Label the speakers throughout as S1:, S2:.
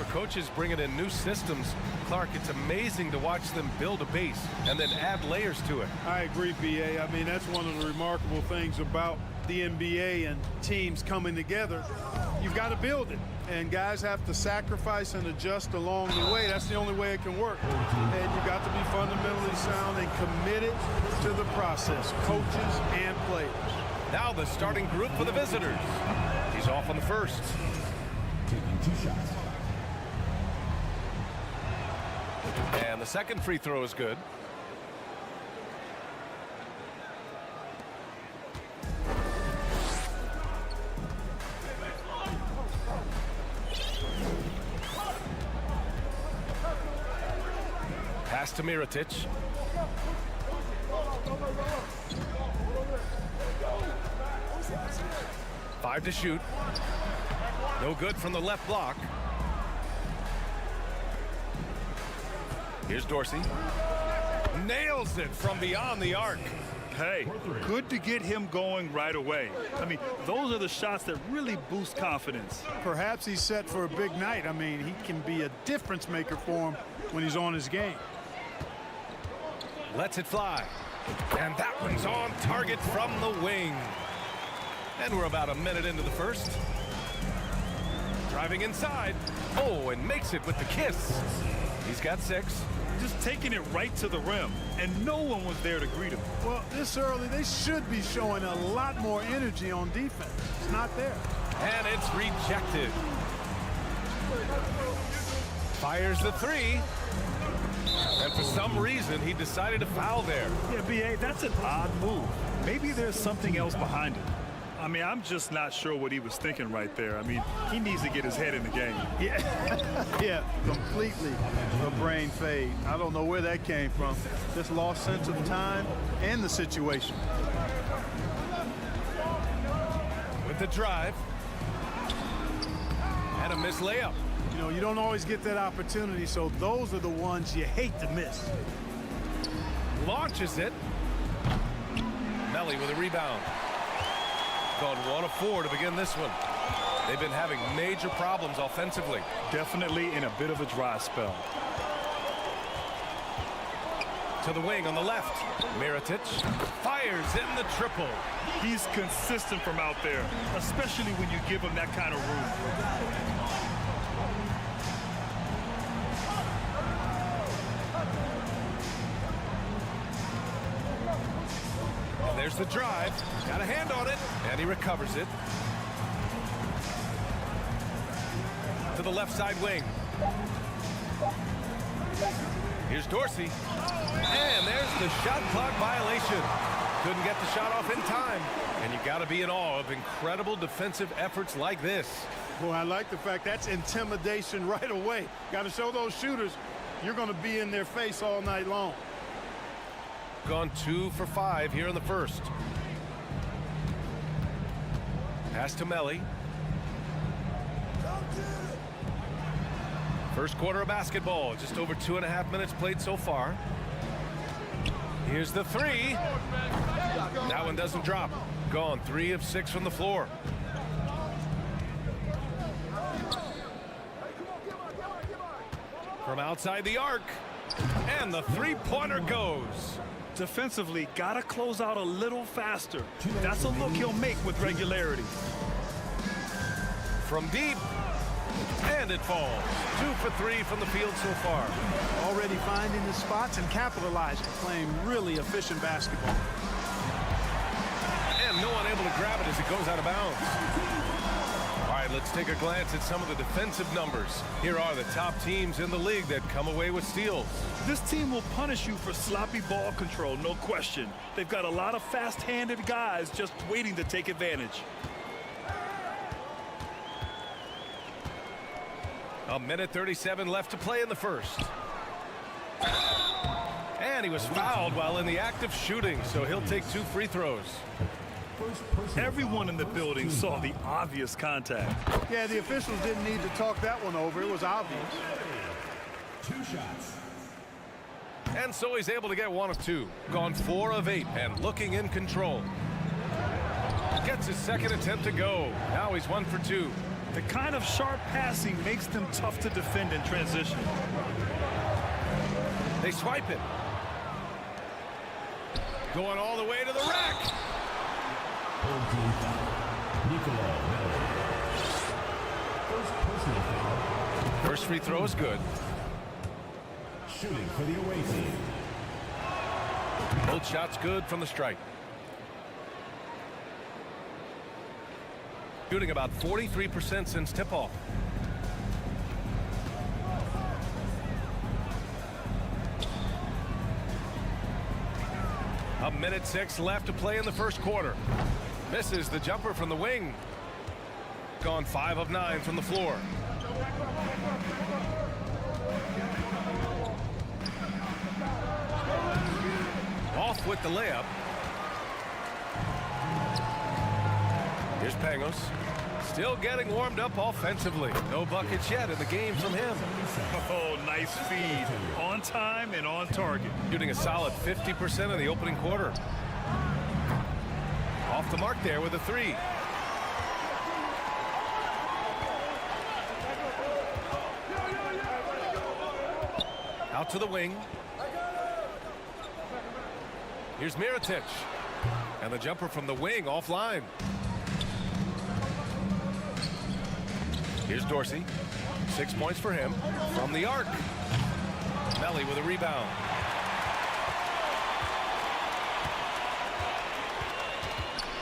S1: coaches bringing in new systems. Clark, it's amazing to watch them build a base and then add layers to it.
S2: I agree, B.A. I mean, that's one of the remarkable things about the NBA and teams coming together. You've got to build it, and guys have to sacrifice and adjust along the way. That's the only way it can work. And you've got to be fundamentally sound and committed to the process, coaches and players.
S1: Now the starting group for the visitors. He's off on the first.
S3: Taking 2 shots.
S1: And the second free throw is good. Pass to Mirotic. 5 to shoot. No good from the left block. Here's Dorsey. Nails it from beyond the arc.
S4: Hey, good to get him going right away. I mean, those are the shots that really boost confidence.
S2: Perhaps he's set for a big night. I mean, he can be a difference maker for him when he's on his game.
S1: Lets it fly. And that one's on target from the wing. And we're about a minute into the first. Driving inside. Oh, and makes it with the kiss. He's got 6.
S4: Just taking it right to the rim, and no one was there to greet him.
S2: Well, this early, they should be showing a lot more energy on defense. It's not there.
S1: And it's rejected. Fires the 3. And for some reason, he decided to foul there.
S4: Yeah, B.A., that's an odd move. Maybe there's something else behind it. I mean, I'm just not sure what he was thinking right there. I mean, he needs to get his head in the game.
S2: Yeah, yeah, completely a brain fade. I don't know where that came from. Just lost sense of time and the situation.
S1: With the drive. And a missed layup.
S2: You know, you don't always get that opportunity, so those are the ones you hate to miss.
S1: Launches it. Melly with a rebound. Gone 1 of 4 to begin this one. They've been having major problems offensively.
S4: Definitely in a bit of a dry spell.
S1: To the wing on the left. Mirotic fires in the triple.
S4: He's consistent from out there, especially when you give him that kind of room.
S1: There's the drive. Got a hand on it. And he recovers it. To the left side wing. Here's Dorsey. And there's the shot clock violation. Couldn't get the shot off in time. And you got to be in awe of incredible defensive efforts like this.
S2: Boy, I like the fact that's intimidation right away. Got to show those shooters you're going to be in their face all night long.
S1: Gone 2 for 5 here in the first. Pass to Melly. First quarter of basketball. Just over 2.5 minutes played so far. Here's the 3. That one doesn't drop. Gone 3 of 6 from the floor. From outside the arc. And the 3-pointer goes.
S4: Defensively, gotta close out a little faster. That's a look he'll make with regularity.
S1: From deep. And it falls. 2 for 3 from the field so far.
S2: Already finding the spots and capitalizing, playing really efficient basketball.
S1: And no one able to grab it as it goes out of bounds. All right, let's take a glance at some of the defensive numbers. Here are the top teams in the league that come away with steals.
S4: This team will punish you for sloppy ball control, no question. They've got a lot of fast-handed guys just waiting to take advantage.
S1: A minute 37 left to play in the first. And he was fouled while in the act of shooting, so he'll take 2 free throws.
S4: Everyone in the building saw the obvious contact.
S2: Yeah, the officials didn't need to talk that one over. It was obvious.
S3: 2 shots.
S1: And so he's able to get 1 of 2. Gone 4 of 8 and looking in control. Gets his second attempt to go. Now he's 1 for 2.
S4: The kind of sharp passing makes them tough to defend in transition.
S1: They swipe it. Going all the way to the rack. First free throw is good.
S3: Shooting for the away team.
S1: Both shots good from the strike. Shooting about 43% since tip-off. A minute 6 left to play in the first quarter. Misses the jumper from the wing. Gone 5 of 9 from the floor. Off with the layup. Here's Pangos. Still getting warmed up offensively. No buckets yet in the game from him.
S4: Oh, nice feed. On time and on target.
S1: Shooting a solid 50% in the opening quarter. Off the mark there with a 3. Out to the wing. Here's Mirotic. And the jumper from the wing offline. Here's Dorsey. 6 points for him from the arc. Melly with a rebound.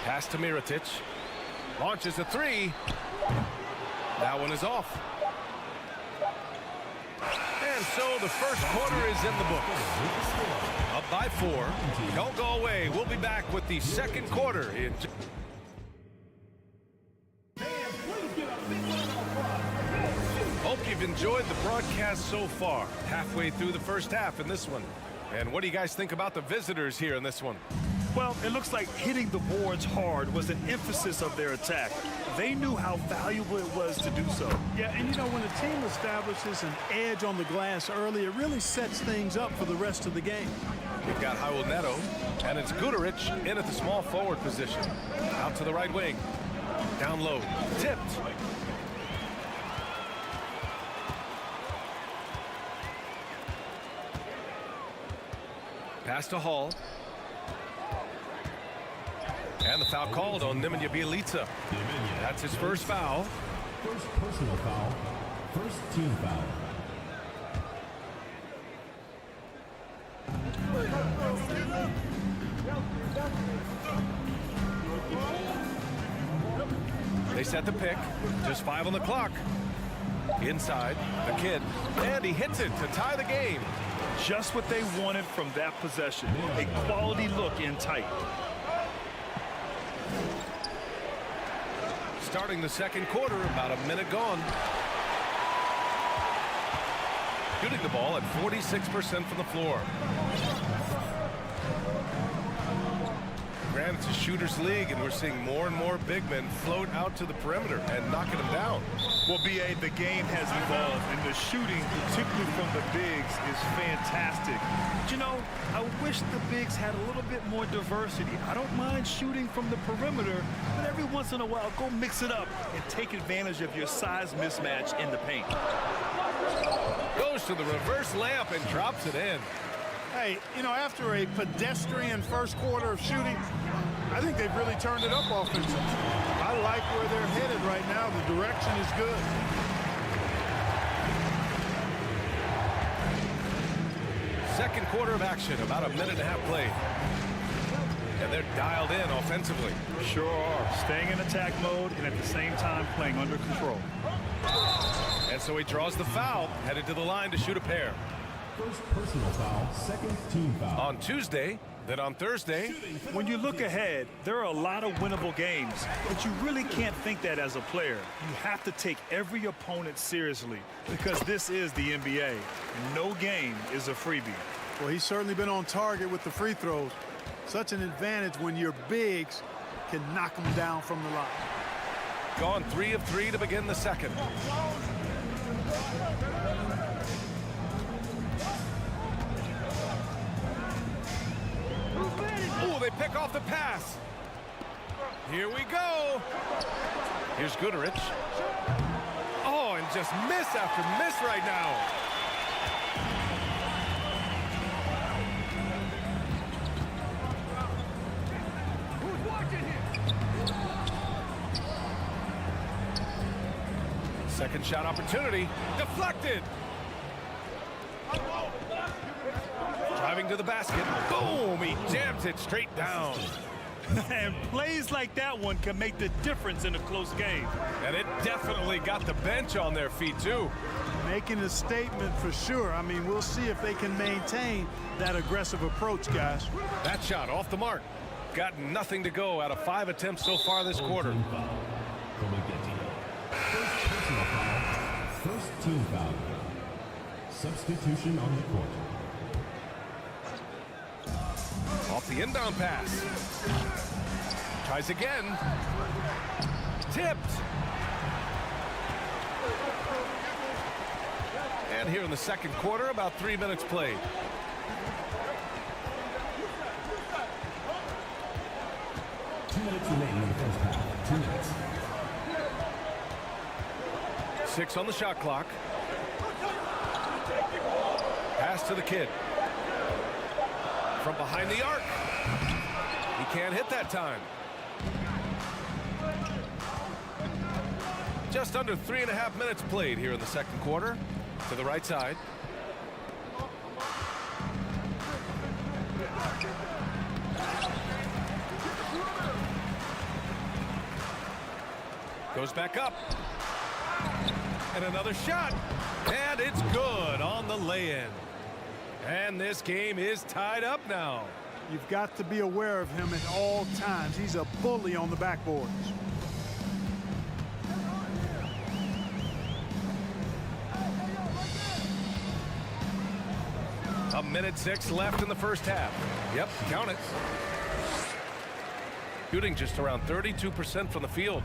S1: Pass to Mirotic. Launches a 3. That one is off. And so the first quarter is in the books. Up by 4. Don't go away. We'll be back with the second quarter in. Hope you've enjoyed the broadcast so far. Halfway through the first half in this one. And what do you guys think about the visitors here in this one?
S4: Well, it looks like hitting the boards hard was an emphasis of their attack. They knew how valuable it was to do so.
S2: Yeah, and you know, when a team establishes an edge on the glass early, it really sets things up for the rest of the game.
S1: You've got Raul Neto, and it's Guduric in at the small forward position. Out to the right wing. Down low. Tipped. Pass to Hall. And the foul called on Nemanja Bjelica. That's his first foul.
S3: First personal foul. First team foul.
S1: They set the pick. Just 5 on the clock. Inside, the kid. And he hits it to tie the game.
S4: Just what they wanted from that possession. A quality look in tight.
S1: Starting the second quarter, about a minute gone. Shooting the ball at 46% from the floor. Granted, it's a shooter's league, and we're seeing more and more big men float out to the perimeter and knocking them down.
S4: Well, B.A., the game has evolved, and the shooting, particularly from the bigs, is fantastic. But, you know, I wish the bigs had a little bit more diversity. I don't mind shooting from the perimeter, but every once in a while, go mix it up and take advantage of your size mismatch in the paint.
S1: Goes to the reverse layup and drops it in.
S2: Hey, you know, after a pedestrian first quarter of shooting, I think they've really turned it up offensively. I like where they're headed right now. The direction is good.
S1: Second quarter of action, about a minute and a half played. And they're dialed in offensively.
S4: Sure are. Staying in attack mode and at the same time playing under control.
S1: And so he draws the foul, headed to the line to shoot a pair.
S3: First personal foul, second team foul.
S1: On Tuesday, then on Thursday.
S4: When you look ahead, there are a lot of winnable games, but you really can't think that as a player. You have to take every opponent seriously because this is the NBA. And no game is a freebie.
S2: Well, he's certainly been on target with the free throws. Such an advantage when your bigs can knock them down from the line.
S1: Gone 3 of 3 to begin the second. Oh, they pick off the pass. Here we go. Here's Guduric. just miss after miss right now. Second shot opportunity. Deflected. Driving to the basket. Boom! He jams it straight down.
S4: And plays like that one can make the difference in a close game.
S1: And it definitely got the bench on their feet, too.
S2: Making a statement for sure. I mean, we'll see if they can maintain that aggressive approach, guys.
S1: That shot off the mark. Got nothing to go out of 5 attempts so far this quarter.
S3: First personal foul. First team foul. Substitution on the court.
S1: Off the inbound pass. Tries again. Tipped. And here in the second quarter, about 3 minutes played.
S3: Two minutes remaining in the first half. 2 minutes.
S1: 6 on the shot clock. Pass to the kid. From behind the arc. He can't hit that time. Just under 3.5 minutes played here in the second quarter. To the right side. Goes back up. And another shot. And it's good on the lay-in. And this game is tied up now.
S2: You've got to be aware of him at all times. He's a bully on the backboards.
S1: A minute 6 left in the first half. Yep, count it. Shooting just around 32% from the field.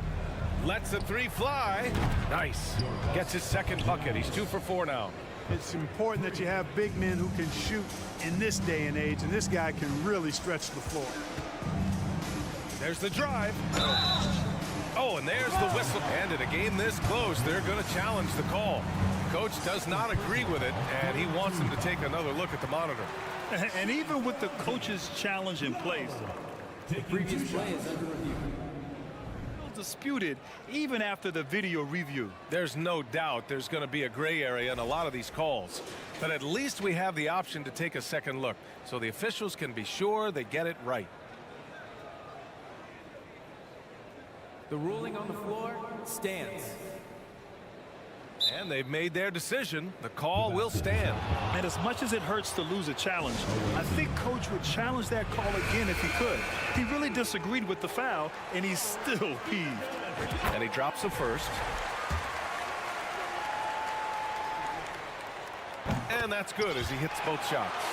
S1: Lets the three fly. Nice. Gets his second bucket. He's 2 for 4 now.
S2: It's important that you have big men who can shoot in this day and age, and this guy can really stretch the floor.
S1: There's the drive. Oh, and there's the whistle. And in a game this close, they're going to challenge the call. Coach does not agree with it, and he wants him to take another look at the monitor.
S4: And even with the coach's challenge in place,
S5: The previous play is under review.
S4: disputed even after the video review.
S1: There's no doubt there's going to be a gray area in a lot of these calls. But at least we have the option to take a second look, so the officials can be sure they get it right.
S5: The ruling on the floor stands.
S1: And they've made their decision. The call will stand.
S4: And as much as it hurts to lose a challenge, I think Coach would challenge that call again if he could. He really disagreed with the foul, and he's still peeved.
S1: And he drops the first. And that's good as he hits both shots.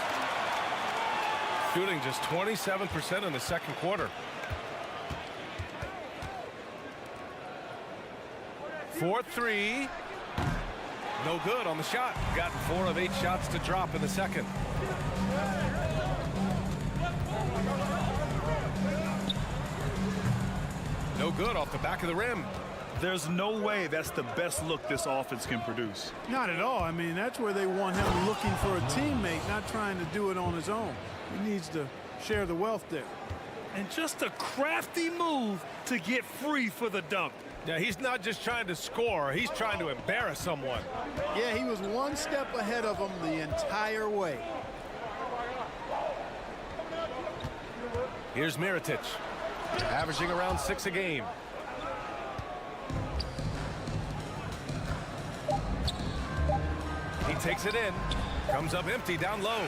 S1: Shooting just 27% in the second quarter. 4-3. No good on the shot. Got 4 of 8 shots to drop in the second. No good off the back of the rim.
S4: There's no way that's the best look this offense can produce.
S2: Not at all. I mean, that's where they want him looking for a teammate, not trying to do it on his own. He needs to share the wealth there.
S4: And just a crafty move to get free for the dunk.
S1: Yeah, he's not just trying to score. He's trying to embarrass someone.
S2: Yeah, he was one step ahead of him the entire way.
S1: Here's Mirotic, averaging around 6 a game. He takes it in, comes up empty down low.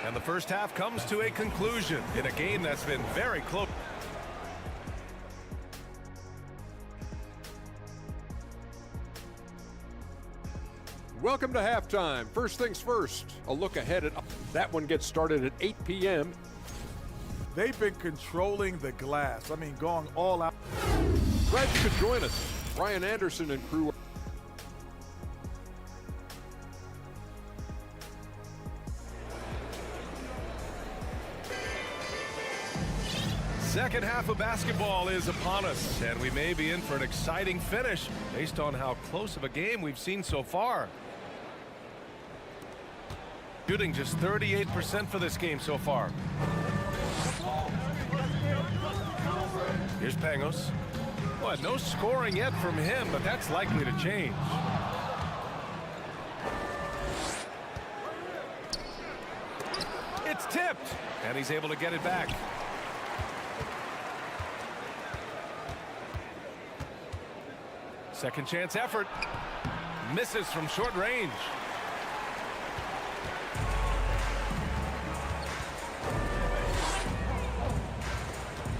S1: And the first half comes to a conclusion in a game that's been very close.
S6: Welcome to halftime. First things first, a look ahead at that one gets started at 8 p.m.
S7: They've been controlling the glass. I mean, going all out.
S6: Glad you could join us. Ryan Anderson and crew.
S1: Second half of basketball is upon us, and we may be in for an exciting finish based on how close of a game we've seen so far. Shooting just 38% for this game so far. Here's Pangos. Well, no scoring yet from him, but that's likely to change. It's tipped, and he's able to get it back. Second chance effort. Misses from short range.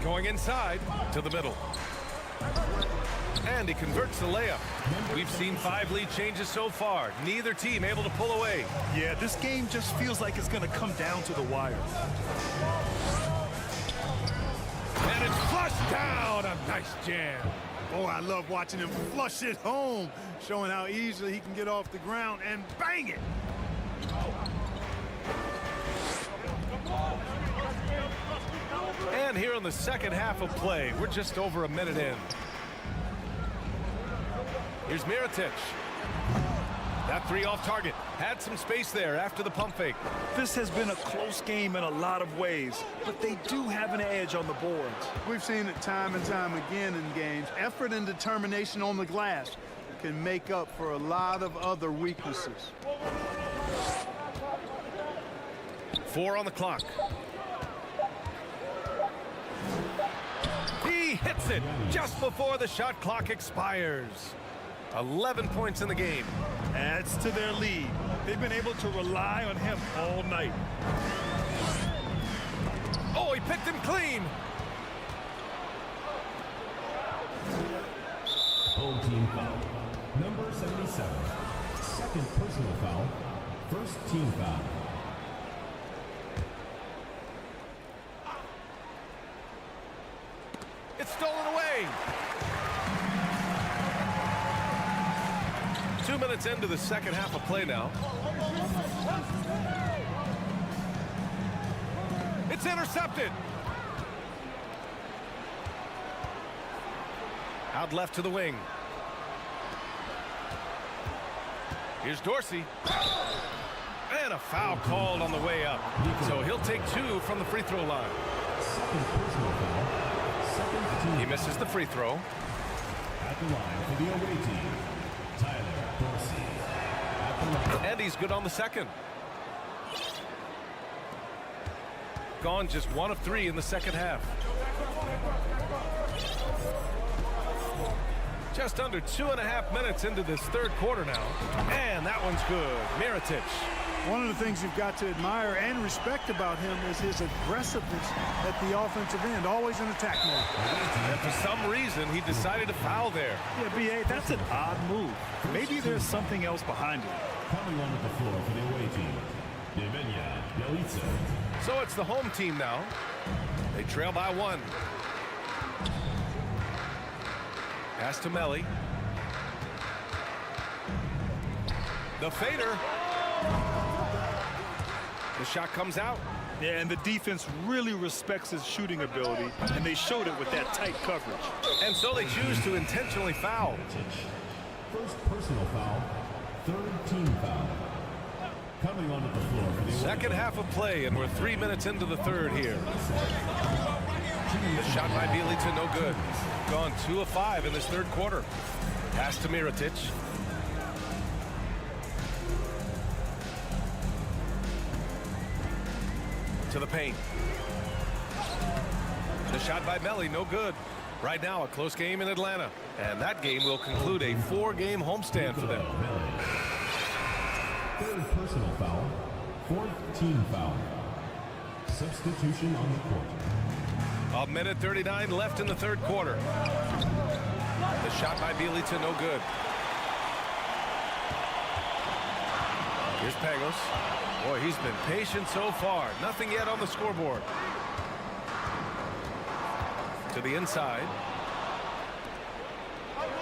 S1: Going inside to the middle. And he converts the layup. We've seen 5 lead changes so far. Neither team able to pull away.
S4: Yeah, this game just feels like it's going to come down to the wire.
S1: And it's flushed down. A nice jam.
S2: Oh, I love watching him flush it home, showing how easily he can get off the ground and bang it.
S1: And here in the second half of play, we're just over a minute in. Here's Mirotic. That 3 off target. Had some space there after the pump fake.
S4: This has been a close game in a lot of ways, but they do have an edge on the boards.
S2: We've seen it time and time again in games. Effort and determination on the glass can make up for a lot of other weaknesses.
S1: 4 on the clock. He hits it just before the shot clock expires. 11 points in the game.
S4: Adds to their lead. They've been able to rely on him all night.
S1: Oh, he picked him clean.
S3: Home team foul. Number 77. Second personal foul. First team foul.
S1: It's stolen away. 2 minutes into the second half of play now. It's intercepted. Out left to the wing. Here's Dorsey. And a foul called on the way up. So he'll take 2 from the free throw line.
S3: Second personal foul. Second team.
S1: He misses the free throw.
S3: At the line for the away team, Tyler Dorsey. At the line.
S1: And he's good on the second. Gone just 1 of 3 in the second half. Just under 2.5 minutes into this third quarter now. And that one's good. Mirotic.
S2: One of the things you've got to admire and respect about him is his aggressiveness at the offensive end, always in attack mode.
S1: And for some reason, he decided to foul there.
S4: Yeah, B.A., that's an odd move. Maybe there's something else behind it.
S3: Coming onto the floor for the away team, Nemanja Bjelica.
S1: So it's the home team now. They trail by 1. Pass to Melli. The fader. The shot comes out.
S4: Yeah, and the defense really respects his shooting ability, and they showed it with that tight coverage.
S1: And so they choose to intentionally foul.
S3: First personal foul, third team foul. Coming onto the floor for the
S1: Second half of play, and we're 3 minutes into the third here. The shot by Bjelica, no good. Gone 2 of 5 in this third quarter. Pass to Mirotic. To the paint. The shot by Melli, no good. Right now, a close game in Atlanta. And that game will conclude a 4-game homestand for them.
S3: Third personal foul, fourth team foul. Substitution on the court.
S1: A minute 39 left in the third quarter. The shot by Bjelica, no good. Here's Pangos. Boy, he's been patient so far. Nothing yet on the scoreboard. To the inside.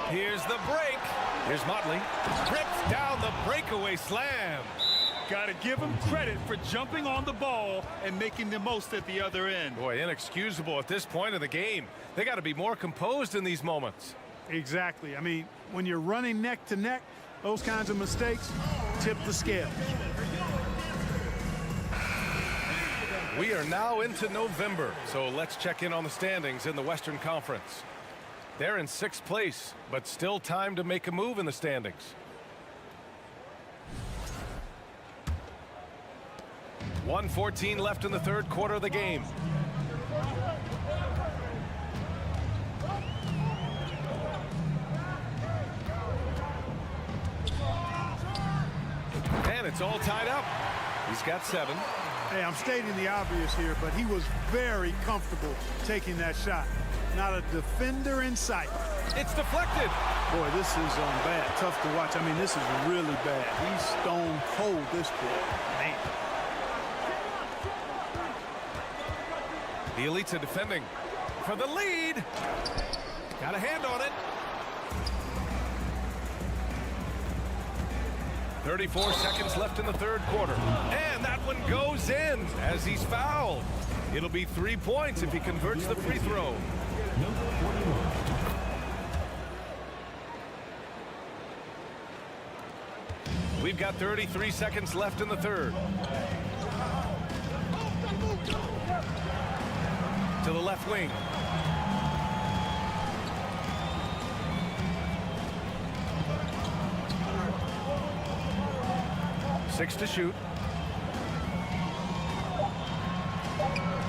S1: Here's the break. Here's Motley. Rips down the breakaway slam.
S4: Got to give him credit for jumping on the ball and making the most at the other end.
S1: Boy, inexcusable at this point of the game. They got to be more composed in these moments.
S2: Exactly. I mean, when you're running neck to neck, those kinds of mistakes tip the scale.
S1: We are now into November, so let's check in on the standings in the Western Conference. They're in 6th place, but still time to make a move in the standings. .114 left in the third quarter of the game. And it's all tied up. He's got 7.
S2: Hey, I'm stating the obvious here, but he was very comfortable taking that shot. Not a defender in sight.
S1: It's deflected.
S2: Boy, this is bad. Tough to watch. I mean, this is really bad. He's stone cold, this kid. Man.
S1: Bielitsa defending for the lead. Got a hand on it. 34 seconds left in the third quarter. And that one goes in as he's fouled. It'll be 3 points if he converts the free throw. We've got 33 seconds left in the third. To the left wing. Six to shoot.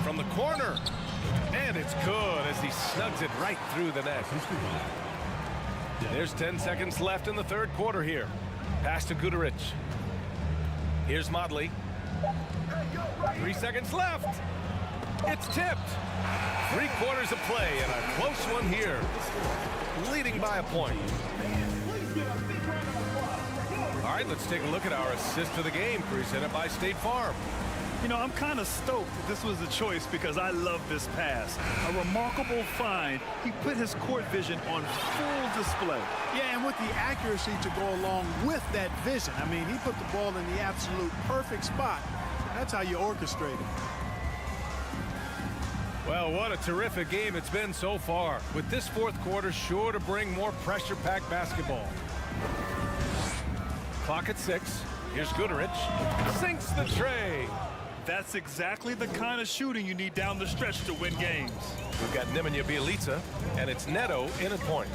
S1: From the corner. And it's good as he snugs it right through the net. There's 10 seconds left in the third quarter here. Pass to Guduric. Here's Modley. 3 seconds left. It's tipped. 3/4 of play and a close one here. Leading by a point. All right, let's take a look at our assist of the game presented by State Farm.
S4: You know, I'm kind of stoked that this was a choice because I love this pass. A remarkable find. He put his court vision on full display.
S2: Yeah, and with the accuracy to go along with that vision. I mean, he put the ball in the absolute perfect spot. That's how you orchestrate it.
S1: Well, what a terrific game it's been so far. With this fourth quarter sure to bring more pressure-packed basketball. Clock at 6. Here's Guduric. Sinks the tray.
S4: That's exactly the kind of shooting you need down the stretch to win games.
S1: We've got Nemanja Bjelica, and it's Neto in at point.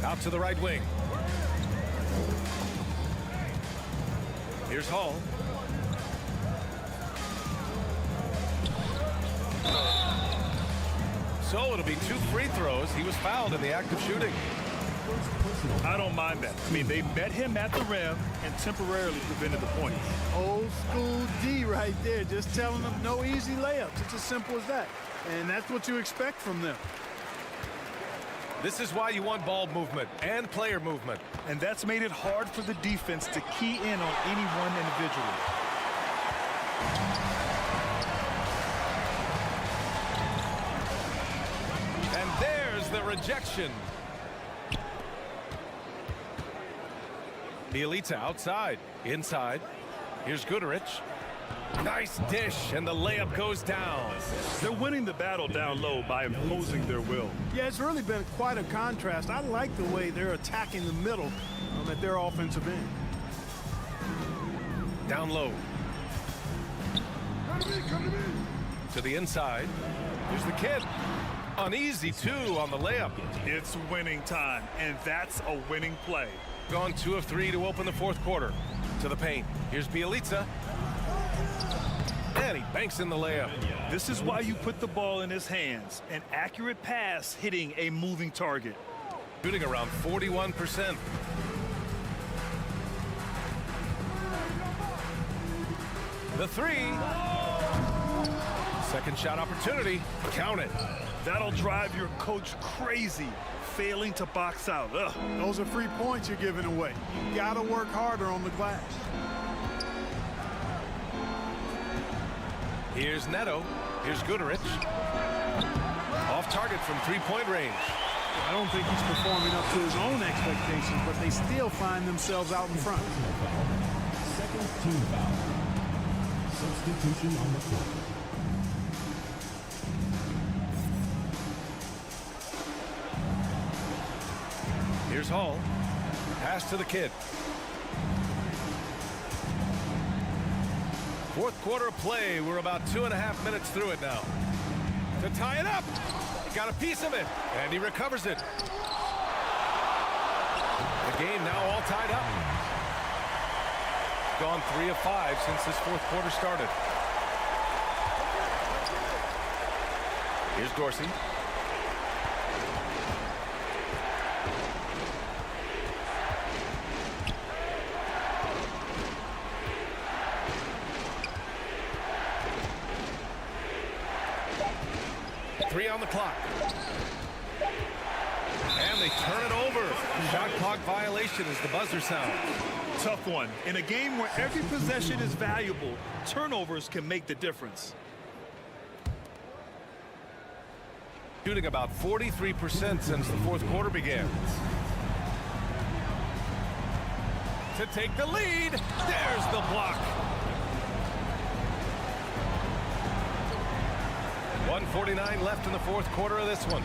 S1: Out to the right wing. Here's Hall. So it'll be 2 free throws. He was fouled in the act of shooting.
S4: I don't mind that. I mean, they met him at the rim and temporarily prevented the point.
S2: Old school D right there, just telling them no easy layups. It's as simple as that. And that's what you expect from them.
S1: This is why you want ball movement and player movement.
S4: And that's made it hard for the defense to key in on any one individual.
S1: And there's the rejection. Bjelica outside. Inside. Here's Guduric. Nice dish, and the layup goes down.
S4: They're winning the battle down low by imposing their will.
S2: Yeah, it's really been quite a contrast. I like the way they're attacking the middle at their offensive end.
S1: Down low. To the inside. Here's the kid. Uneasy, too, on the layup.
S4: It's winning time, and that's a winning play.
S1: Gone 2 of 3 to open the fourth quarter. To the paint. Here's Bjelica. And he banks in the layup.
S4: This is why you put the ball in his hands. An accurate pass hitting a moving target.
S1: Shooting around 41%. The 3. Second shot opportunity. Count it.
S4: That'll drive your coach crazy. Failing to box out. Ugh.
S2: Those are free points you're giving away. You got to work harder on the glass.
S1: Here's Neto. Here's Guduric. Off target from 3-point range.
S2: I don't think he's performing up to his own expectations, but they still find themselves out in front.
S3: team foul. Substitution on the court.
S1: Here's Hall. Pass to the kid. Fourth quarter of play. We're about 2.5 minutes through it now. To tie it up. Got a piece of it. And he recovers it. The game now all tied up. Gone 3 of 5 since this fourth quarter started. Here's Dorsey. Three on the clock. And they turn it over. Shot clock violation as the buzzer sounds.
S4: Tough one. In a game where every possession is valuable, turnovers can make the difference.
S1: Shooting about 43% since the fourth quarter began. To take the lead. There's the block. 1:49 left in the fourth quarter of this one.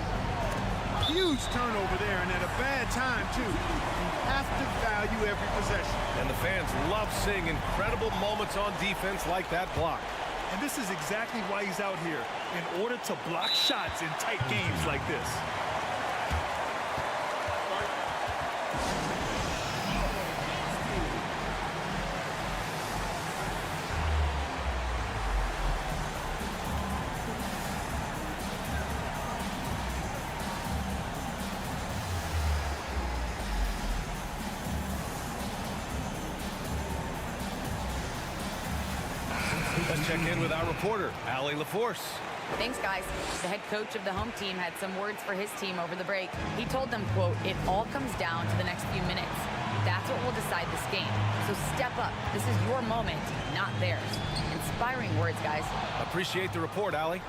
S2: Huge turnover there, and at a bad time, too. You have to value every possession.
S1: And the fans love seeing incredible moments on defense like that block.
S4: And this is exactly why he's out here, in order to block shots in tight games like this.
S1: Let's check in with our reporter, Allie LaForce.
S8: Thanks, guys. The head coach of the home team had some words for his team over the break. He told them, quote, "It all comes down to the next few minutes. That's what will decide this game. So step up. This is your moment, not theirs." Inspiring words, guys.
S1: Appreciate the report, Allie.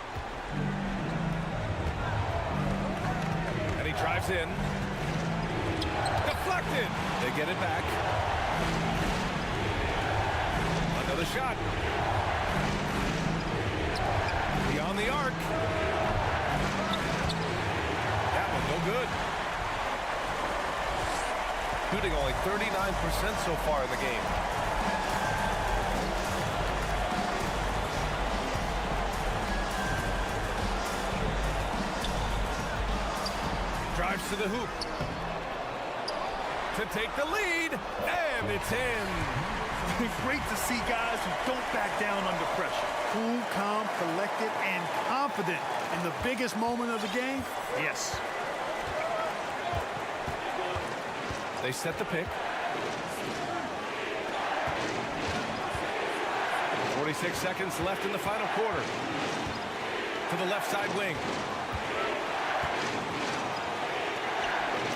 S1: And he drives in. Deflected. They get it back. Another shot. Beyond the arc. That one no good. Shooting only 39% so far in the game. Drives to the hoop. To take the lead. And it's in.
S4: Great to see guys who don't back down under pressure.
S2: Cool, calm, collected, and confident in the biggest moment of the game. Yes.
S1: They set the pick. 46 seconds left in the final quarter. To the left side wing.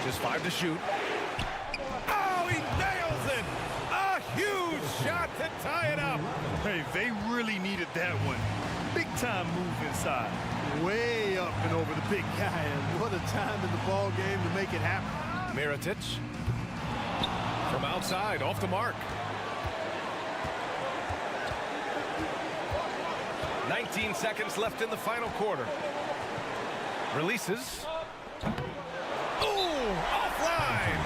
S1: Just 5 to shoot. Oh, he nails it! A huge shot to tie it up.
S4: Hey, they really needed that one. Big time move inside.
S2: Way up and over the big guy, and what a time in the ball game to make it happen.
S1: Mirotic from outside, off the mark. 19 seconds left in the final quarter. Releases. Ooh, offline.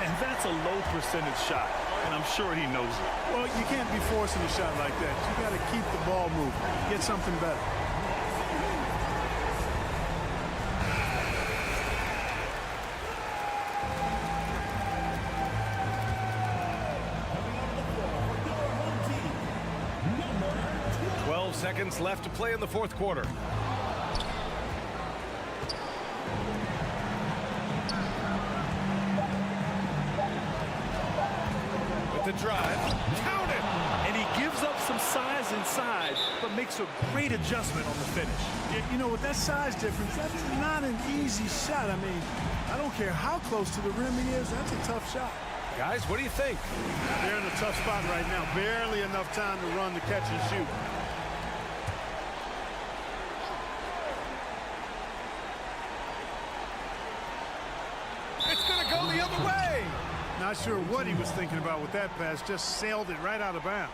S4: And that's a low percentage shot, and I'm sure he knows it.
S2: Well, you can't be forcing a shot like that. You got to keep the ball moving. Get something better.
S1: Seconds left to play in the fourth quarter. With the drive, count it!
S4: And he gives up some size inside, but makes a great adjustment on the finish.
S2: You know, with that size difference, that's not an easy shot. I mean, I don't care how close to the rim he is, that's a tough shot.
S1: Guys, what do you think?
S2: They're in a tough spot right now. Barely enough time to run the catch and shoot. Not sure what he was thinking about with that pass. Just sailed it right out of bounds.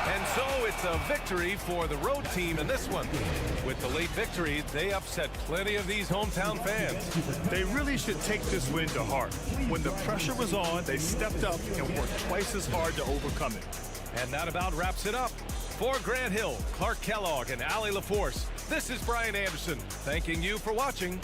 S1: And so it's a victory for the road team in this one. With the late victory, they upset plenty of these hometown fans.
S4: They really should take this win to heart. When the pressure was on, they stepped up and worked twice as hard to overcome it.
S1: And that about wraps it up. For Grant Hill, Clark Kellogg, and Allie LaForce, this is Brian Anderson, thanking you for watching.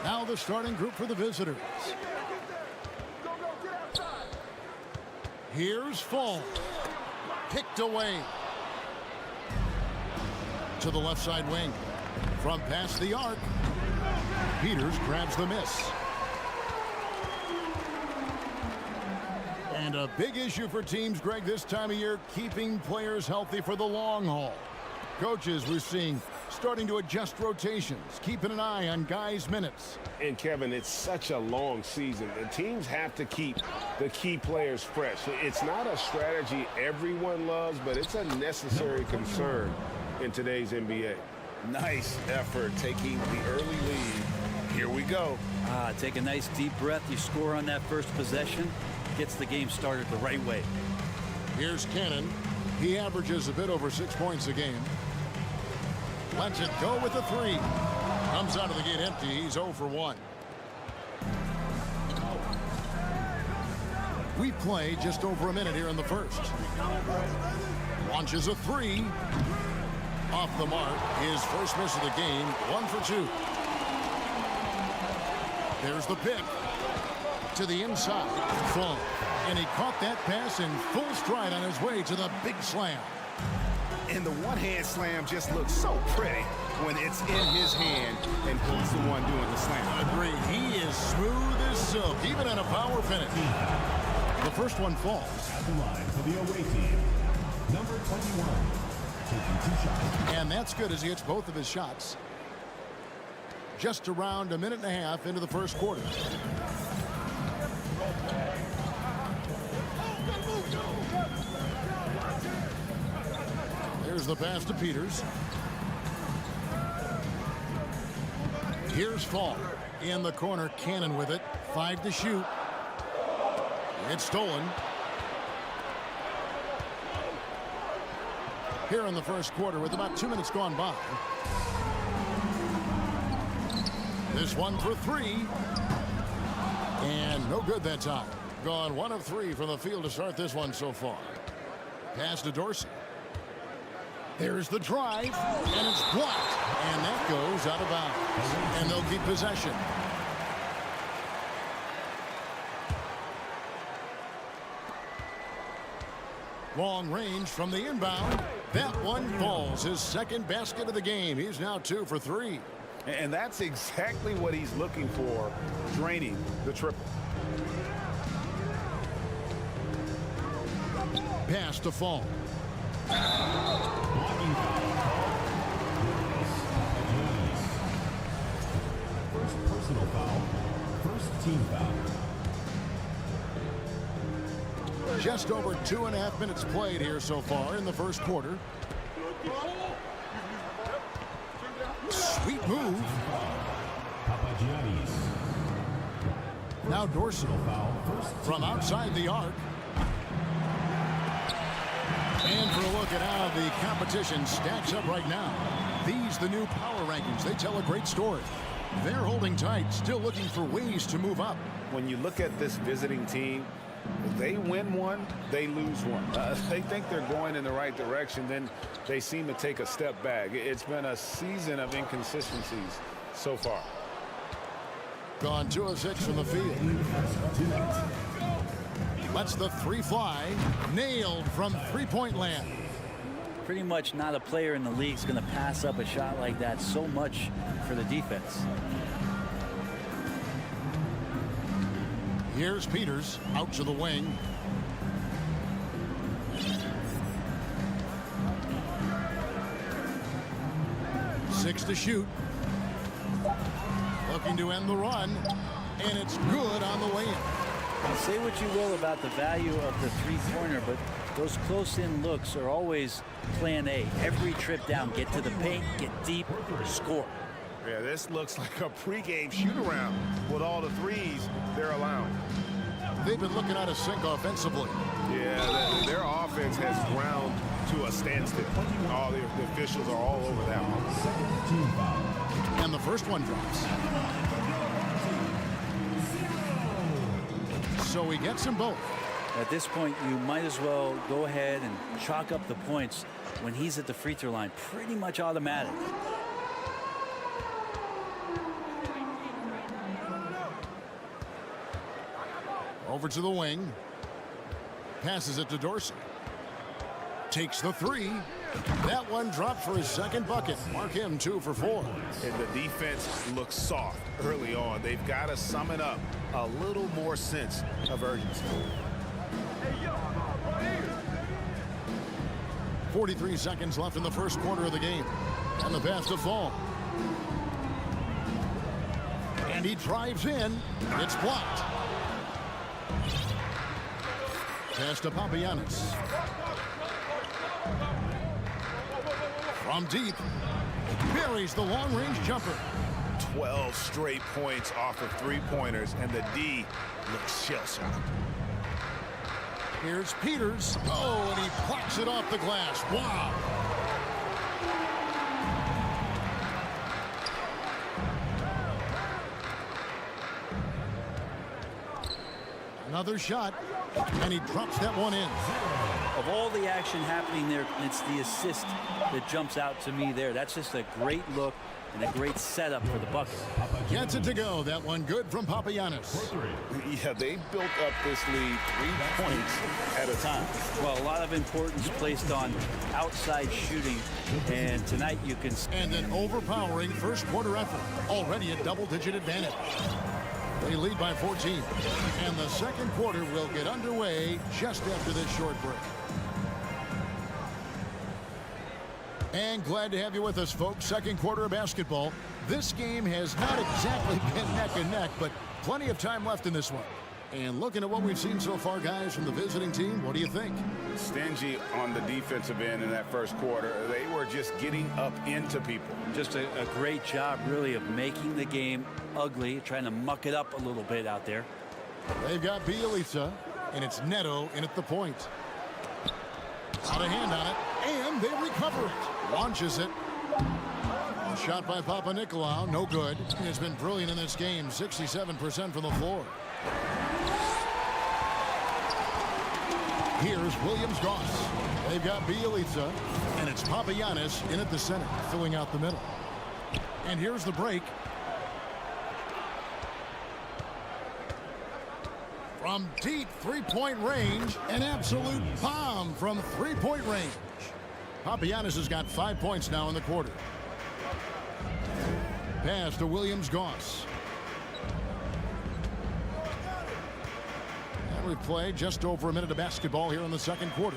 S9: Now the starting group for the visitors. Here's Fall. Kicked away. To the left side wing. From past the arc. Peters grabs the miss. And a big issue for teams, Greg, this time of year, keeping players healthy for the long haul. Coaches, we're seeing, starting to adjust rotations, keeping an eye on guys' minutes.
S10: And, Kevin, it's such a long season. The teams have to keep the key players fresh. It's not a strategy everyone loves, but it's a necessary concern in today's NBA.
S11: Nice effort taking the early lead. Here we go.
S12: Take a nice deep breath. You score on that first possession. Gets the game started the right way.
S9: Here's Cannon. He averages a bit over 6 points a game. Lets it go with the three. Comes out of the gate empty. He's 0 for 1. We play just over a minute here in the first. Launches a three. Off the mark. His first miss of the game. 1 for 2. There's the pick. To the inside. Funk. And he caught that pass in full stride on his way to the big slam.
S11: And the one-hand slam just looks so pretty when it's in his hand and he's the one doing the slam.
S9: Agreed. He is smooth as silk, even in a power finish. The first one falls.
S3: At the line for the away team, number 21, taking 2 shots.
S9: And that's good as he hits both of his shots. Just around a minute and a half into the first quarter. There's the pass to Peters. Here's Fall. In the corner, Cannon with it. 5 to shoot. It's stolen. Here in the first quarter with about 2 minutes gone by. This one for 3. And no good that time. Gone 1 of 3 from the field to start this one so far. Pass to Dorsey. There's the drive, and it's blocked. And that goes out of bounds. And they'll keep possession. Long range from the inbound. That one falls. His second basket of the game. He's now 2 for 3.
S11: And that's exactly what he's looking for, draining the triple.
S9: Pass to Fall.
S3: Blocking foul. First personal foul. First team foul.
S9: Just over 2.5 minutes played here so far in the first quarter. Sweet move. Now Dorsey from outside the arc. And for a look at how the competition stacks up right now. These, the new power rankings, they tell a great story. They're holding tight, still looking for ways to move up.
S11: When you look at this visiting team, if they win one, they lose one. They think they're going in the right direction, then they seem to take a step back. It's been a season of inconsistencies so far.
S9: Gone 2 of 6 from the field. Lets the 3 fly. Nailed from three-point land.
S12: Pretty much not a player in the league is going to pass up a shot like that so much for the defense.
S9: Here's Peters out to the wing. Six to shoot. Looking to end the run. And it's good on the way in.
S12: Say what you will about the value of the three-pointer, but those close-in looks are always plan A. Every trip down, get to the paint, get deep, score.
S11: Yeah, this looks like a pregame shoot-around with all the threes they're allowing.
S9: They've been looking out of sync offensively.
S11: Yeah, their offense has ground to a standstill. All the officials are all over that one.
S9: And the first one drops. So he gets them both.
S12: At this point, you might as well go ahead and chalk up the points when he's at the free throw line. Pretty much automatic.
S9: Over to the wing. Passes it to Dorsey. Takes the three. That one dropped for his second bucket. Mark him 2 for 4.
S11: And the defense looks soft early on. They've got to sum it up. A little more sense of urgency.
S9: 43 seconds left in the first quarter of the game. And the pass to Fall. And he drives in. It's blocked. Pass to Papagiannis. From deep. Buries the long-range jumper.
S11: 12 straight points off of three-pointers, and the D looks shell-shocked.
S9: Here's Peters. Oh, and he plucks it off the glass. Wow. Another shot, and he drops that one in.
S12: Of all the action happening there, it's the assist that jumps out to me there. That's just a great look and a great setup for the bucket.
S9: Gets it to go. That one good from Papagiannis.
S11: Yeah, they built up this lead 3 points at a time.
S12: Well, a lot of importance placed on outside shooting, and tonight you can...
S9: And an overpowering first quarter effort. Already a double-digit advantage. They lead by 14. And the second quarter will get underway just after this short break. And glad to have you with us, folks. Second quarter of basketball. This game has not exactly been neck and neck, but plenty of time left in this one. And looking at what we've seen so far, guys, from the visiting team, what do you think?
S11: Stingy on the defensive end in that first quarter. They were just getting up into people.
S12: Just a great job, really, of making the game ugly, trying to muck it up a little bit out there.
S9: They've got Bielitsa, and it's Neto in at the point. Got a hand on it, and they recover it. Launches it. A shot by Papanikolaou, no good. He has been brilliant in this game, 67% from the floor. Here's Williams-Goss. They've got Bielitsa, and it's Papagiannis in at the center, filling out the middle. And here's the break. From deep three-point range, an absolute bomb from three-point range. Papagiannis has got 5 points now in the quarter. Pass to Williams-Goss. And we've played just over a minute of basketball here in the second quarter.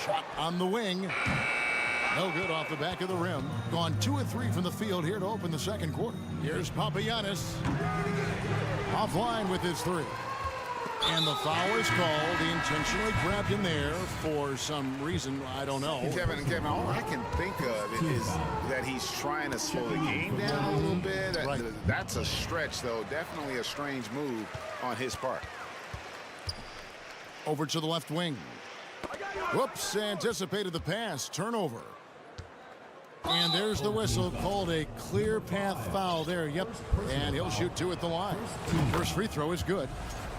S9: Shot on the wing. No good off the back of the rim. Gone 2 of 3 from the field here to open the second quarter. Here's Papagiannis. Offline with his 3. And the foul is called. He intentionally grabbed him there for some reason. I don't know.
S11: Kevin, all I can think of is that he's trying to slow the game down a little bit.
S9: Right.
S11: That's a stretch, though. Definitely a strange move on his part.
S9: Over to the left wing. Whoops, anticipated the pass. Turnover. And there's the whistle, called a clear path foul there. Yep, and he'll shoot 2 at the line. First free throw is good.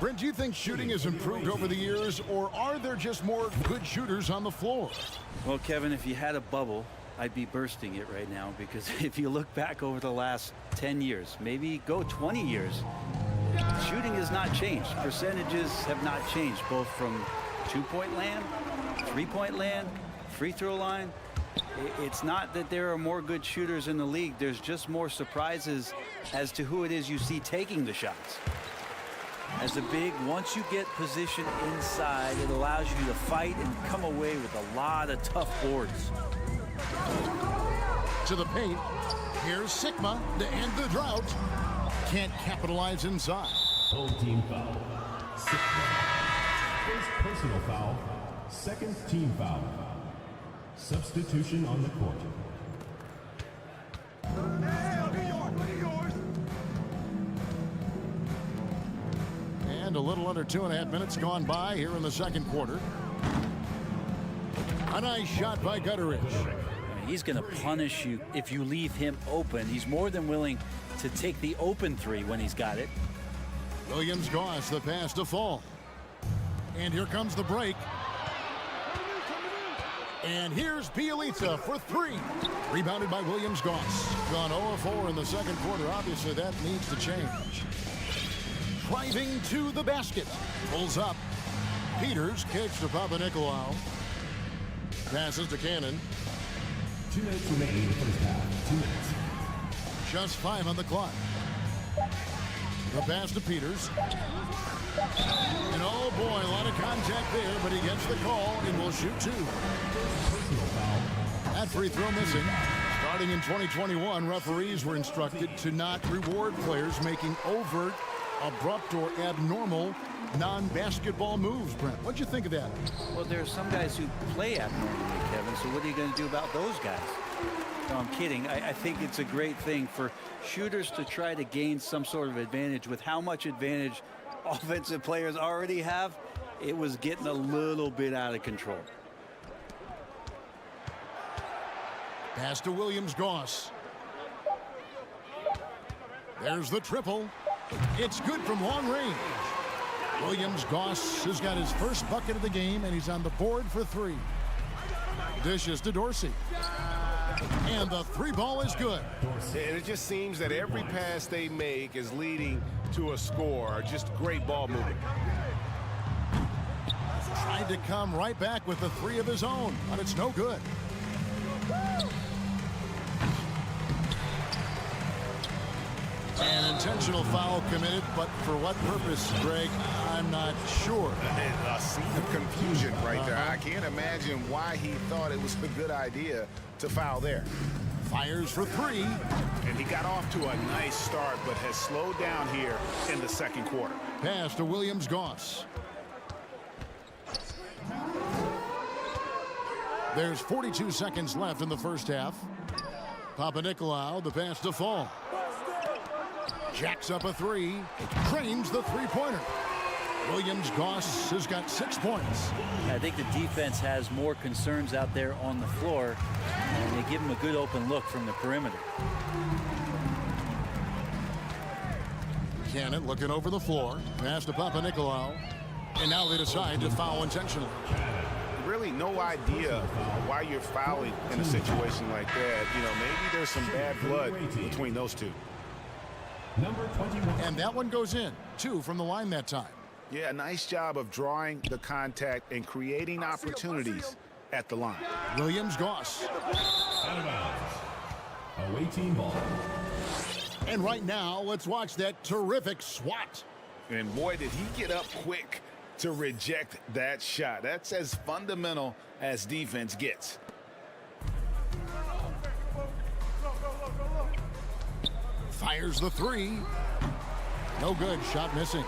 S9: Brent, do you think shooting has improved over the years, or are there just more good shooters on the floor?
S12: Well, Kevin, if you had a bubble, I'd be bursting it right now, because if you look back over the last 10 years, maybe go 20 years, shooting has not changed. Percentages have not changed, both from two-point land, three-point land, free throw line. It's not that there are more good shooters in the league. There's just more surprises as to who it is you see taking the shots. As a big, once you get position inside, it allows you to fight and come away with a lot of tough boards.
S9: To the paint. Here's Sigma to end the drought. Can't capitalize inside.
S3: Full team foul. Sigma. First personal foul. Second team foul. Substitution on the court.
S9: And a little under 2.5 minutes gone by here in the second quarter. A nice shot by Gutteridge.
S12: He's going to punish you if you leave him open. He's more than willing to take the open 3 when he's got it.
S9: Williams-Goss, the pass to Fall. And here comes the break. And here's Bielitsa for three. Rebounded by Williams-Goss. Gone 0-4 in the second quarter. Obviously, that needs to change. Driving to the basket. Pulls up. Peters kicks to Papanikolaou. Passes to Cannon.
S3: 2 minutes remaining in the first half. 2 minutes.
S9: Just 5 on the clock. The pass to Peters. And oh boy, a lot of contact there, but he gets the call and will shoot 2.
S3: Personal foul.
S9: That free throw missing. Starting in 2021, referees were instructed to not reward players making overt, abrupt, or abnormal non-basketball moves. Brent, what'd you think of that?
S12: Well, there are some guys who play abnormally, Kevin, so what are you going to do about those guys? No, I'm kidding. I think it's a great thing for shooters to try to gain some sort of advantage. With how much advantage offensive players already have, it was getting a little bit out of control.
S9: Pass to Williams-Goss. There's the triple. It's good from long range. Williams-Goss has got his first bucket of the game, and he's on the board for 3. Dishes to Dorsey. And the 3 ball is good.
S10: And it just seems that every pass they make is leading to a score. Just great ball movement.
S9: Tried to come right back with the 3 of his own, but it's no good. An intentional foul committed, but for what purpose, Greg, I'm not sure.
S11: A scene of confusion right there. I can't imagine why he thought it was a good idea to foul there.
S9: Fires for 3.
S11: And he got off to a nice start, but has slowed down here in the second quarter.
S9: Pass to Williams-Goss. There's 42 seconds left in the first half. Papanikolaou, the pass to Fall. Jacks up a 3. Trains the three-pointer. Williams-Goss has got 6 points.
S12: I think the defense has more concerns out there on the floor, and they give him a good open look from the perimeter.
S9: Cannon looking over the floor. Pass to Papanikolaou. And now they decide to foul intentionally.
S11: Really no idea why you're fouling in a situation like that. You know, maybe there's some bad blood between those two.
S3: Number 21.
S9: And that one goes in. 2 from the line that time.
S11: Yeah, nice job of drawing the contact and creating opportunities at the line.
S9: Williams-Goss.
S3: Out of bounds. Away team ball.
S9: And right now, let's watch that terrific swat.
S11: And boy, did he get up quick to reject that shot. That's as fundamental as defense gets.
S9: Fires the 3. No good. Shot missing.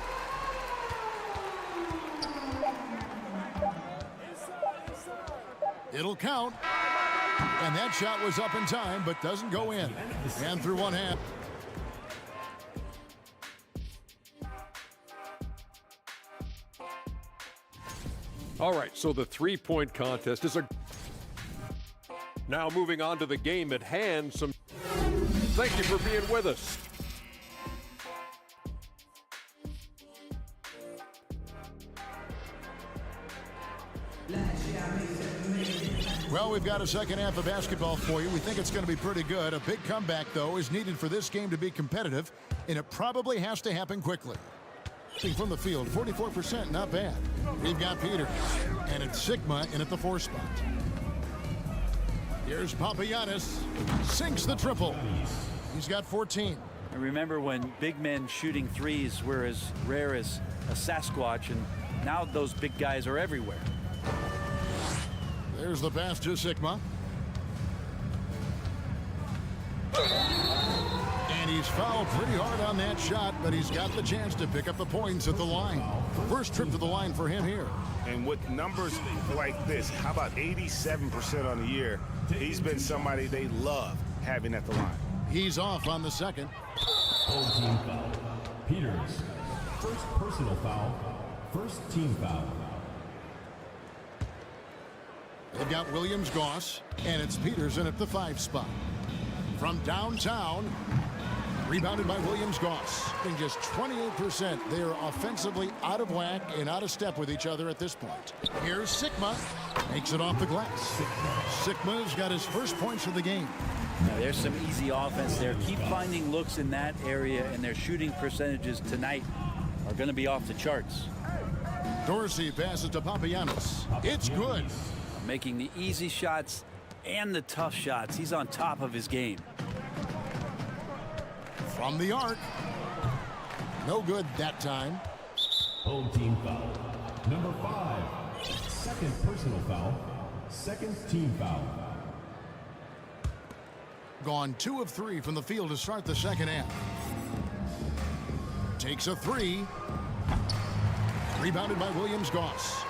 S9: It'll count. And that shot was up in time, but doesn't go in. And through one half.
S6: All right, so the three-point contest is now moving on to the game at hand. Thank you for being with us.
S9: Well, we've got a second half of basketball for you. We think it's going to be pretty good. A big comeback, though, is needed for this game to be competitive, and it probably has to happen quickly. From the field, 44%, not bad. We've got Peters, and it's Sigma in at the 4 spot. Here's Papagiannis, sinks the triple. He's got 14.
S12: And remember when big men shooting threes were as rare as a Sasquatch, and now those big guys are everywhere.
S9: There's the pass to Sigma. And he's fouled pretty hard on that shot, but he's got the chance to pick up the points at the line. First trip to the line for him here.
S11: And with numbers like this, how about 87% on the year? He's been somebody they love having at the line.
S9: He's off on the second.
S3: Full team foul. Peters. First personal foul. First team foul.
S9: They've got Williams-Goss, and it's Peters in at the 5 spot. From downtown, Rebounded by Williams-Goss. In just 28%, they are offensively out of whack and out of step with each other at this point. Here's Sigma. Makes it off the glass. Sigma's got his first points of the game.
S12: Now, there's some easy offense there. Keep finding looks in that area, and their shooting percentages tonight are going to be off the charts.
S9: Dorsey passes to Papagiannis. It's good.
S12: Making the easy shots and the tough shots. He's on top of his game.
S9: From the arc. No good that time.
S3: Home team foul. Number 5. Second personal foul. Second team foul.
S9: Gone 2 of 3 from the field to start the second half. Takes a 3. Rebounded by Williams-Goss.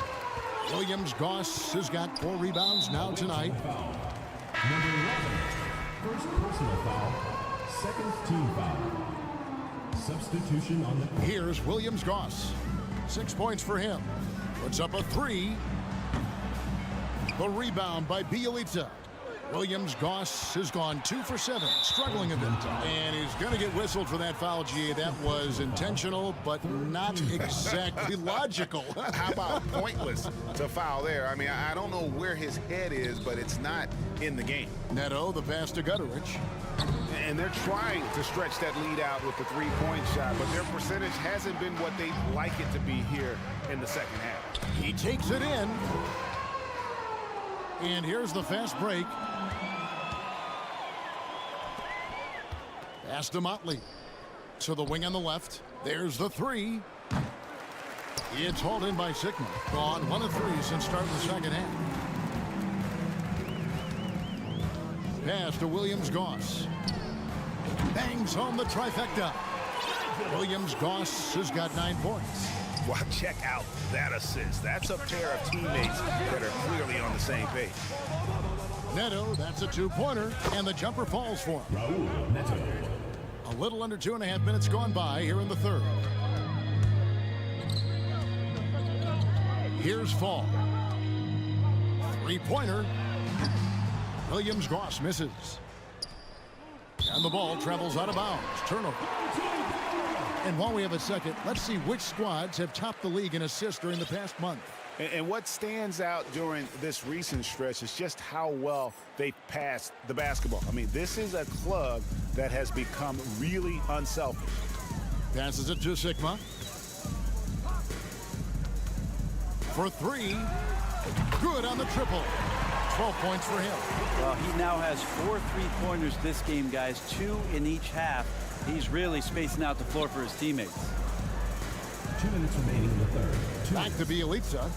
S9: Williams-Goss has got 4 rebounds now tonight.
S3: Number 11. First personal foul. Second team foul. Substitution on the...
S9: Here's Williams-Goss. 6 points for him. Puts up a 3. The rebound by Bielitsa. Williams-Goss has gone 2 for 7, struggling a bit. And he's going to get whistled for that foul, G. That was intentional, but not exactly logical.
S11: How about pointless to foul there? I mean, I don't know where his head is, but it's not in the game.
S9: Neto, the pass to Gutterich.
S11: And they're trying to stretch that lead out with the three-point shot, but their percentage hasn't been what they'd like it to be here in the second half.
S9: He takes it in. And here's the fast break. Pass to Motley. To the wing on the left. There's the 3. It's hauled in by Sigma. Gone 1 of 3 since starting the second half. Pass to Williams-Goss. Bangs home the trifecta. Williams-Goss has got 9 points.
S10: Well, check out that assist. That's a pair of teammates that are clearly on the same page.
S9: Neto, that's a 2-pointer, and the jumper falls for him.
S3: Raul Neto.
S9: A little under 2.5 minutes gone by here in the third. Here's Fall. 3-pointer. Williams-Goss misses. And the ball travels out of bounds. Turnover. And while we have a second, let's see which squads have topped the league in assists during the past month.
S11: And what stands out during this recent stretch is just how well they passed the basketball. I mean, this is a club that has become really unselfish.
S9: Passes it to Sigma. For 3. Good on the triple. 12 points for him.
S12: Well, he now has 4 3-pointers this game, guys. 2 in each half. He's really spacing out the floor for his teammates.
S3: 2 minutes remaining in the third.
S9: Back to Bielitsa.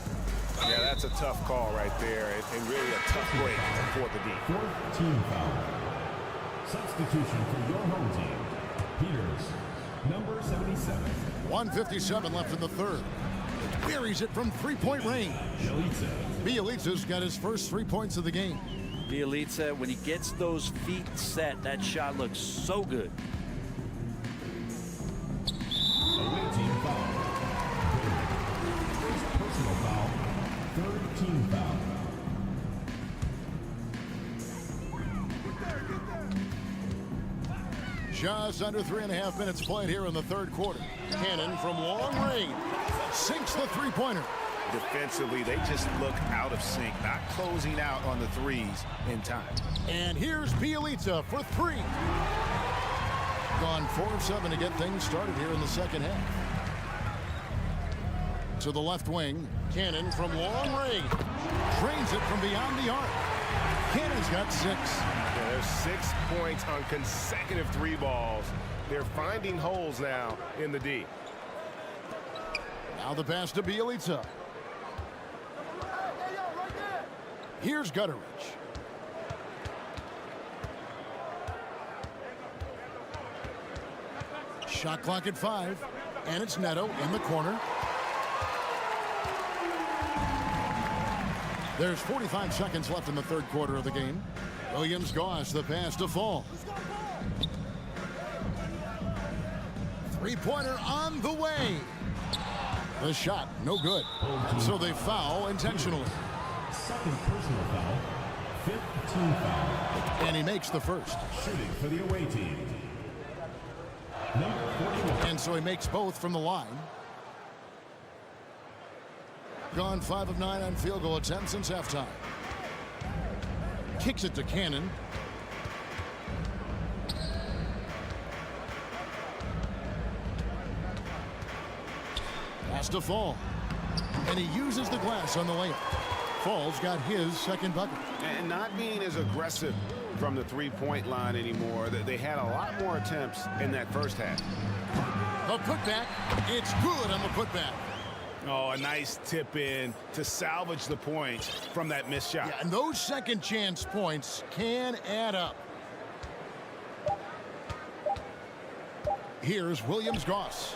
S10: Yeah, that's a tough call right there, and really a tough break for the D.
S3: Fourth team foul. Substitution for your home team. Peters, number 77.
S9: 1:57 left in the third. Buries it from 3-point range. Bielitsa's got his first 3 points of the game.
S12: Bielitsa, when he gets those feet set, that shot looks so good.
S3: Away team foul. First personal foul. Third team foul.
S9: Just under 3.5 minutes played here in the third quarter. Cannon from long range sinks the 3-pointer.
S11: Defensively, they just look out of sync, not closing out on the threes in time.
S9: And here's Bielitsa for 3. Gone 4 of 7 to get things started here in the second half. To the left wing, Cannon from long range. Drains it from beyond the arc. Cannon's got 6.
S10: Yeah, there's 6 points on consecutive 3 balls. They're finding holes now in the D.
S9: Now the pass to Bielitsa. Here's Gutterich. Shot clock at 5. And it's Neto in the corner. There's 45 seconds left in the third quarter of the game. Williams-Goss, the pass to Fall. 3-pointer on the way. The shot, no good. So they foul intentionally.
S3: Second personal foul. Fifth team foul.
S9: And he makes the first.
S3: Shooting for the away team.
S9: And so he makes both from the line. Gone 5 of 9 on field goal attempts since halftime. Kicks it to Cannon. Pass to Fall. And he uses the glass on the layup. Fall's got his second bucket.
S10: And not being as aggressive from the three-point line anymore. They had a lot more attempts in that first half.
S9: A putback. It's good on the putback.
S10: Oh, a nice tip in to salvage the point from that missed shot.
S9: Yeah, and those second chance points can add up. Here's Williams-Goss.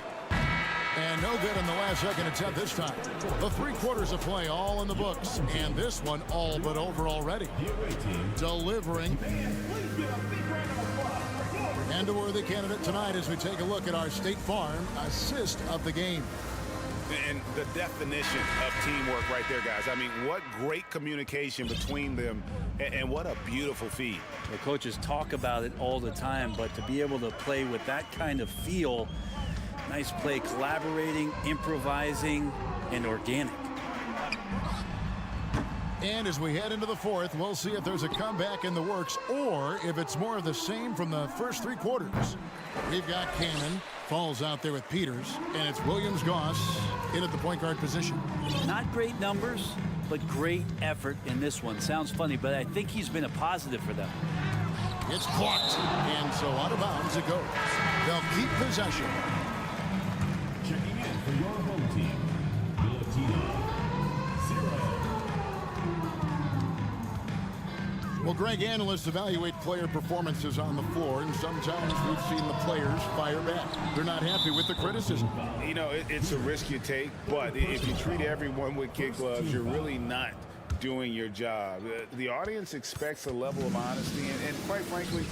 S9: And no good in the last second attempt this time. The 3 quarters of play all in the books. And this one all but over already. Delivering. And a worthy candidate tonight as we take a look at our State Farm assist of the game.
S10: And the definition of teamwork right there, guys. I mean, what great communication between them, and what a beautiful feed.
S12: The coaches talk about it all the time, but to be able to play with that kind of feel, nice play, collaborating, improvising, and organic.
S9: And as we head into the fourth, we'll see if there's a comeback in the works or if it's more of the same from the first 3 quarters. We've got Cannon. Falls out there with Peters, and it's Williams-Goss in at the point guard position.
S12: Not great numbers, but great effort in this one. Sounds funny, but I think he's been a positive for them.
S9: It's blocked, and so out of bounds it goes. They'll keep possession.
S3: Checking in for your home team, Milan 0.
S9: Well, Greg, analysts evaluate player performances on the floor, and sometimes we've seen the players fire back. They're not happy with the criticism.
S10: You know, it's a risk you take, but if you treat everyone with kid gloves, you're really not doing your job. The audience expects a level of honesty, and quite frankly,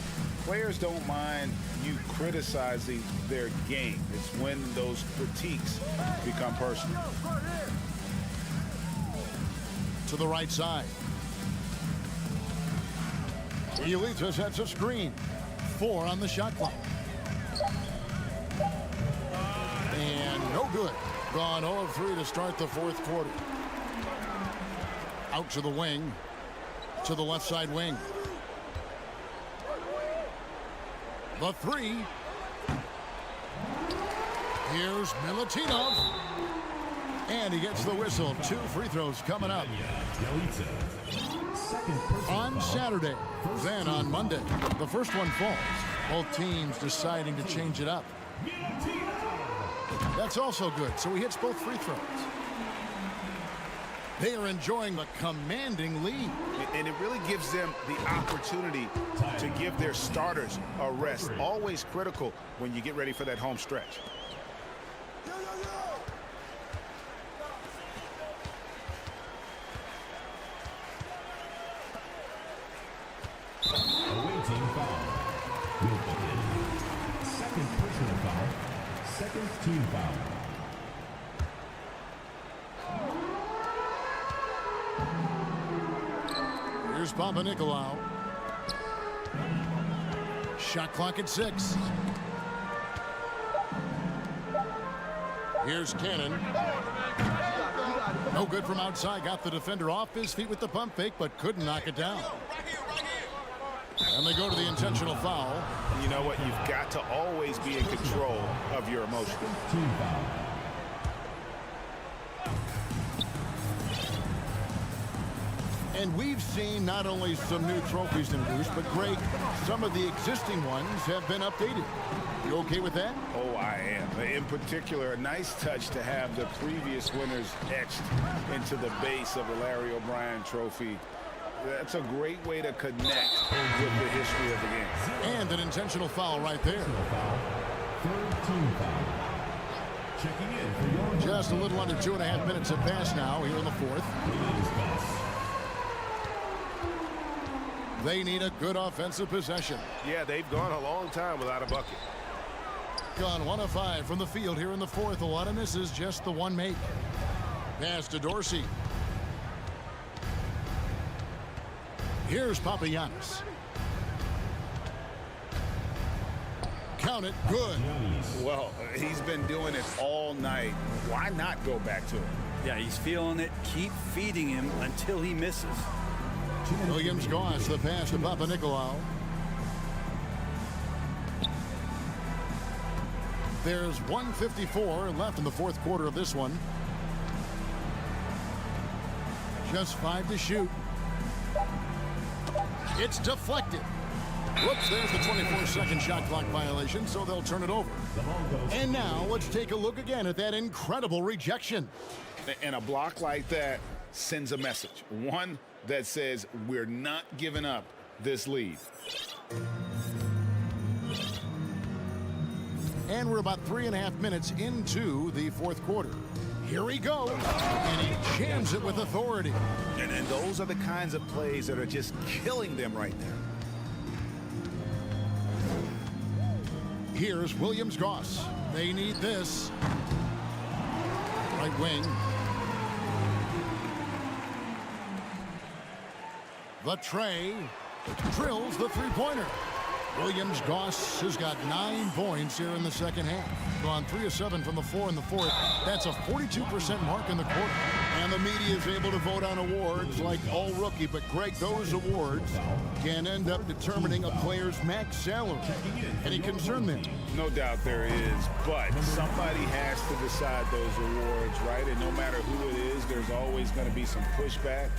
S10: players don't mind you criticizing their game. It's when those critiques become personal.
S9: To the right side. Elita sets a screen. 4 on the shot clock. And no good. Gone 0 of 3 to start the fourth quarter. Out to the wing. To the left side wing. The 3. Here's Milutinov. And he gets the whistle. 2 free throws coming up. On Saturday, then on Monday, the first one falls. Both teams deciding to change it up. That's also good, so he hits both free throws. They are enjoying the commanding lead.
S10: And it really gives them the opportunity to give their starters a rest. Always critical when you get ready for that home stretch.
S3: Awaiting foul. Will begin. Second personal foul. Second team foul.
S9: Here's Papanikolaou. Shot clock at 6. Here's Cannon. No good from outside. Got the defender off his feet with the pump fake, but couldn't knock it down. And they go to the intentional foul.
S10: You know what? You've got to always be in control of your emotions.
S3: Team foul.
S9: And we've seen not only some new trophies introduced, but Greg, some of the existing ones have been updated. You okay with that?
S10: Oh, I am. In particular, a nice touch to have the previous winners etched into the base of the Larry O'Brien trophy. That's a great way to connect with the history of the game.
S9: And an intentional foul right there.
S3: Third team foul. Checking in for your
S9: Just a little under 2.5 minutes have passed now here in the fourth. They need a good offensive possession.
S10: Yeah, they've gone a long time without a bucket.
S9: Gone 1 of 5 from the field here in the fourth. A lot of misses, just the one make. Pass to Dorsey. Here's Papagiannis. count it. Good.
S11: Well, he's been doing it all night. Why not go back to it?
S12: Yeah, he's feeling it. Keep feeding him until he misses.
S9: Williams Goss, the pass to Papanikolaou. There's 1:54 left in the fourth quarter of this one. Just 5 to shoot. It's deflected. Whoops, there's the 24-second shot clock violation, so they'll turn it over. And now let's take a look again at that incredible rejection.
S11: And a block like that sends a message. One that says we're not giving up this lead.
S9: And we're about 3.5 minutes into the fourth quarter. Here he goes, and he jams it with authority.
S11: And those are the kinds of plays that are just killing them right there.
S9: Here's Williams Goss. They need this. Right wing. The tray drills the three-pointer. Williams Goss has got 9 points here in the second half. Gone 3 of 7 from the floor in the fourth. That's a 42% mark in the quarter. And the media is able to vote on awards like all rookie. But Greg, those awards can end up determining a player's max salary. Any concern there?
S11: No doubt there is, but somebody has to decide those awards, right? And no matter who it is, there's always going to be some pushback.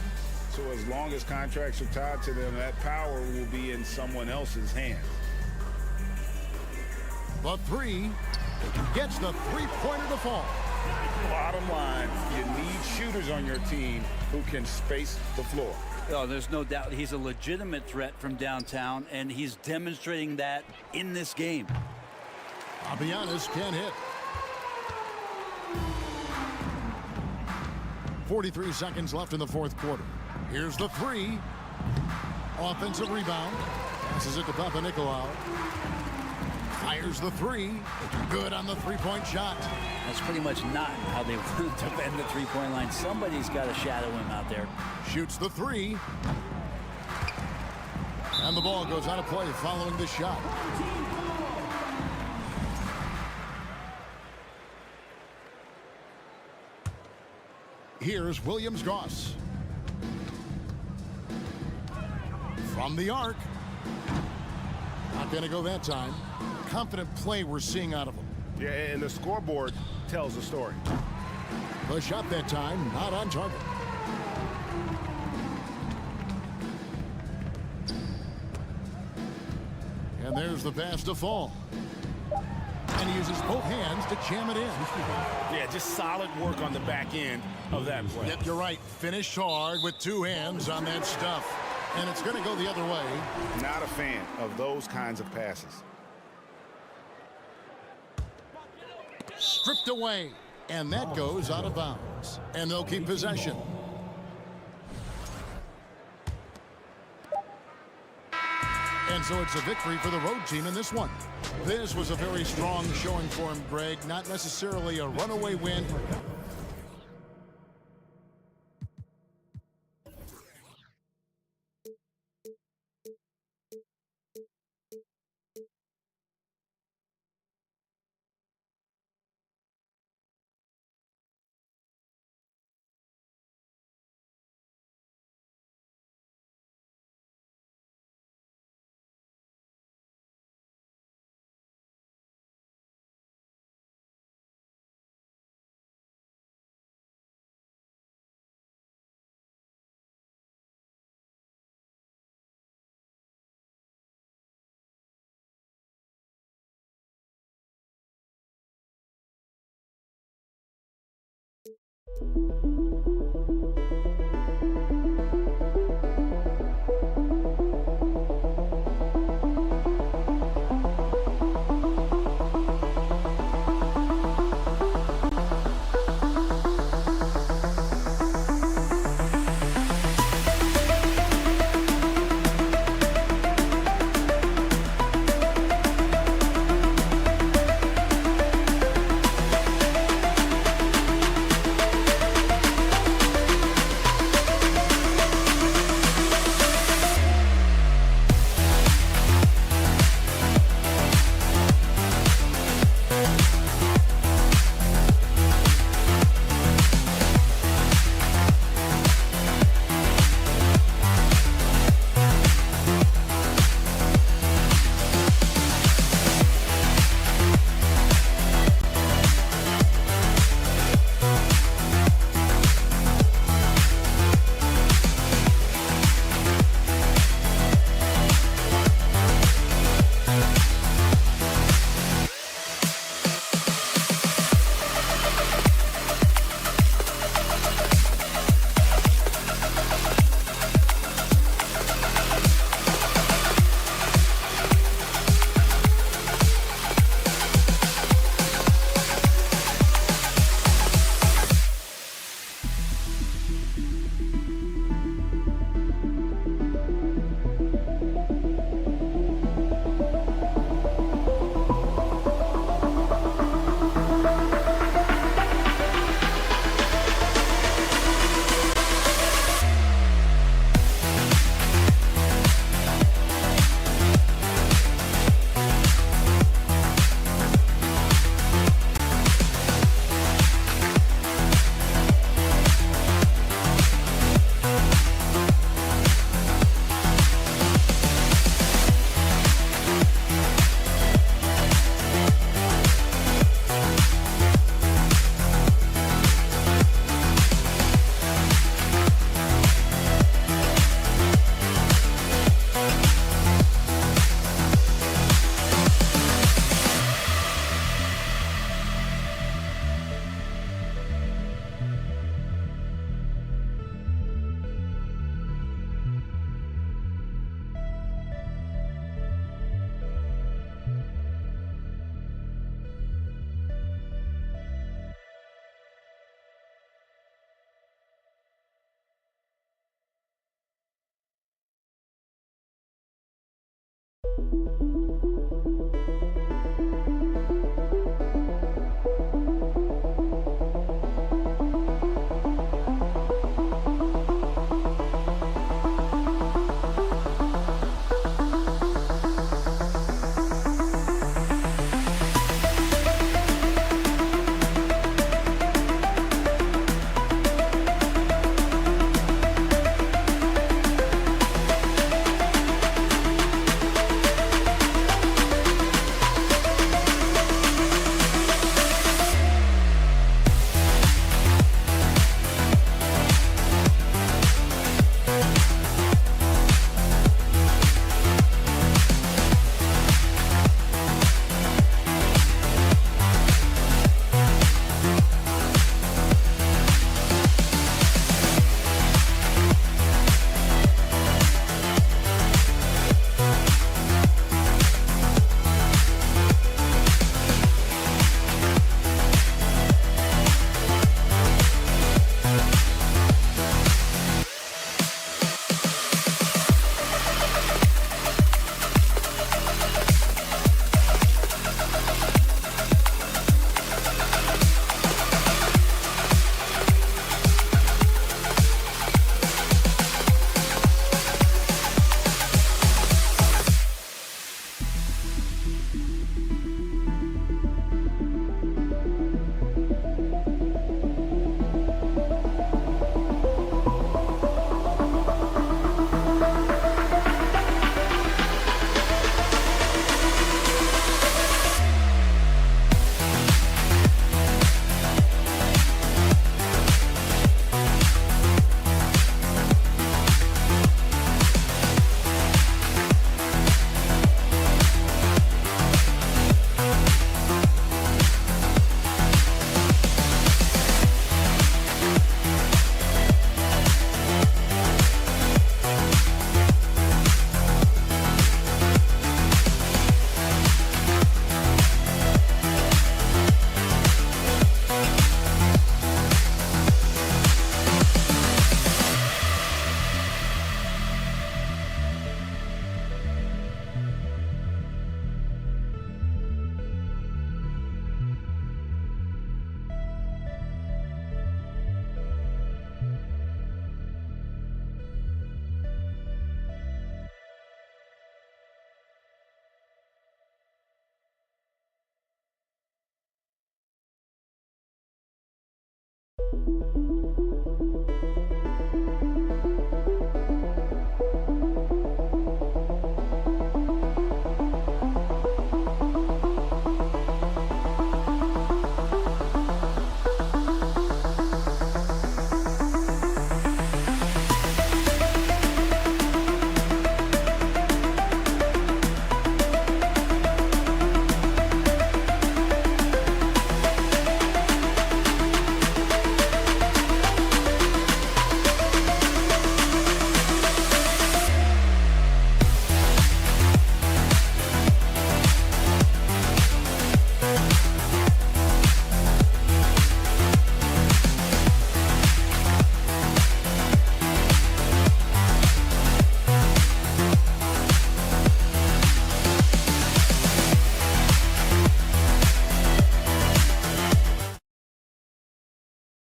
S11: So as long as contracts are tied to them, that power will be in someone else's hands.
S9: The three gets the three-pointer to fall.
S11: Bottom line, you need shooters on your team who can space the floor.
S12: Oh, there's no doubt he's a legitimate threat from downtown, and he's demonstrating that in this game.
S9: Papagiannis can't hit. 43 seconds left in the fourth quarter. Here's the three. Offensive rebound. Passes it to Papanikolaou. Fires the three. Good on the three-point shot.
S12: That's pretty much not how they want to defend the three-point line. Somebody's got to shadow him out there.
S9: Shoots the three. And the ball goes out of play following the shot. Here's Williams Goss. From the arc. Not going to go that time. Confident play we're seeing out of him.
S10: Yeah, and the scoreboard tells the story.
S9: The shot that time, not on target. And there's the pass to Fall. And he uses both hands to jam it in.
S10: Yeah, just solid work on the back end of that play.
S9: Yep, you're right. Finished hard with 2 hands on that stuff. And it's going to go the other way.
S11: Not a fan of those kinds of passes.
S9: Stripped away. And that goes out of bounds. And they'll keep possession. And so it's a victory for the road team in this one. This was a very strong showing for him, Greg. Not necessarily a runaway win.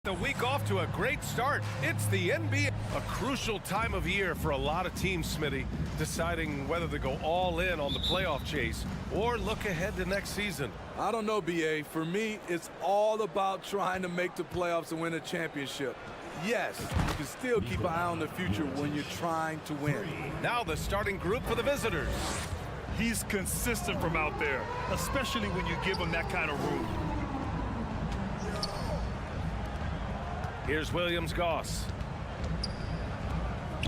S1: The week off to a great start. It's the NBA. A crucial time of year for a lot of teams, Smitty, deciding whether to go all in on the playoff chase or look ahead to next season.
S7: I don't know, BA. For me, it's all about trying to make the playoffs and win a championship. Yes, you can still keep an eye on the future when you're trying to win.
S1: Now the starting group for the visitors.
S4: He's consistent from out there, especially when you give him that kind of room.
S1: Here's Williams-Goss.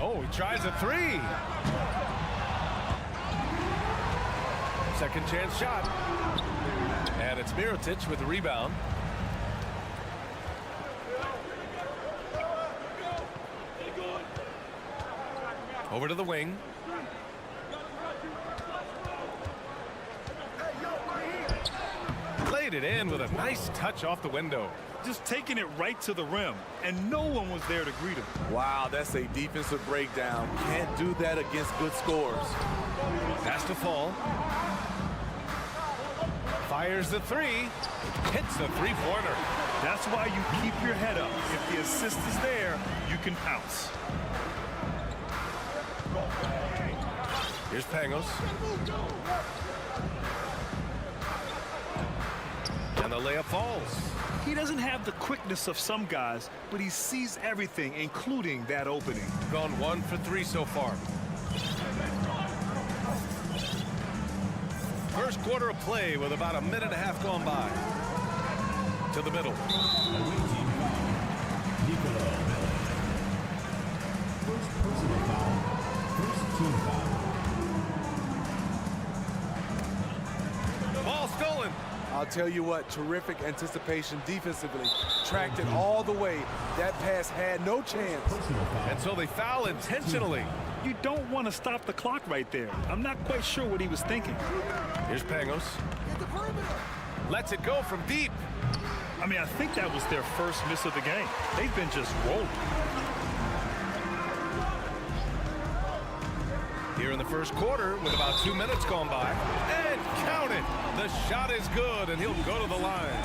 S1: Oh, he tries a three. Second chance shot. And it's Mirotic with the rebound. Over to the wing. Laid it in with a nice touch off the window.
S4: just taking it right to the rim, and no one was there to greet him.
S7: Wow, that's a defensive breakdown. Can't do that against good scorers.
S1: Has to fall. Fires the three. Hits the three-pointer.
S4: That's why you keep your head up. If the assist is there, you can pounce.
S1: Here's Pangos. And the layup falls.
S4: He doesn't have the quickness of some guys, but he sees everything, including that opening.
S1: Gone 1 for 3 so far. First quarter of play with about a minute and a half gone by. To the middle.
S3: Away team foul. Nicola Milan. First personal foul. First team foul.
S1: Ball stolen.
S7: I'll tell you what, terrific anticipation defensively. Tracked it all the way. That pass had no chance.
S1: And so they foul intentionally.
S4: You don't want to stop the clock right there. I'm not quite sure what he was thinking.
S1: Here's Pangos. Lets it go from deep.
S4: I mean, I think that was their first miss of the game. They've been just rolling.
S1: Here in the first quarter with about 2 minutes gone by. And count it. The shot is good, and he'll go to the line.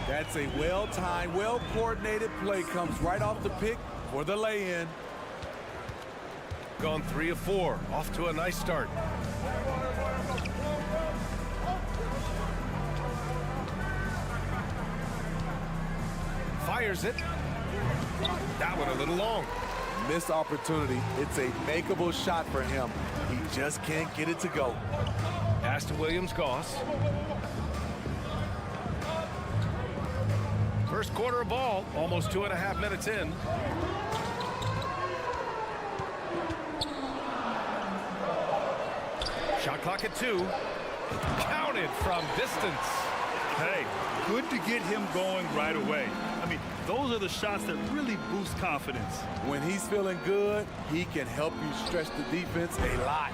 S7: That's a well-timed, well-coordinated play. Comes right off the pick for the lay-in.
S1: Gone 3 of 4. Off to a nice start. Fires it. That one a little long.
S7: Missed opportunity. It's a makeable shot for him. He just can't get it to go.
S1: Pass to Williams-Goss. First quarter of ball, almost 2.5 minutes in. Shot clock at 2. Counted from distance.
S4: Hey, good to get him going right away. I mean, those are the shots that really boost confidence.
S7: When he's feeling good, he can help you stretch the defense a lot.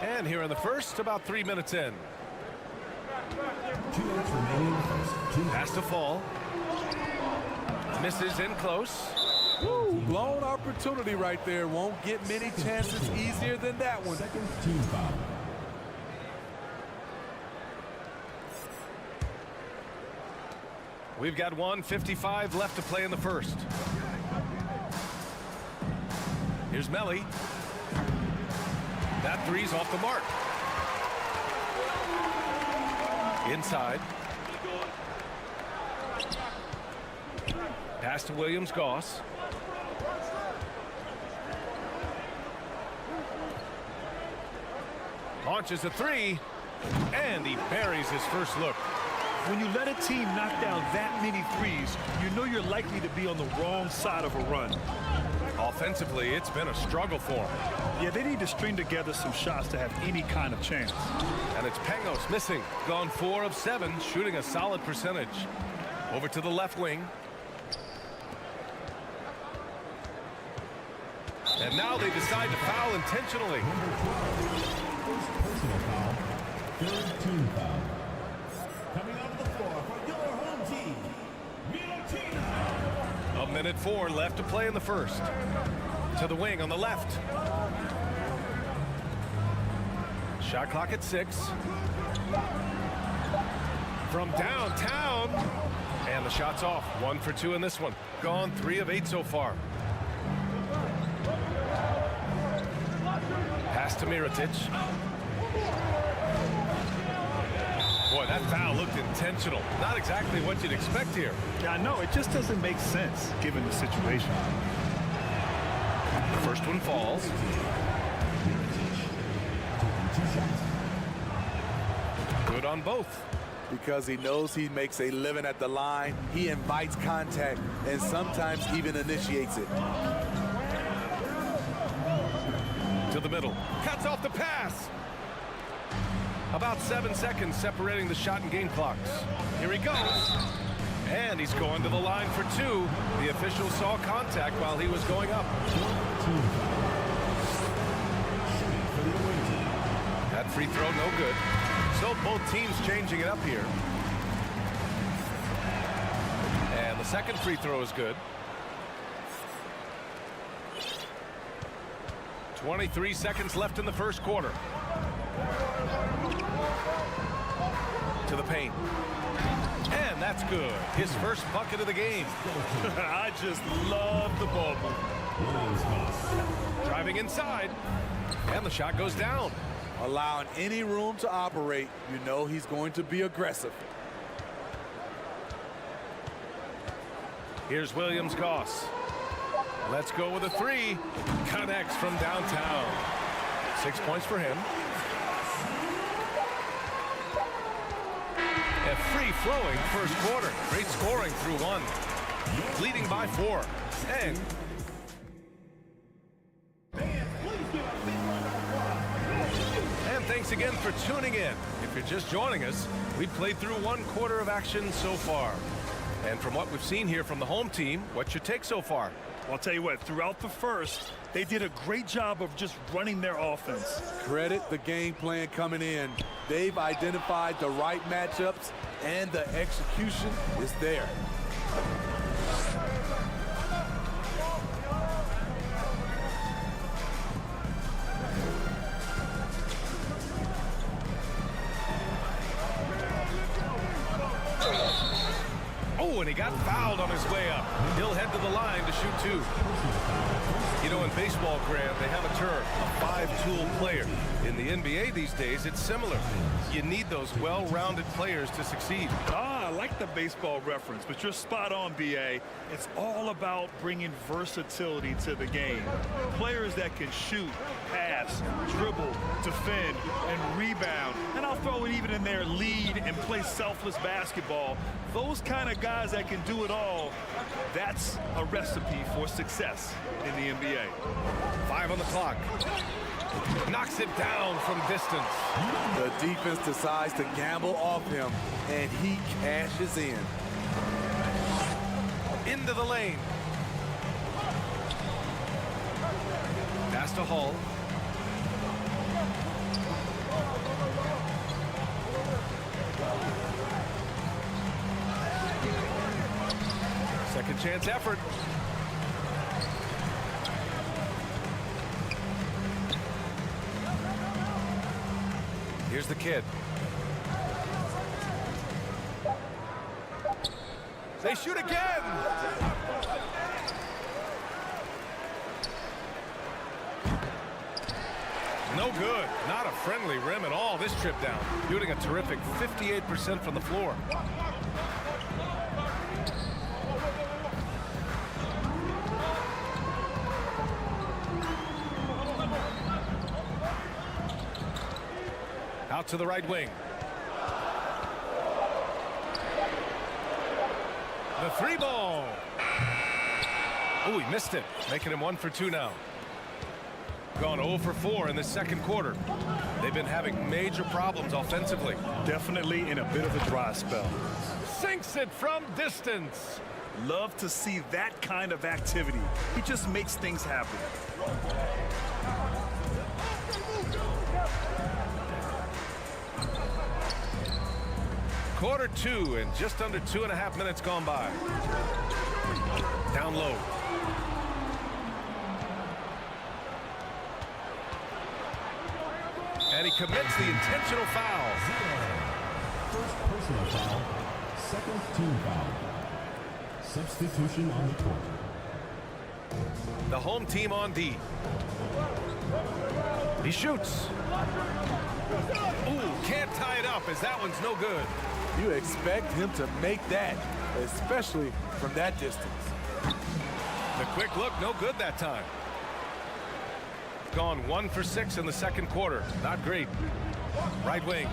S1: And here in the first, about 3 minutes in.
S3: 2 minutes remaining.
S1: Pass to fall. Misses in close.
S7: Woo, blown opportunity right there. Won't get many chances easier than that one.
S3: Second team foul.
S1: We've got 1:55 left to play in the first. Here's Melly. That three's off the mark. Inside. Pass to Williams-Goss. Launches a three, and he buries his first look.
S4: When you let a team knock down that many threes, you know you're likely to be on the wrong side of a run.
S1: Offensively, it's been a struggle for him.
S4: Yeah, they need to string together some shots to have any kind of chance.
S1: And it's Pangos missing. Gone 4 of 7, shooting a solid percentage. Over to the left wing. And now they decide to foul intentionally.
S3: First personal foul. Third team foul. Coming off the floor for your home team, Milan.
S1: 1:04 left to play in the first. To the wing on the left. Shot clock at 6. From downtown. And the shot's off. 1 for 2 in this one. Gone 3 of 8 so far. Pass to Mirotic. Boy, that foul looked intentional. Not exactly what you'd expect here.
S4: Yeah, I know. It just doesn't make sense given the situation.
S1: The first one falls. Good on both.
S7: Because he knows he makes a living at the line, he invites contact and sometimes even initiates it.
S1: To the middle. Cuts off the pass. About 7 seconds separating the shot and game clocks. Here he goes. And he's going to the line for 2. The official saw contact while he was going up. free throw, no good. So both teams changing it up here. And the second free throw is good. 23 seconds left in the first quarter. To the paint. And that's good. His first bucket of the game.
S4: I just love the ball move.
S1: Driving inside. And the shot goes down.
S7: Allowing any room to operate, you know he's going to be aggressive.
S1: Here's Williams-Goss. Let's go with a three. Connects from downtown. 6 points for him. A free-flowing first quarter. Great scoring through one. Leading by 4. And thanks again for tuning in. If you're just joining us, we've played through 1 quarter of action so far. And from what we've seen here from the home team, what's your take so far?
S4: Well, I'll tell you what, throughout the first, they did a great job of just running their offense.
S7: Credit the game plan coming in. They've identified the right matchups, and the execution is there.
S1: Oh, and he got fouled on his way up. He'll head to the line to shoot 2. You know, in baseball, Grant, they have a term, a 5-tool player. In the NBA these days, it's similar. You need those well-rounded players to succeed.
S4: I like the baseball reference, but you're spot on, B.A. It's all about bringing versatility to the game. Players that can shoot, pass, dribble, defend, and rebound. And I'll throw it even in there, lead and play selfless basketball. Those kind of guys that can do it all, that's a recipe for success in the NBA.
S1: 5 on the clock. Knocks it down from distance.
S7: The defense decides to gamble off him, and he cashes in.
S1: Into the lane. Pass to Hull. Second chance effort. Here's the kid. They shoot again. No good. Not a friendly rim at all this trip down. Shooting a terrific 58% from the floor. Out to the right wing. The 3 ball. Oh, he missed it. Making him 1 for 2 now. Gone 0 for 4 in the second quarter. They've been having major problems offensively.
S4: Definitely in a bit of a dry spell.
S1: Sinks it from distance.
S4: Love to see that kind of activity. He just makes things happen.
S1: Quarter 2 and just under 2.5 minutes gone by. Down low. And he commits the intentional foul.
S3: First personal foul, second team foul. Substitution on the court.
S1: The home team on D. He shoots. Ooh, can't tie it up as that one's no good.
S7: You expect him to make that, especially from that distance.
S1: The quick look, no good that time. Gone 1 for 6 in the second quarter. Not great. Right wing.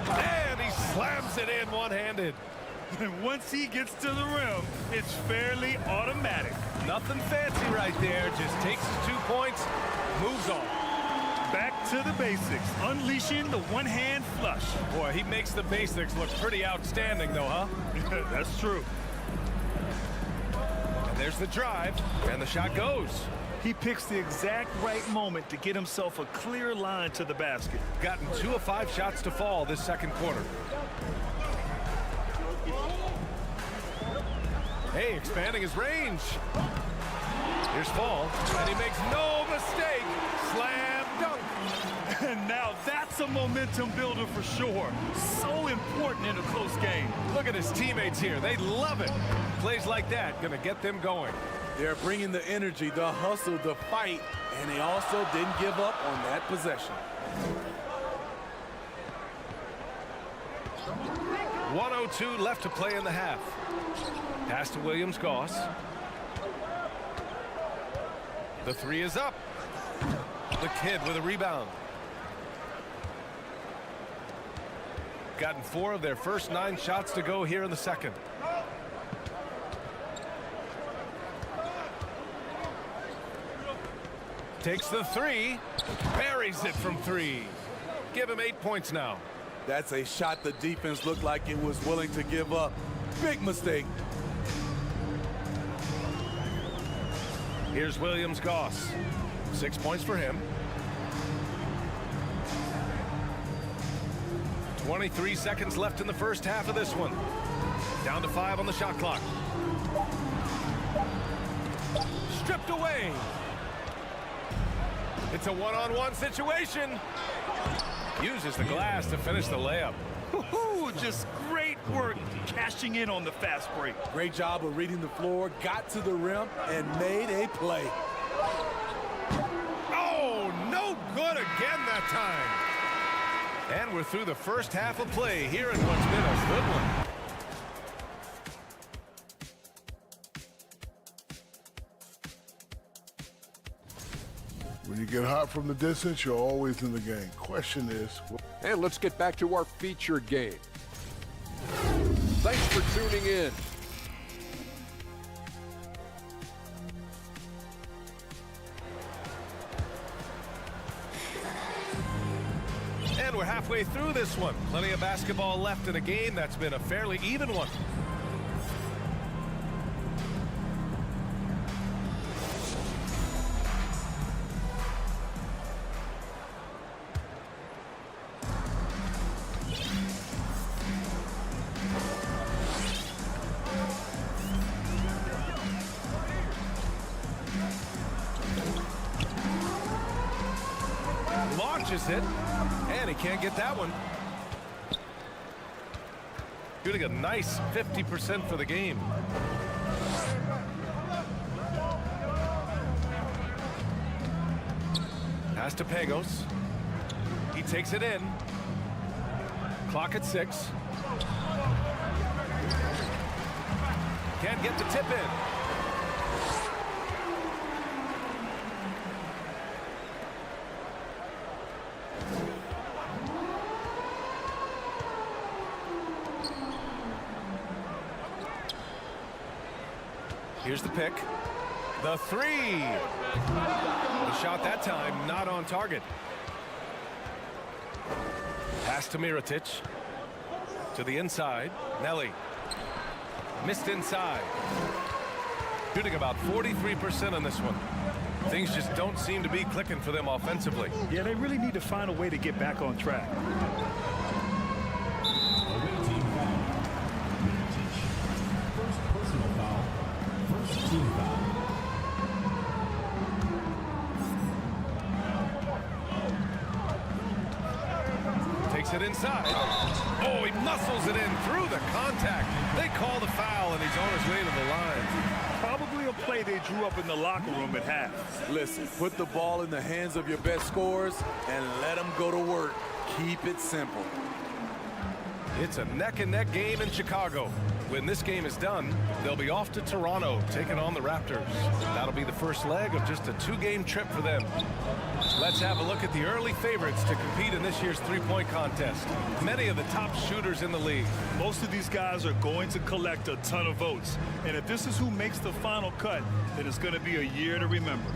S1: And he slams it in one-handed.
S4: And once he gets to the rim, it's fairly automatic.
S1: Nothing fancy right there. Just takes his 2 points, moves on.
S4: Back to the basics, unleashing the one-hand flush.
S1: Boy, he makes the basics look pretty outstanding, though, huh?
S4: That's true.
S1: And there's the drive, and the shot goes.
S4: He picks the exact right moment to get himself a clear line to the basket.
S1: Gotten 2 of 5 shots to fall this second quarter. Hey, expanding his range. Here's Fall, and he makes no mistake. Slam dunk.
S4: And now that's a momentum builder for sure. So important in a close game.
S1: Look at his teammates here. They love it. Plays like that gonna get them going.
S7: They're bringing the energy, the hustle, the fight, and they also didn't give up on that possession.
S1: 1:02 left to play in the half. Pass to Williams-Goss. The 3 is up. The kid with a rebound. Gotten 4 of their first 9 shots to go here in the second. Takes the 3. Buries it from 3. Give him 8 points now.
S7: That's a shot the defense looked like it was willing to give up. Big mistake.
S1: Here's Williams-Goss. 6 points for him. 23 seconds left in the first half of this one. Down to 5 on the shot clock. Stripped away. It's a one-on-one situation. Uses the glass to finish the layup.
S4: Just great work cashing in on the fast break.
S7: Great job of reading the floor, got to the rim, and made a play.
S1: Oh, no good again that time. And we're through the first half of play here in what's been a good one.
S13: When you get hot from the distance, you're always in the game. Question is...
S6: And let's get back to our featured game. Thanks for tuning in.
S1: And we're halfway through this one. Plenty of basketball left in a game that's been a fairly even one. Launches it, and he can't get that one. Shooting a nice 50% for the game. Pass to Pagos. He takes it in. Clock at 6. Can't get the tip in. Here's the pick. The 3. The shot that time not on target. Pass to Mirotic. To the inside. Nelly. Missed inside. Shooting about 43% on this one. Things just don't seem to be clicking for them offensively.
S4: Yeah, they really need to find a way to get back on track.
S1: Takes it inside. Oh, he muscles it in through the contact. They call the foul, and he's on his way to the line.
S4: Probably a play they drew up in the locker room at half.
S7: Listen, put the ball in the hands of your best scorers and let them go to work. Keep it simple.
S1: It's a neck-and-neck game in Chicago. When this game is done, they'll be off to Toronto, taking on the Raptors. That'll be the first leg of just a 2-game trip for them. Let's have a look at the early favorites to compete in this year's three-point contest. Many of the top shooters in the league.
S4: Most of these guys are going to collect a ton of votes. And if this is who makes the final cut, then it's going to be a year to remember.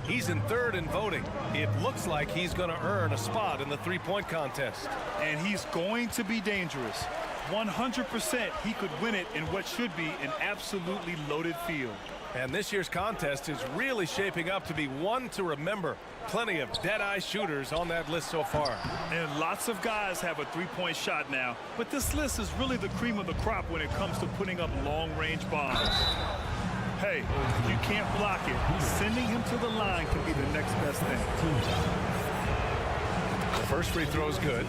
S1: He's in third in voting. It looks like he's going to earn a spot in the three-point contest.
S4: And he's going to be dangerous. 100% he could win it in what should be an absolutely loaded field.
S1: And this year's contest is really shaping up to be one to remember. Plenty of dead-eye shooters on that list so far.
S4: And lots of guys have a three-point shot now. But this list is really the cream of the crop when it comes to putting up long-range bombs. Hey, if you can't block it, sending him to the line can be the next best thing.
S1: The first free throw is good.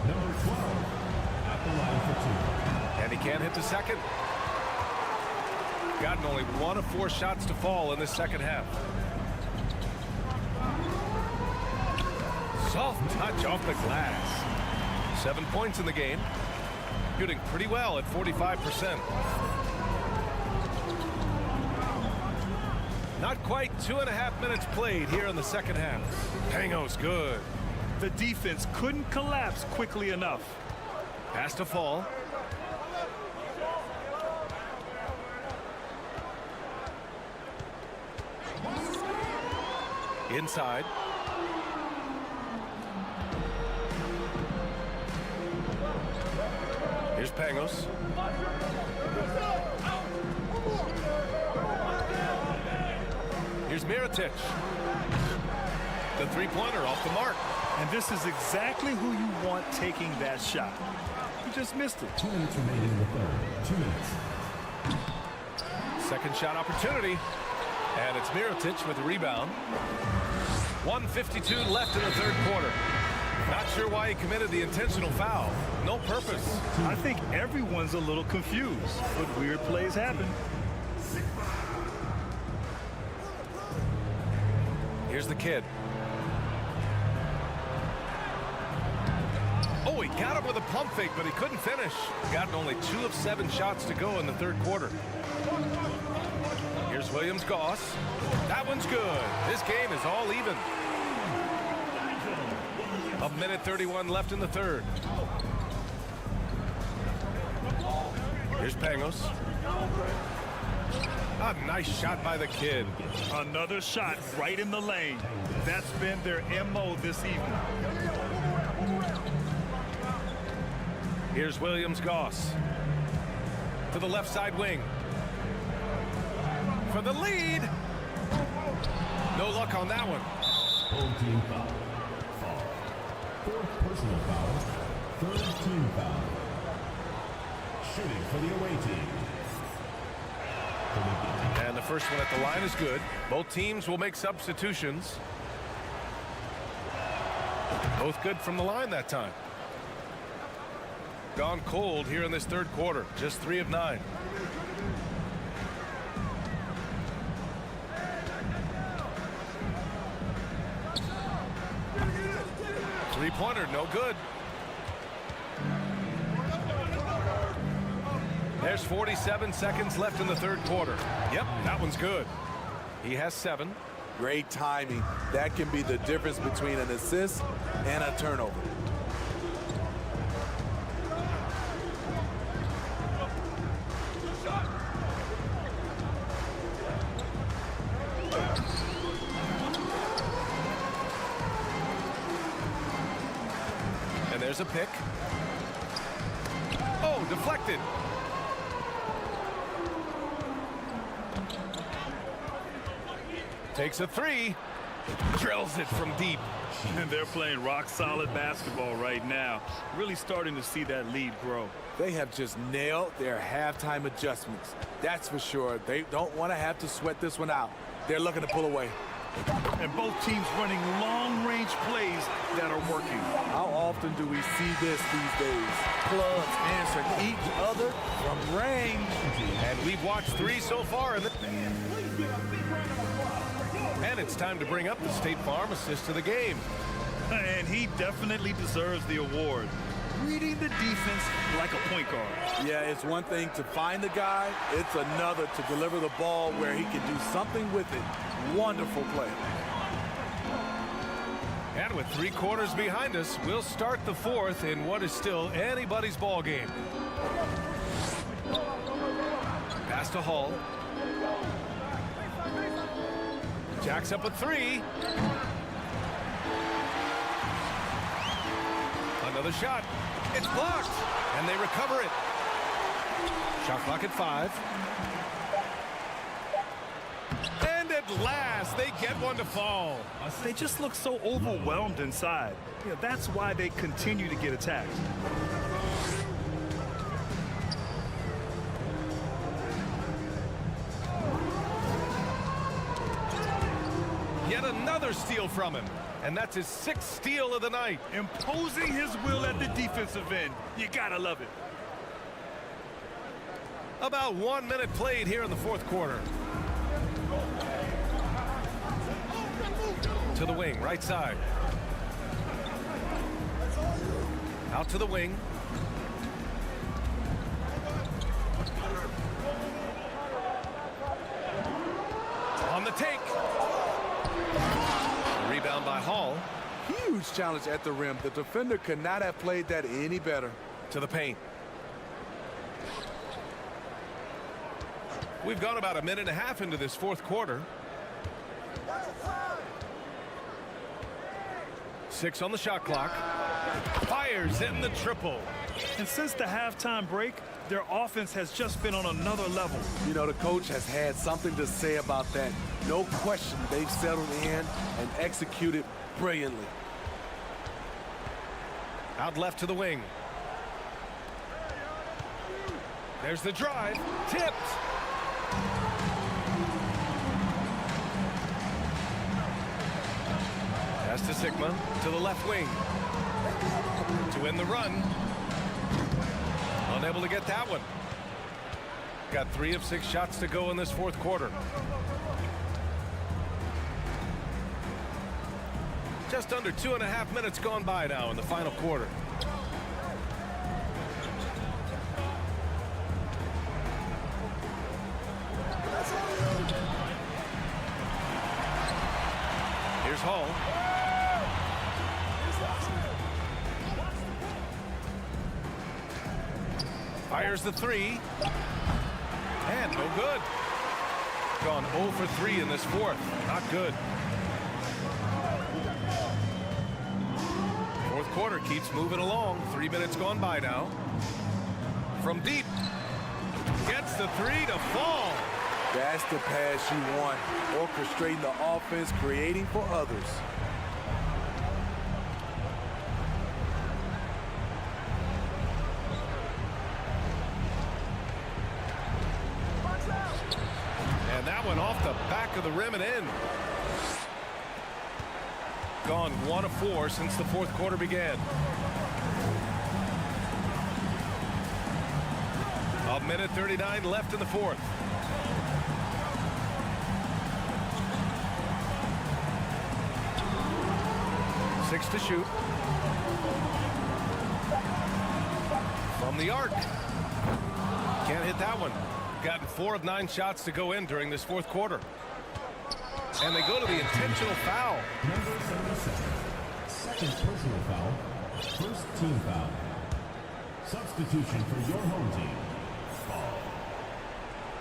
S3: Number 12 at the line for two.
S1: And he can't hit the second. Gotten only 1 of 4 shots to fall in this second half. Soft touch off the glass. 7 points in the game. Shooting pretty well at 45%. Not quite 2.5 minutes played here in the second half. Pango's good.
S4: The defense couldn't collapse quickly enough.
S1: Pass to fall. Inside. Here's Pangos. Here's Mirotic. The three-pointer off the mark.
S4: And this is exactly who you want taking that shot. He just missed it.
S3: 2 minutes remaining in the third. 2 minutes.
S1: Second shot opportunity. And it's Mirotic with the rebound. 1:52 left in the third quarter. Not sure why he committed the intentional foul. No purpose.
S4: I think everyone's a little confused, but weird plays happen.
S1: Here's the kid. Oh, he got him with a pump fake, but he couldn't finish. Gotten only 2 of 7 shots to go in the third quarter. Here's Williams-Goss. That one's good. This game is all even. 1:31 left in the third. Here's Pangos. A nice shot by the kid.
S4: Another shot right in the lane. That's been their MO this evening.
S1: Here's Williams-Goss. To the left side wing. For the lead. No luck on that one.
S3: Home team foul. 4th personal foul. 3rd team foul. Shooting for the away team.
S1: And the first one at the line is good. Both teams will make substitutions. Both good from the line that time. Gone cold here in this third quarter. Just 3 of 9. Three-pointer, no good. There's 47 seconds left in the third quarter. Yep, that one's good. He has 7.
S7: Great timing. That can be the difference between an assist and a turnover.
S1: And there's a pick. Oh, deflected. Takes a 3. Drills it from deep.
S4: And they're playing rock-solid basketball right now. Really starting to see that lead grow.
S7: They have just nailed their halftime adjustments. That's for sure. They don't want to have to sweat this one out. They're looking to pull away.
S4: And both teams running long-range plays that are working.
S7: How often do we see this these days? Clubs answering each other from range.
S1: And we've watched 3 so far. And it's time to bring up the State Farm assist of the game.
S4: And he definitely deserves the award. Reading the defense like a point guard.
S7: Yeah, it's one thing to find the guy. It's another to deliver the ball where he can do something with it. Wonderful play.
S1: And with 3 quarters behind us, we'll start the 4th in what is still anybody's ball game. Pass to Hall. Jacks up a three. Another shot. It's blocked. And they recover it. Shot clock at 5. And at last, they get one to fall.
S4: They just look so overwhelmed inside. Yeah, that's why they continue to get attacked.
S1: Yet another steal from him. And that's his 6th steal of the night.
S4: Imposing his will at the defensive end. You gotta love it.
S1: About 1 minute played here in the fourth quarter. To the wing, right side. Out to the wing. On the take. Rebound by Hall.
S7: Huge challenge at the rim. The defender could not have played that any better.
S1: To the paint. We've gone about a minute and a half into this fourth quarter. 6 on the shot clock. Fires in the triple.
S4: And since the halftime break, their offense has just been on another level.
S7: You know, the coach has had something to say about that. No question, they've settled in and executed brilliantly.
S1: Out left to the wing. There's the drive. Tipped. Pass to Sigma. To the left wing. To win the run. Unable to get that one. Got 3 of 6 shots to go in this fourth quarter. Just under 2.5 minutes gone by now in the final quarter. Here's Hall. Fires the 3. And no good. Gone 0 for 3 in this fourth. Not good. Fourth quarter keeps moving along. 3 minutes gone by now. From deep. Gets the 3 to fall.
S7: That's the pass you want. Orchestrating the offense, creating for others.
S1: And that one off the back of the rim and in. Gone 1 of 4 since the fourth quarter began. A minute 39 left in the fourth. Six to shoot. From the arc. Can't hit that one. Gotten 4 of 9 shots to go in during this fourth quarter. And they go to the intentional foul.
S3: Number 77. Second personal foul. First team foul. Substitution for your home team. Foul.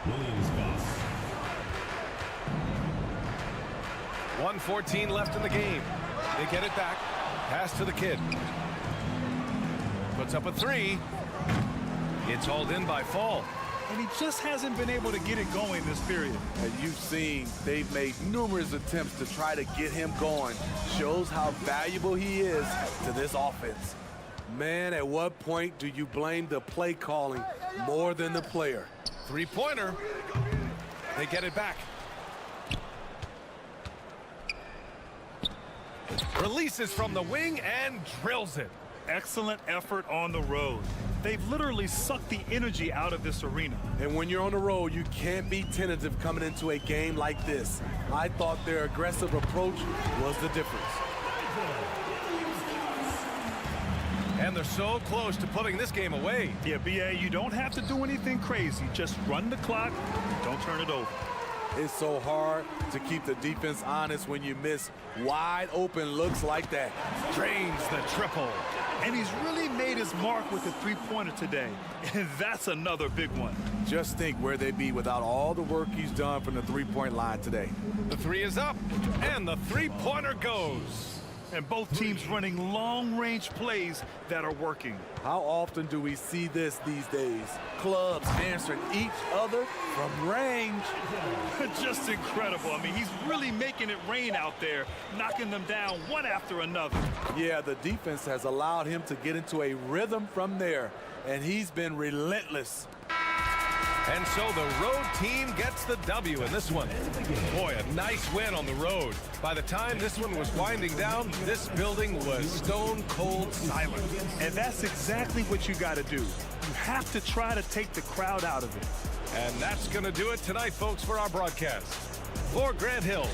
S3: Williams-Goss.
S1: 1:14 left in the game. They get it back. Pass to the kid. Puts up a 3. It's hauled in by Fall.
S4: And he just hasn't been able to get it going this period.
S7: And you've seen they've made numerous attempts to try to get him going. Shows how valuable he is to this offense. Man, at what point do you blame the play calling more than the player?
S1: 3-pointer. They get it back. Releases from the wing and drills it.
S4: Excellent effort on the road. They've literally sucked the energy out of this arena.
S7: And when you're on the road, you can't be tentative coming into a game like this. I thought their aggressive approach was the difference.
S1: And they're so close to putting this game away.
S4: Yeah, BA, you don't have to do anything crazy. Just run the clock. Don't turn it over.
S7: It's so hard to keep the defense honest when you miss wide open looks like that.
S1: Drains the triple.
S4: And he's really made his mark with the three-pointer today. And that's another big one.
S7: Just think where they'd be without all the work he's done from the three-point line today.
S1: The three is up, and the three-pointer goes.
S4: And both teams running long-range plays that are working.
S7: How often do we see this these days? Clubs answering each other from range.
S4: Just incredible. I mean, he's really making it rain out there, knocking them down one after another.
S7: Yeah, the defense has allowed him to get into a rhythm from there, and he's been relentless.
S1: And so the road team gets the W in this one. Boy, a nice win on the road. By the time this one was winding down, this building was stone cold silent.
S4: And that's exactly what you got to do. You have to try to take the crowd out of it.
S1: And that's going to do it tonight, folks, for our broadcast. For Grant Hill.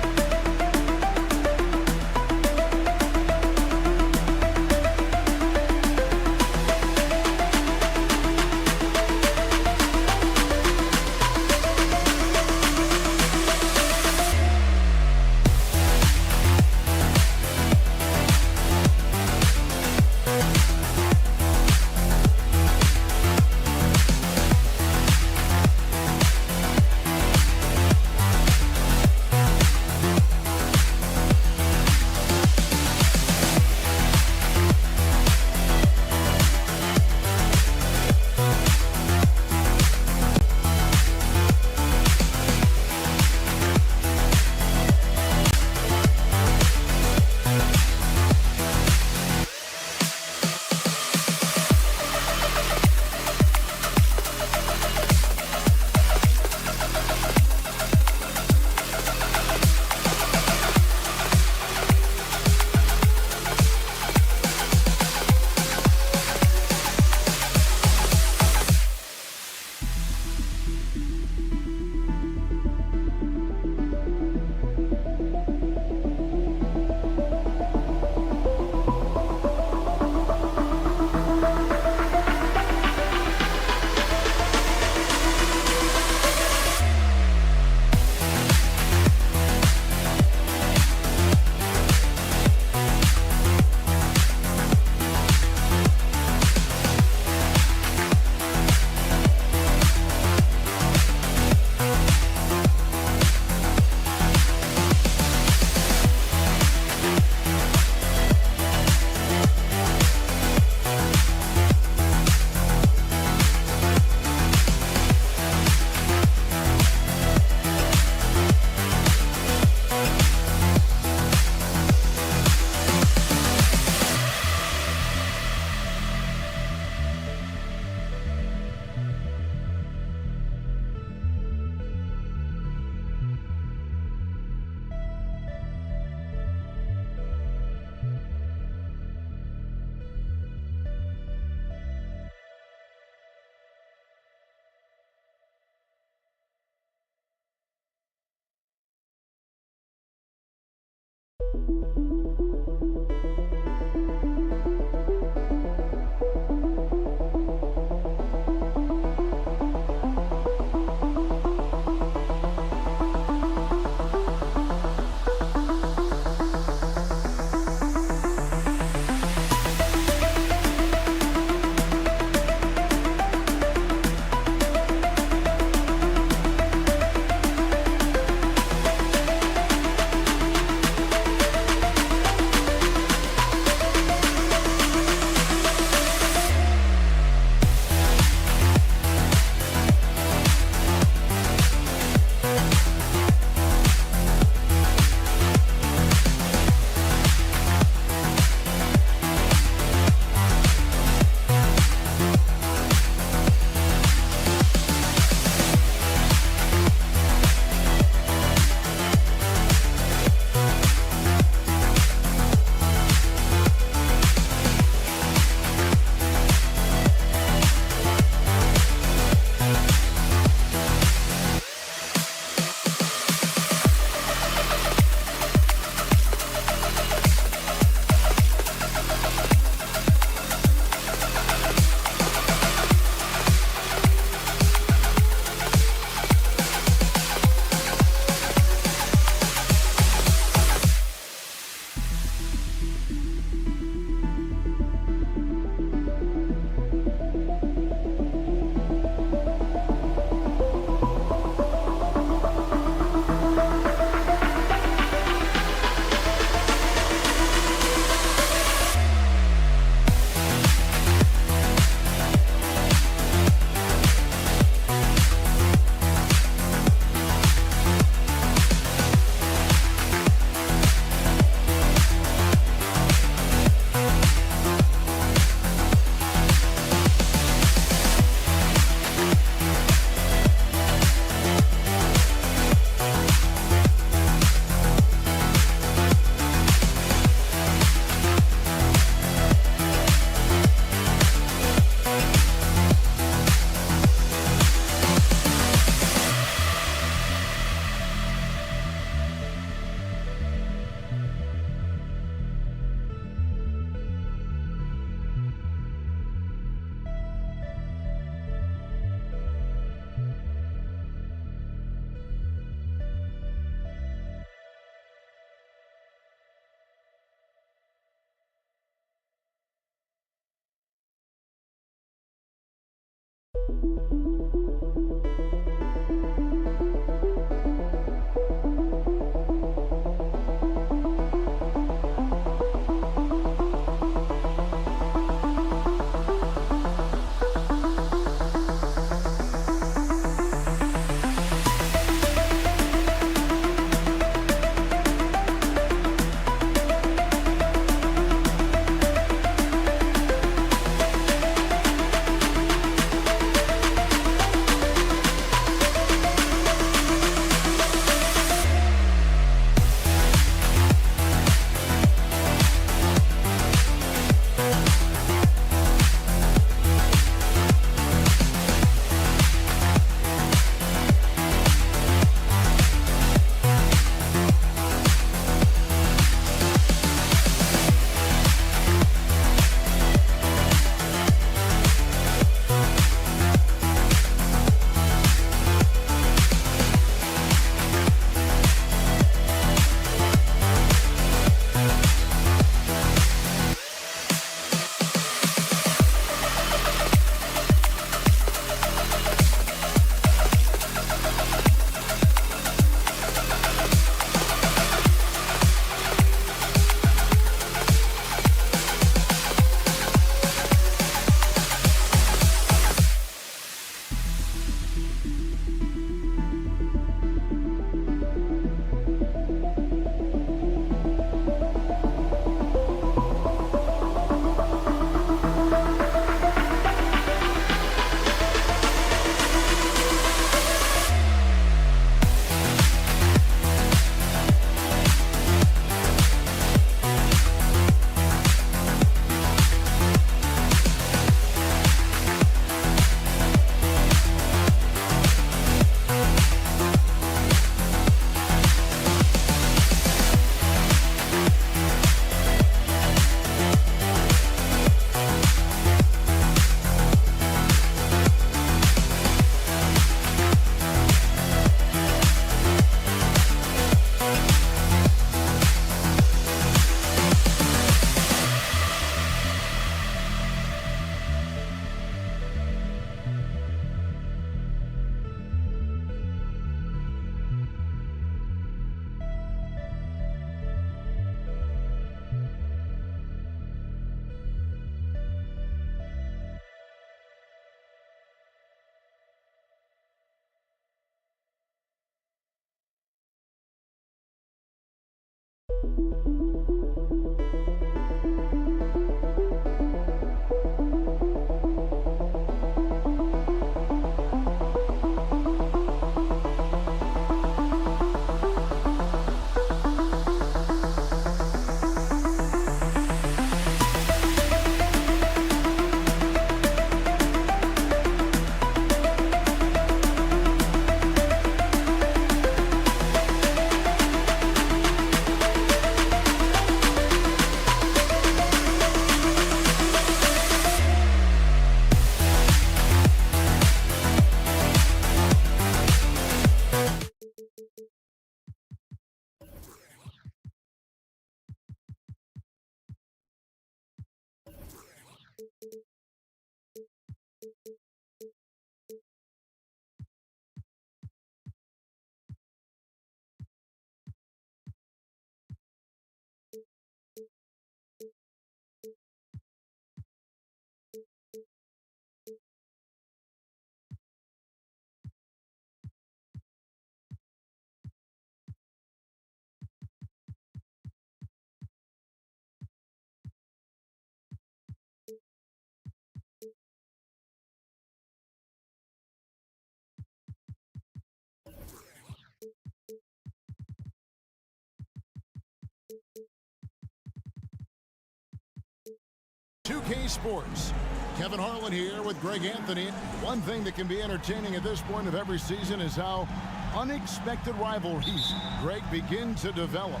S9: 2K Sports. Kevin Harlan here with Greg Anthony. One thing that can be entertaining at this point of every season is how unexpected rivalries, Greg, begin to develop.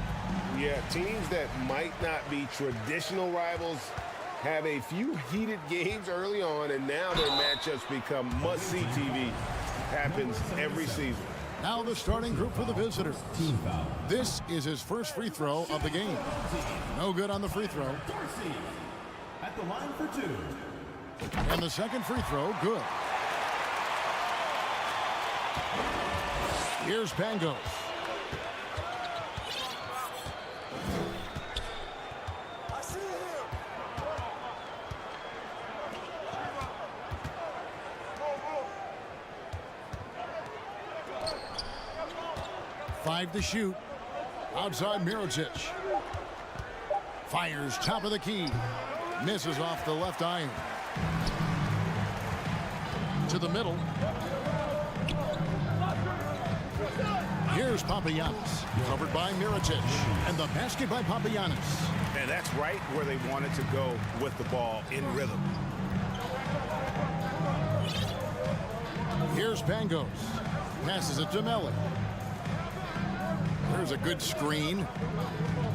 S10: Yeah, teams that might not be traditional rivals have a few heated games early on, and now their matchups become must-see TV. Happens every season.
S9: Now the starting group for the visitors. This is his first free throw of the game. No good on the free throw.
S3: At the line for two.
S9: And the second free throw, good. Here's Pangos. Five to shoot. Outside Mirotic. Fires top of the key. Misses off the left iron. To the middle. Here's Papagiannis. Covered by Mirotic. And the basket by Papagiannis.
S11: And that's right where they wanted to go with the ball in rhythm.
S9: Here's Pangos. Passes it to Melly. There's a good screen.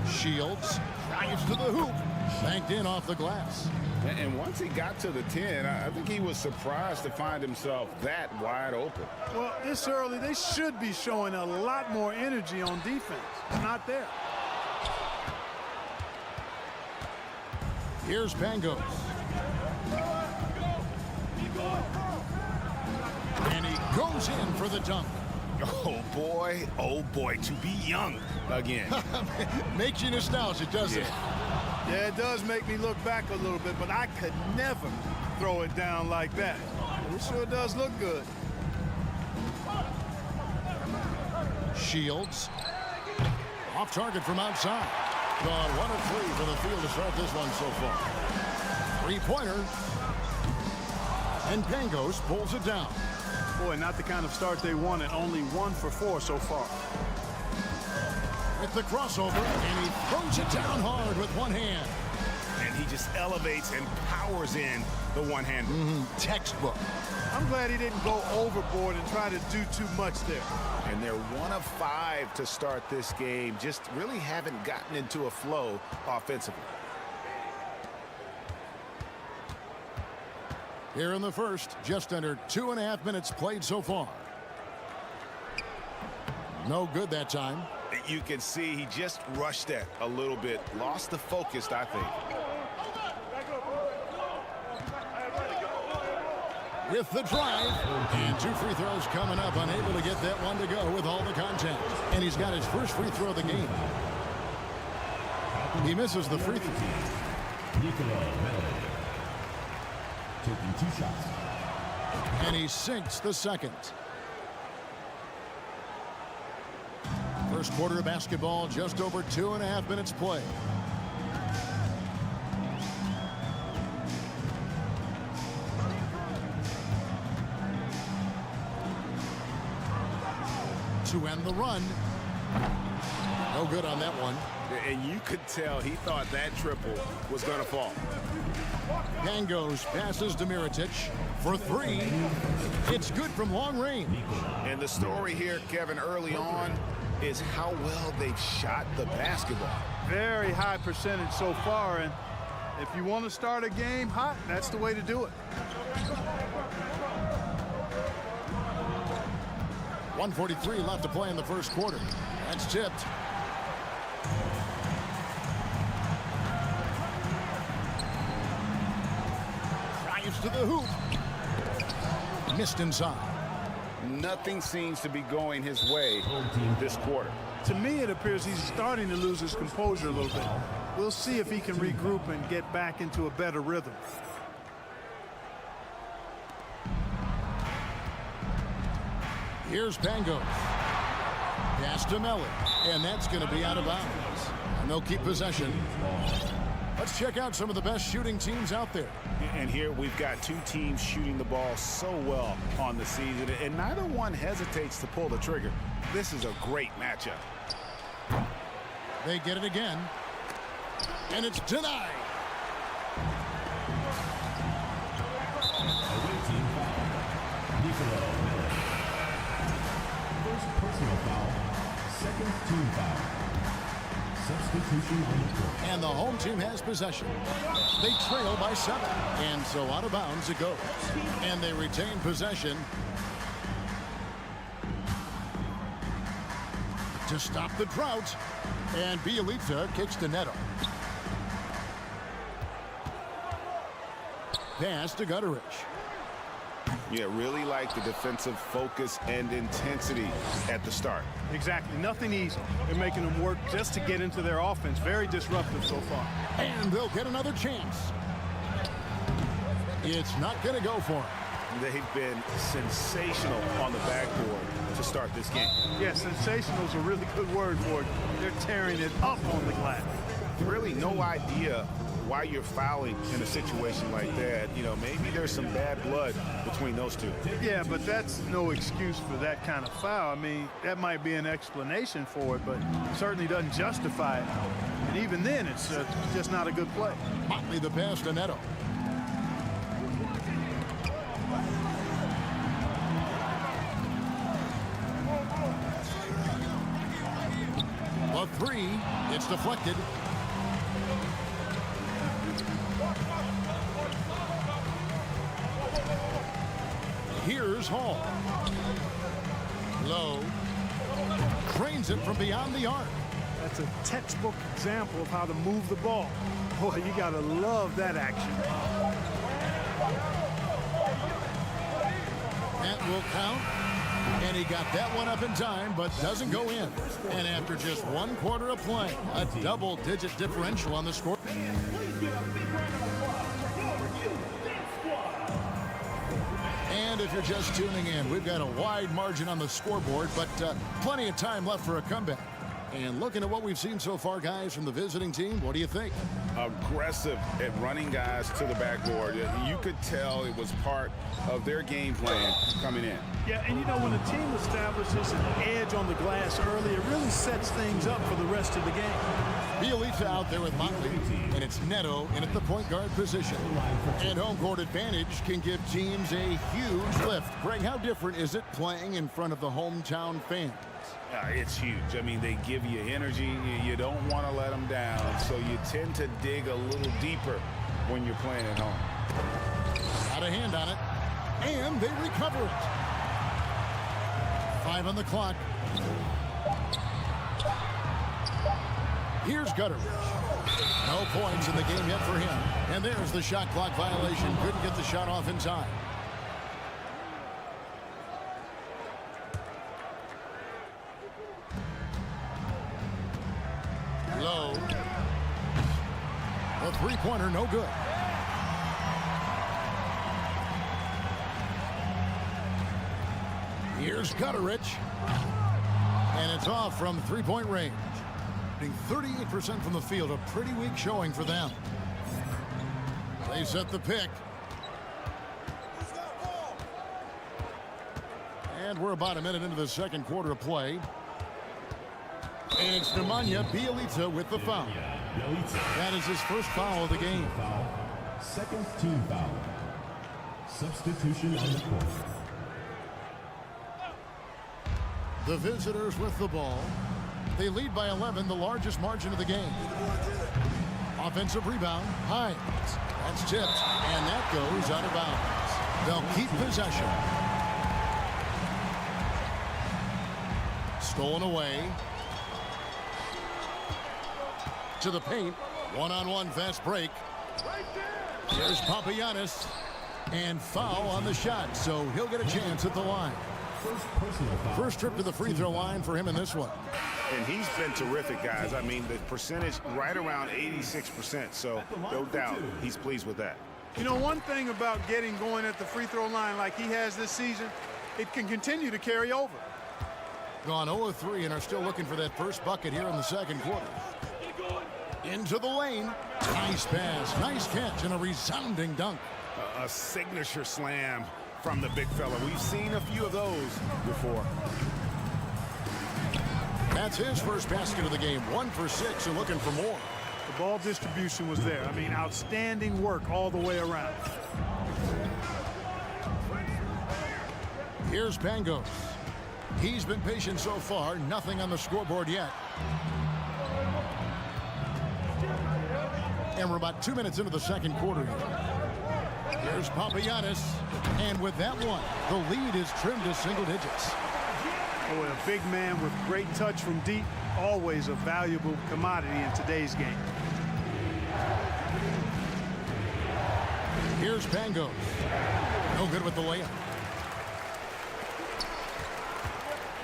S9: Shields. Drives to the hoop. Banked in off the glass.
S11: And once he got to the 10, I think he was surprised to find himself that wide open.
S2: Well, this early, they should be showing a lot more energy on defense. It's not there.
S9: Here's Pangos. And he goes in for the dunk.
S11: Oh boy, to be young again.
S9: Makes you nostalgic, doesn't it?
S2: Yeah, it does make me look back a little bit, but I could never throw it down like that. It sure does look good.
S9: Shields. Off target from outside. Gone 1 of 3 for the field to start this one so far. Three-pointer. And Pangos pulls it down.
S2: Boy, not the kind of start they wanted. Only 1 for 4 so far.
S9: With the crossover, and he throws it down hard with one hand.
S11: And he just elevates and powers in the one-hander.
S9: Textbook.
S2: I'm glad he didn't go overboard and try to do too much there.
S11: And they're 1 of 5 to start this game. Just really haven't gotten into a flow offensively.
S9: Here in the first, just under 2.5 minutes played so far. No good that time.
S11: You can see he just rushed that a little bit. Lost the focus, I think.
S9: With the drive. And 2 free throws coming up. Unable to get that one to go with all the contact. And he's got his first free throw of the game. He misses the free throw.
S3: Taking 2 shots.
S9: And he sinks the second. First quarter of basketball, just over 2.5 minutes play. To end the run. No good on that one.
S11: And you could tell he thought that triple was going to fall.
S9: Pangos passes to Mirotic for 3. It's good from long range.
S11: And the story here, Kevin, early on is how well they've shot the basketball.
S2: Very high percentage so far, and if you want to start a game hot, that's the way to do it.
S9: 1:43 left to play in the first quarter. That's tipped. Drives to the hoop. Missed inside.
S11: Nothing seems to be going his way this quarter.
S2: To me, it appears he's starting to lose his composure a little bit. We'll see if he can regroup and get back into a better rhythm.
S9: Here's Pangos. Pass to Melly. And that's going to be out of bounds. And they'll keep possession. Let's check out some of the best shooting teams out there.
S11: And here we've got 2 teams shooting the ball so well on the season, and neither one hesitates to pull the trigger. This is a great matchup.
S9: They get it again. And it's denied.
S3: Away team foul. First personal foul. Second team foul. Substitution on the court.
S9: And the home team has possession. They trail by 7. And so out of bounds it goes. And they retain possession. To stop the drought. And Bielitsa kicks to Neto. Pass to Gutterich.
S10: Yeah, really like the defensive focus and intensity at the start.
S2: Exactly. Nothing easy. They're making them work just to get into their offense. Very disruptive so far.
S9: And they'll get another chance. It's not going to go for him.
S10: They've been sensational on the backboard to start this game.
S2: Yeah, sensational is a really good word for it. They're tearing it up on the glass.
S10: Really no idea why you're fouling in a situation like that. You know, maybe there's some bad blood between those two.
S2: Yeah, but that's no excuse for that kind of foul. I mean, that might be an explanation for it, but certainly doesn't justify it. And even then, it's just not a good play.
S9: Motley the pass to Neto. A three, it's deflected. Here's Hall. Low. Cranes it from beyond the arc.
S2: That's a textbook example of how to move the ball. Boy, you got to love that action.
S9: That will count. And he got that one up in time, but doesn't go in. And after just 1 quarter of play, a double-digit differential on the score. And if you're just tuning in, we've got a wide margin on the scoreboard, but plenty of time left for a comeback. And looking at what we've seen so far, guys, from the visiting team, what do you think?
S11: Aggressive at running guys to the backboard. You could tell it was part of their game plan coming in.
S2: Yeah, and you know, when a team establishes an edge on the glass early, it really sets things up for the rest of the game.
S9: Bielitsa out there with Motley, and it's Neto in at the point guard position. And home court advantage can give teams a huge lift. Greg, how different is it playing in front of the hometown fans?
S11: It's huge. I mean, they give you energy. You don't want to let them down, so you tend to dig a little deeper when you're playing at home.
S9: Got a hand on it, and they recover it. 5 on the clock. Here's Gutteridge. No points in the game yet for him. And there's the shot clock violation. Couldn't get the shot off in time. Low. The three-pointer, no good. Here's Gutteridge. And it's off from three-point range. 38% from the field, a pretty weak showing for them. They set the pick. And we're about a minute into the second quarter of play. And it's Nemanja Bielitsa with the foul. That is his first foul of the game.
S3: Second team foul. Substitution on the court.
S9: The visitors with the ball. They lead by 11, the largest margin of the game. Offensive rebound, Hines. That's tipped, and that goes out of bounds. They'll keep possession. Stolen away. To the paint. One-on-one fast break. Here's Papagiannis. And foul on the shot, so he'll get a chance at the line. First trip to the free throw line for him in this one.
S10: And he's been terrific, guys. I mean, the percentage right around 86%, so no doubt he's pleased with that.
S2: You know, one thing about getting going at the free throw line like he has this season, it can continue to carry over.
S9: Gone 0-3 and are still looking for that first bucket here in the second quarter. Into the lane. Nice pass, nice catch, and a resounding dunk.
S10: A signature slam from the big fella. We've seen a few of those before.
S9: That's his first basket of the game. 1 for 6 and looking for more.
S2: The ball distribution was there. I mean, outstanding work all the way around.
S9: Here's Pangos. He's been patient so far. Nothing on the scoreboard yet. And we're about 2 minutes into the second quarter here. Here's Papagiannis. And with that one, the lead is trimmed to single digits.
S2: Boy, a big man with great touch from deep, always a valuable commodity in today's game.
S9: Here's Pangos. No good with the layup.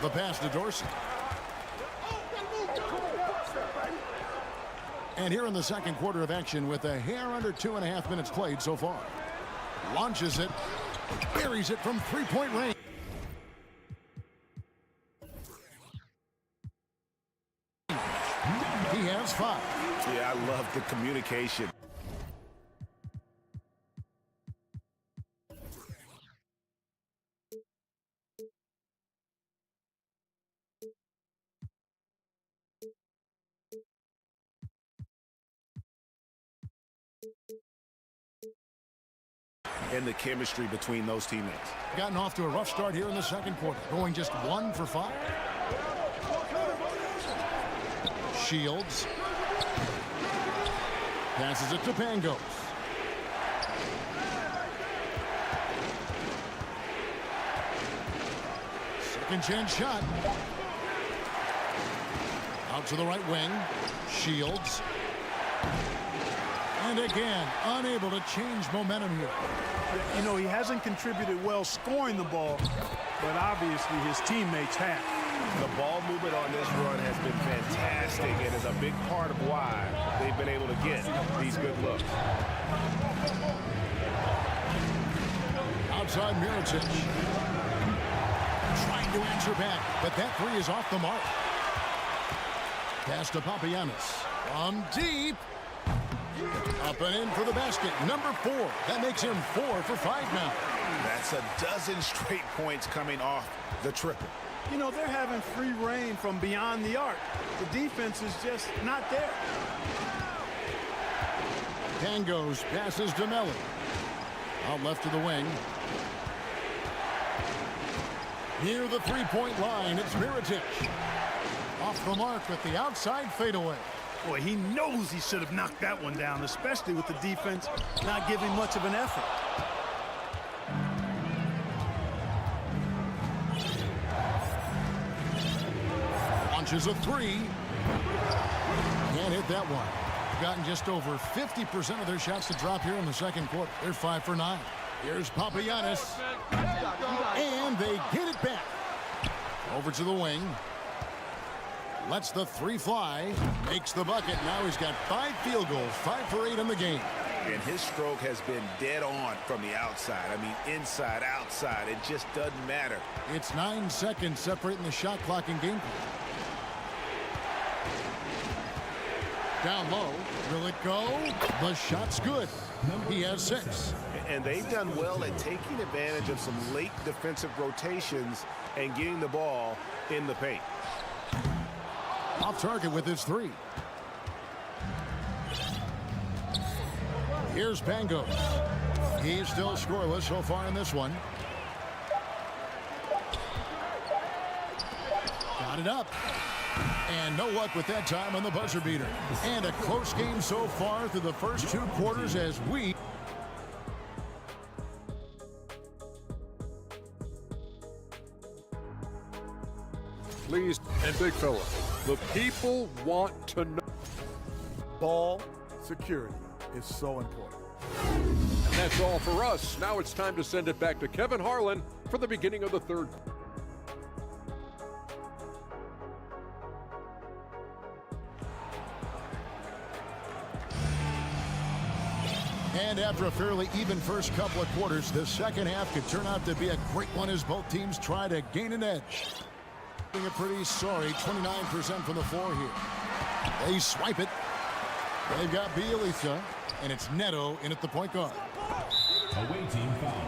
S9: The pass to Dorsey. And here in the second quarter of action with a hair under 2.5 minutes played so far. Launches it. Buries it from three-point range. He has 5.
S11: Yeah, I love the communication. And the chemistry between those teammates.
S9: Gotten off to a rough start here in the second quarter, going just 1 for 5. Shields. Passes it to Pangos. Second chance shot. Out to the right wing. Shields. And again, unable to change momentum here.
S2: You know, he hasn't contributed well scoring the ball, but obviously his teammates have.
S10: The ball movement on this run has been fantastic and is a big part of why they've been able to get these good looks.
S9: Outside Mirotic. Trying to answer back, but that 3 is off the mark. Pass to Papagiannis. From deep. Up and in for the basket. Number 4. That makes him 4 for 5 now.
S11: That's a dozen straight points coming off the triple.
S2: You know, they're having free reign from beyond the arc. The defense is just not there.
S9: Pangos passes to Melly. Out left to the wing. Near the three-point line, it's Mirotic. Off the mark with the outside fadeaway.
S2: Boy, he knows he should have knocked that one down, especially with the defense not giving much of an effort.
S9: Launches a 3. Can't hit that one. Gotten just over 50% of their shots to drop here in the second quarter. They're 5 for 9. Here's Papagiannis. And they get it back. Over to the wing. Lets the 3 fly. Makes the bucket. Now he's got 5 field goals. 5 for 8 in the game.
S11: And his stroke has been dead on from the outside. I mean, inside, outside. It just doesn't matter.
S9: It's 9 seconds separating the shot clock and game clock. Down low. Will it go? The shot's good. He has 6.
S10: And they've done well at taking advantage of some late defensive rotations and getting the ball in the paint.
S9: Off target with his 3. Here's Pangos. He's still scoreless so far in this one. Got it up. And no luck with that time on the buzzer beater. And a close game so far through the first 2 quarters as we...
S6: Please, and big fella, the people want to know.
S14: Ball security is so important.
S6: And that's all for us. Now it's time to send it back to Kevin Harlan for the beginning of the third.
S9: And after a fairly even first couple of quarters, the second half could turn out to be a great one as both teams try to gain an edge. A pretty sorry 29% from the floor here. They swipe it. They've got Bielitsa, and it's Neto in at the point guard.
S3: Away team foul.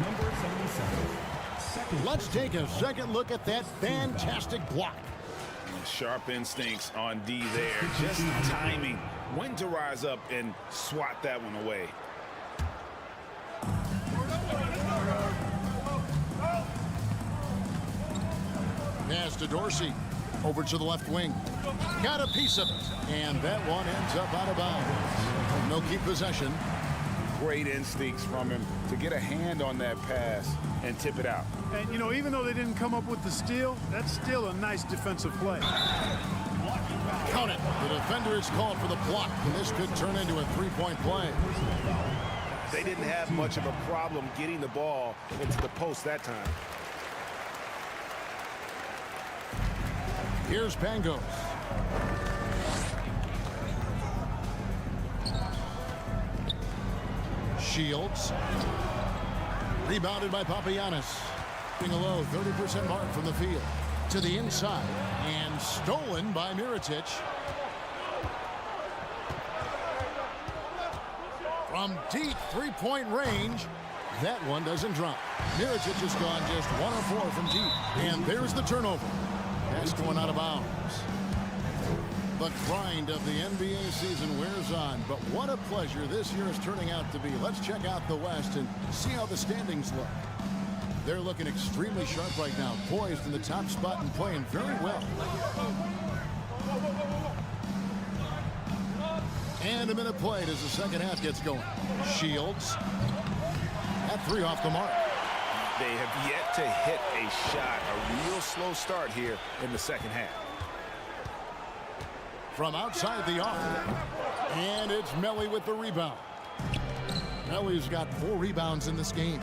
S3: Number 77.
S9: Let's take a second look at that fantastic block.
S11: Sharp instincts on D there. Just timing. When to rise up and swat that one away.
S9: Pass to Dorsey. Over to the left wing. Got a piece of it. And that one ends up out of bounds. No keep possession.
S11: Great instincts from him to get a hand on that pass and tip it out.
S2: And, you know, even though they didn't come up with the steal, that's still a nice defensive play.
S9: Count it. The defender is called for the block, and this could turn into a three-point play.
S10: They didn't have much of a problem getting the ball into the post that time.
S9: Here's Pangos. Shields. Rebounded by Papagiannis. Being a low 30% mark from the field. To the inside. And stolen by Mirotic. From deep three-point range. That one doesn't drop. Mirotic has gone just 1 of 4 from deep. And there's the turnover. That's going out of bounds. The grind of the NBA season wears on, but what a pleasure this year is turning out to be. Let's check out the West and see how the standings look. They're looking extremely sharp right now, poised in the top spot and playing very well. And a minute played as the second half gets going. Shields. That 3 off the mark.
S11: They have yet to hit a shot. A real slow start here in the second half.
S9: From outside the arc. And it's Melly with the rebound. Melly's got 4 rebounds in this game.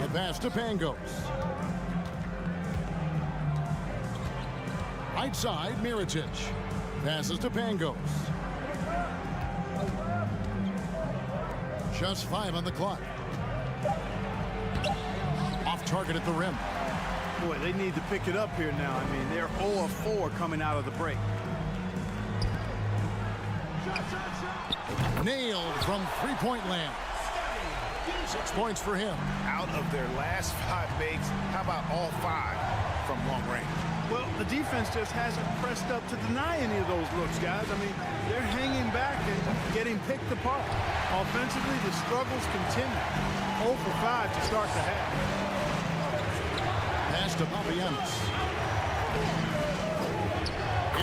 S9: The pass to Pangos. Right side, Mirotic. Passes to Pangos. Just 5 on the clock. Off target at the rim.
S2: Boy, they need to pick it up here now. I mean, they're 0 of 4 coming out of the break.
S9: Nailed from three-point land. 6 points for him.
S11: Out of their last 5 makes, how about all 5 from long range?
S2: Well, the defense just hasn't pressed up to deny any of those looks, guys. I mean, they're hanging back and getting picked apart. Offensively, the struggles continue. 0 for 5 to start the half.
S9: Pass to Papagiannis.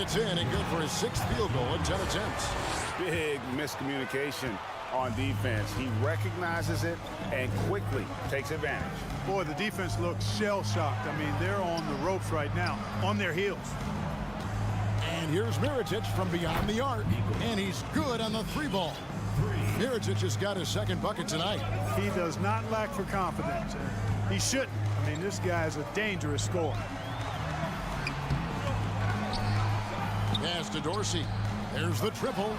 S9: It's in and good for his 6th field goal in 10 attempts.
S11: Big miscommunication on defense. He recognizes it and quickly takes advantage.
S2: Boy, the defense looks shell-shocked. I mean, they're on the ropes right now, on their heels.
S9: And here's Mirotic from beyond the arc, and he's good on the 3-ball. Mirotic has got his 2nd bucket tonight.
S2: He does not lack for confidence. He shouldn't. I mean, this guy's a dangerous scorer.
S9: Pass to Dorsey. There's the triple.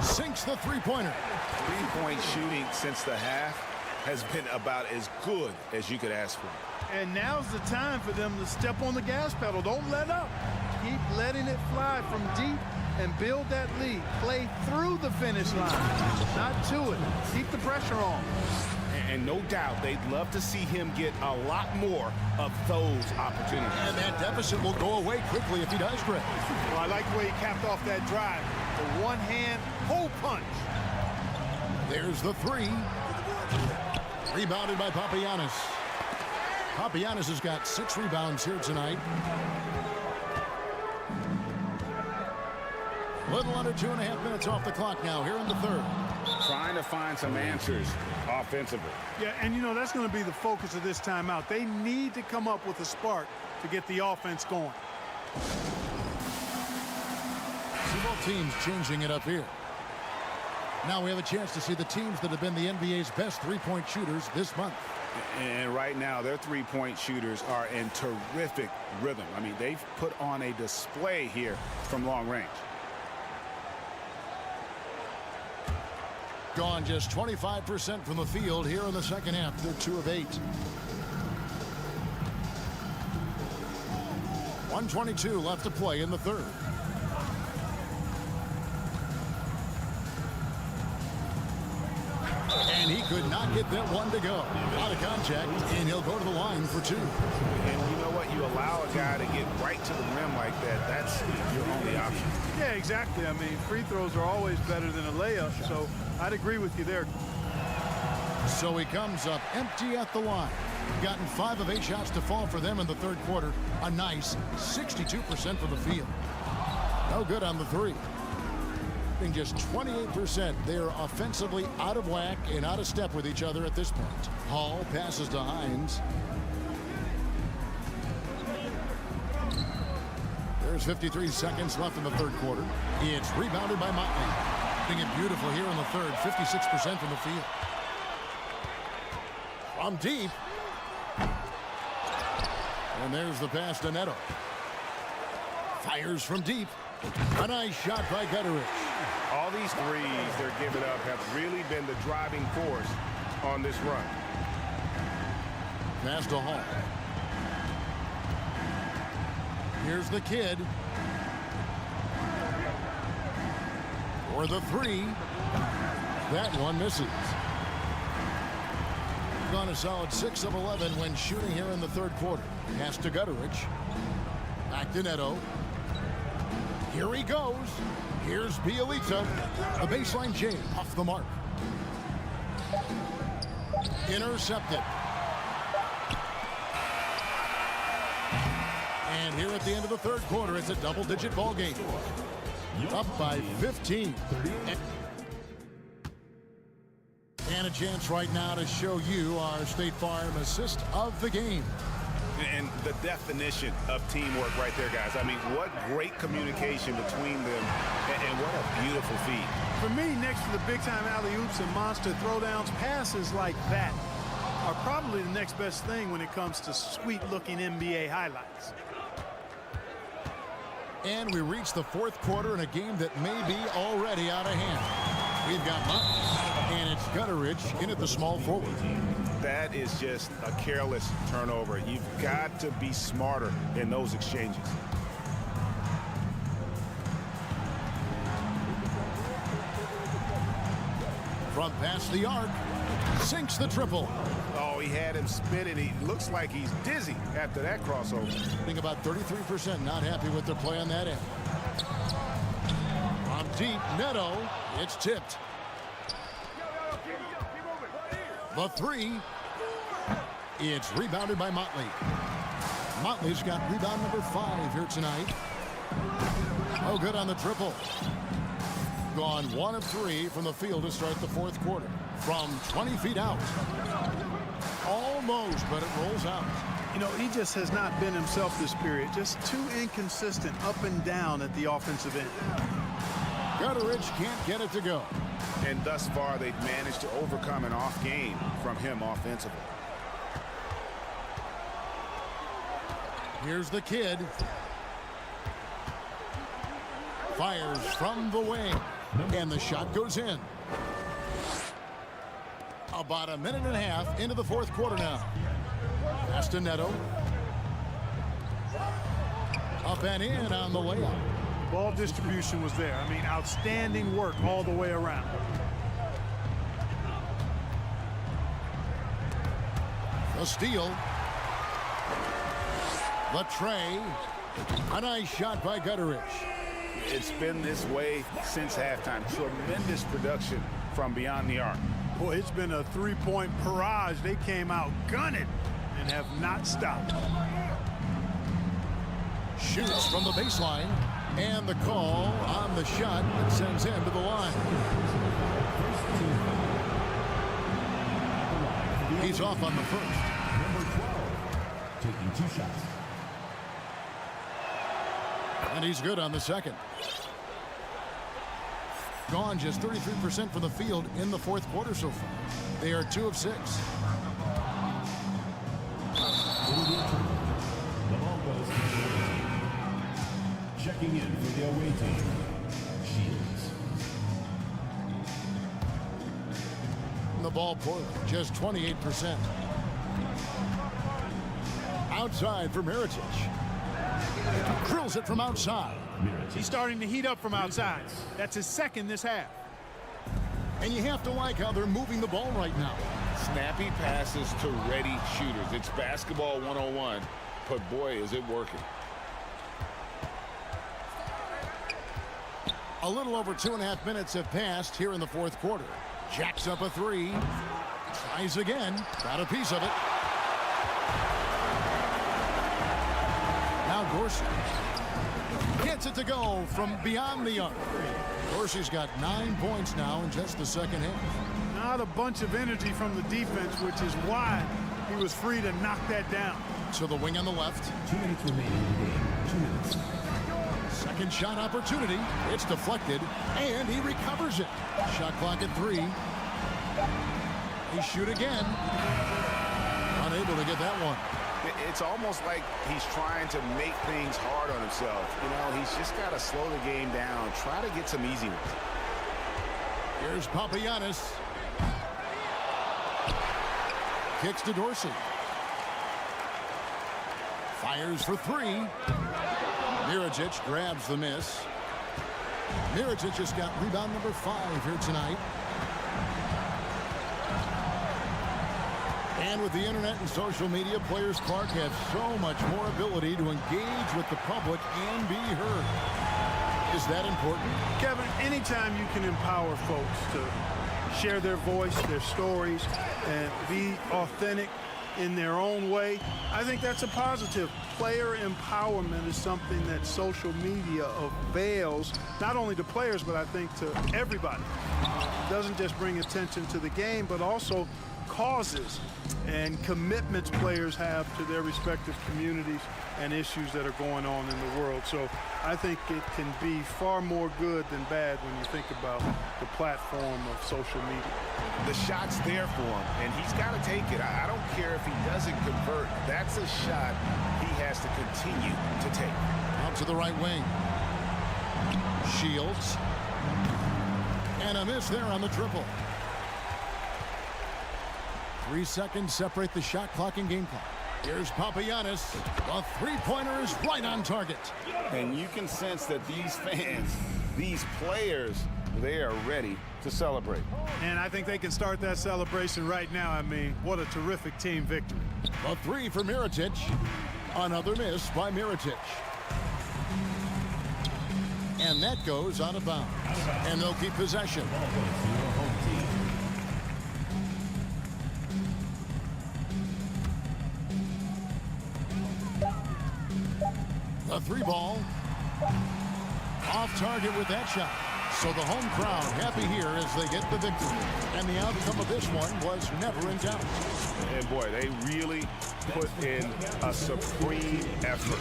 S9: Sinks the 3-pointer.
S11: 3-point shooting since the half has been about as good as you could ask for.
S2: And now's the time for them to step on the gas pedal. Don't let up. Keep letting it fly from deep and build that lead. Play through the finish line, not to it. Keep the pressure on.
S11: And no doubt they'd love to see him get a lot more of those opportunities.
S9: And that deficit will go away quickly if he does, Greg.
S2: Well, I like the way he capped off that drive. The one-hand hole punch.
S9: There's the 3. Rebounded by Papagiannis. Papagiannis has got 6 rebounds here tonight. Little under 2.5 minutes off the clock now here in the 3rd.
S11: Trying to find some answers offensively.
S2: Yeah, and you know, that's going to be the focus of this timeout. They need to come up with a spark to get the offense going.
S9: See both teams changing it up here. Now we have a chance to see the teams that have been the NBA's best 3-point shooters this month.
S11: And right now, their 3-point shooters are in terrific rhythm. I mean, they've put on a display here from long range.
S9: Gone just 25% from the field here in the second half. They're 2 of 8. 1:22 left to play in the 3rd. And he could not get that one to go. Out of contact, and he'll go to the line for 2.
S11: And you know what? You allow a guy to get right to the rim like that. That's your only option.
S2: Yeah, exactly. I mean, free throws are always better than a layup, so I'd agree with you there.
S9: So he comes up empty at the line. Gotten 5 of 8 shots to fall for them in the 3rd quarter. A nice 62% from the field. No good on the 3. In just 28%, they're offensively out of whack and out of step with each other at this point. Hall passes to Hines. There's 53 seconds left in the 3rd quarter. It's rebounded by Motley. Doing it beautiful here in the 3rd, 56% from the field. From deep. And there's the pass to Neto. Fires from deep. A nice shot by Gutteridge.
S10: All these threes they're giving up have really been the driving force on this run.
S9: Pass to Hall. Here's the kid. For the three. That one misses. Gone a solid 6 of 11 when shooting here in the third quarter. Pass to Gutteridge. Back to Neto. Here he goes. Here's Bielitsa. The baseline J off the mark. Intercepted. And here at the end of the third quarter, it's a double-digit ball game. Up by 15. And a chance right now to show you our State Farm assist of the game.
S11: And the definition of teamwork right there, guys. I mean, what great communication between them, and what a beautiful feed.
S2: For me, next to the big-time alley-oops and monster throwdowns, passes like that are probably the next best thing when it comes to sweet-looking NBA highlights.
S9: And we reach the fourth quarter in a game that may be already out of hand. We've got Mutton, and it's Gutteridge in at the small forward.
S11: That is just a careless turnover. You've got to be smarter in those exchanges.
S9: From past the arc, sinks the triple.
S11: Oh, he had him spinning. He looks like he's dizzy after that crossover.
S9: I think about 33% not happy with their play on that end. From deep, Neto, it's tipped. The three, it's rebounded by Motley. Motley's got rebound number 5 here tonight. Oh, good on the triple. Gone 1 of 3 from the field to start the fourth quarter. From 20 feet out. Almost, but it rolls out.
S2: You know, he just has not been himself this period. Just too inconsistent up and down at the offensive end.
S9: Gutteridge can't get it to go.
S11: And thus far, they've managed to overcome an off game from him offensively.
S9: Here's the kid. Fires from the wing. And the shot goes in. About a minute and a half into the fourth quarter now. Pass to Neto. Up and in on the layup.
S2: Ball distribution was there. I mean, outstanding work all the way around.
S9: The steal. The tray. A nice shot by Gutteridge.
S11: It's been this way since halftime. Tremendous production from beyond the arc.
S2: Boy, it's been a three-point barrage. They came out gunning and have not stopped.
S9: Shoots from the baseline. And the call on the shot that sends him to the line. He's off on the first.
S3: Number 12, taking 2 shots.
S9: And he's good on the second. Gone just 33% from the field in the fourth quarter so far. They are 2 of 6.
S3: The ball goes to the away team. Checking in for the away team, Shields.
S9: The ball Portland, just 28%. Outside for Mirotic. Drills it from outside.
S2: He's starting to heat up from outside. That's his second this half.
S9: And you have to like how they're moving the ball right now.
S10: Snappy passes to ready shooters. It's basketball 101, but boy, is it working.
S9: A little over 2.5 minutes have passed here in the fourth quarter. Jacks up a 3. Tries again. Got a piece of it. Now Dorsey gets it to go from beyond the arc. Dorsey's got 9 points now in just the second half.
S2: Not a bunch of energy from the defense, which is why he was free to knock that down.
S9: To the wing on the left.
S3: 2 minutes remaining in the game. 2 minutes.
S9: Second shot opportunity. It's deflected, and he recovers it. Shot clock at 3. He shoot again. Unable to get that one.
S11: It's almost like he's trying to make things hard on himself. You know, he's just got to slow the game down, try to get some easy ones.
S9: Here's Papagiannis. Kicks to Dorsey. Fires for three. Mirajic grabs the miss. Mirajic just got rebound number 5 here tonight. And with the internet and social media, players, Clark, have so much more ability to engage with the public and be heard. Is that important?
S2: Kevin, anytime you can empower folks to share their voice, their stories, and be authentic in their own way, I think that's a positive. Player empowerment is something that social media avails, not only to players, but I think to everybody. It doesn't just bring attention to the game, but also causes and commitments players have to their respective communities and issues that are going on in the world. So I think it can be far more good than bad when you think about the platform of social media.
S11: The shot's there for him, and he's got to take it. I don't care if he doesn't convert. That's a shot he has to continue to take.
S9: Out to the right wing. Shields. And a miss there on the triple. 3 seconds separate the shot clock and game clock. Here's Papagiannis. The three-pointer is right on target.
S11: And you can sense that these fans, these players, they are ready to celebrate.
S2: And I think they can start that celebration right now. I mean, what a terrific team victory.
S9: A three for Mirajic. Another miss by Mirajic. And that goes out of bounds. And they'll keep possession. The three ball. Off target with that shot. So the home crowd happy here as they get the victory. And the outcome of this one was never in doubt.
S10: And boy, they really put in a supreme effort.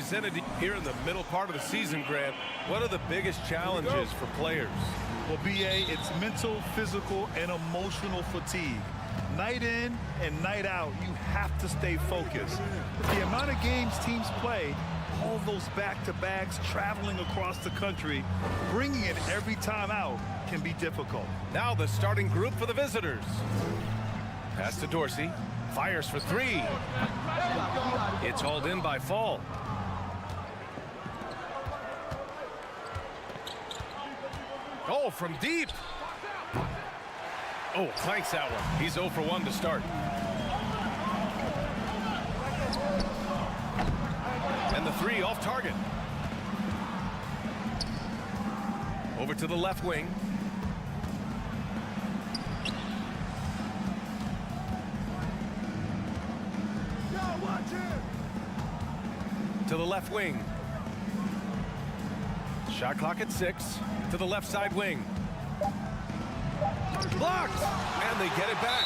S1: presented here in the middle part of the season, Grant. What are the biggest challenges for players?
S4: Well, BA, it's mental, physical, and emotional fatigue. Night in and night out, you have to stay focused. With the amount of games teams play, all those back-to-backs, traveling across the country, bringing it every time out can be difficult.
S1: Now the starting group for the visitors. Pass to Dorsey. Fires for three. It's hauled in by Fall. Oh, from deep. Oh, clanks that one. He's 0 for 1 to start. And the three off target. Over to the left wing. To the left wing. Shot clock at 6. To the left side wing. Blocked! And they get it back.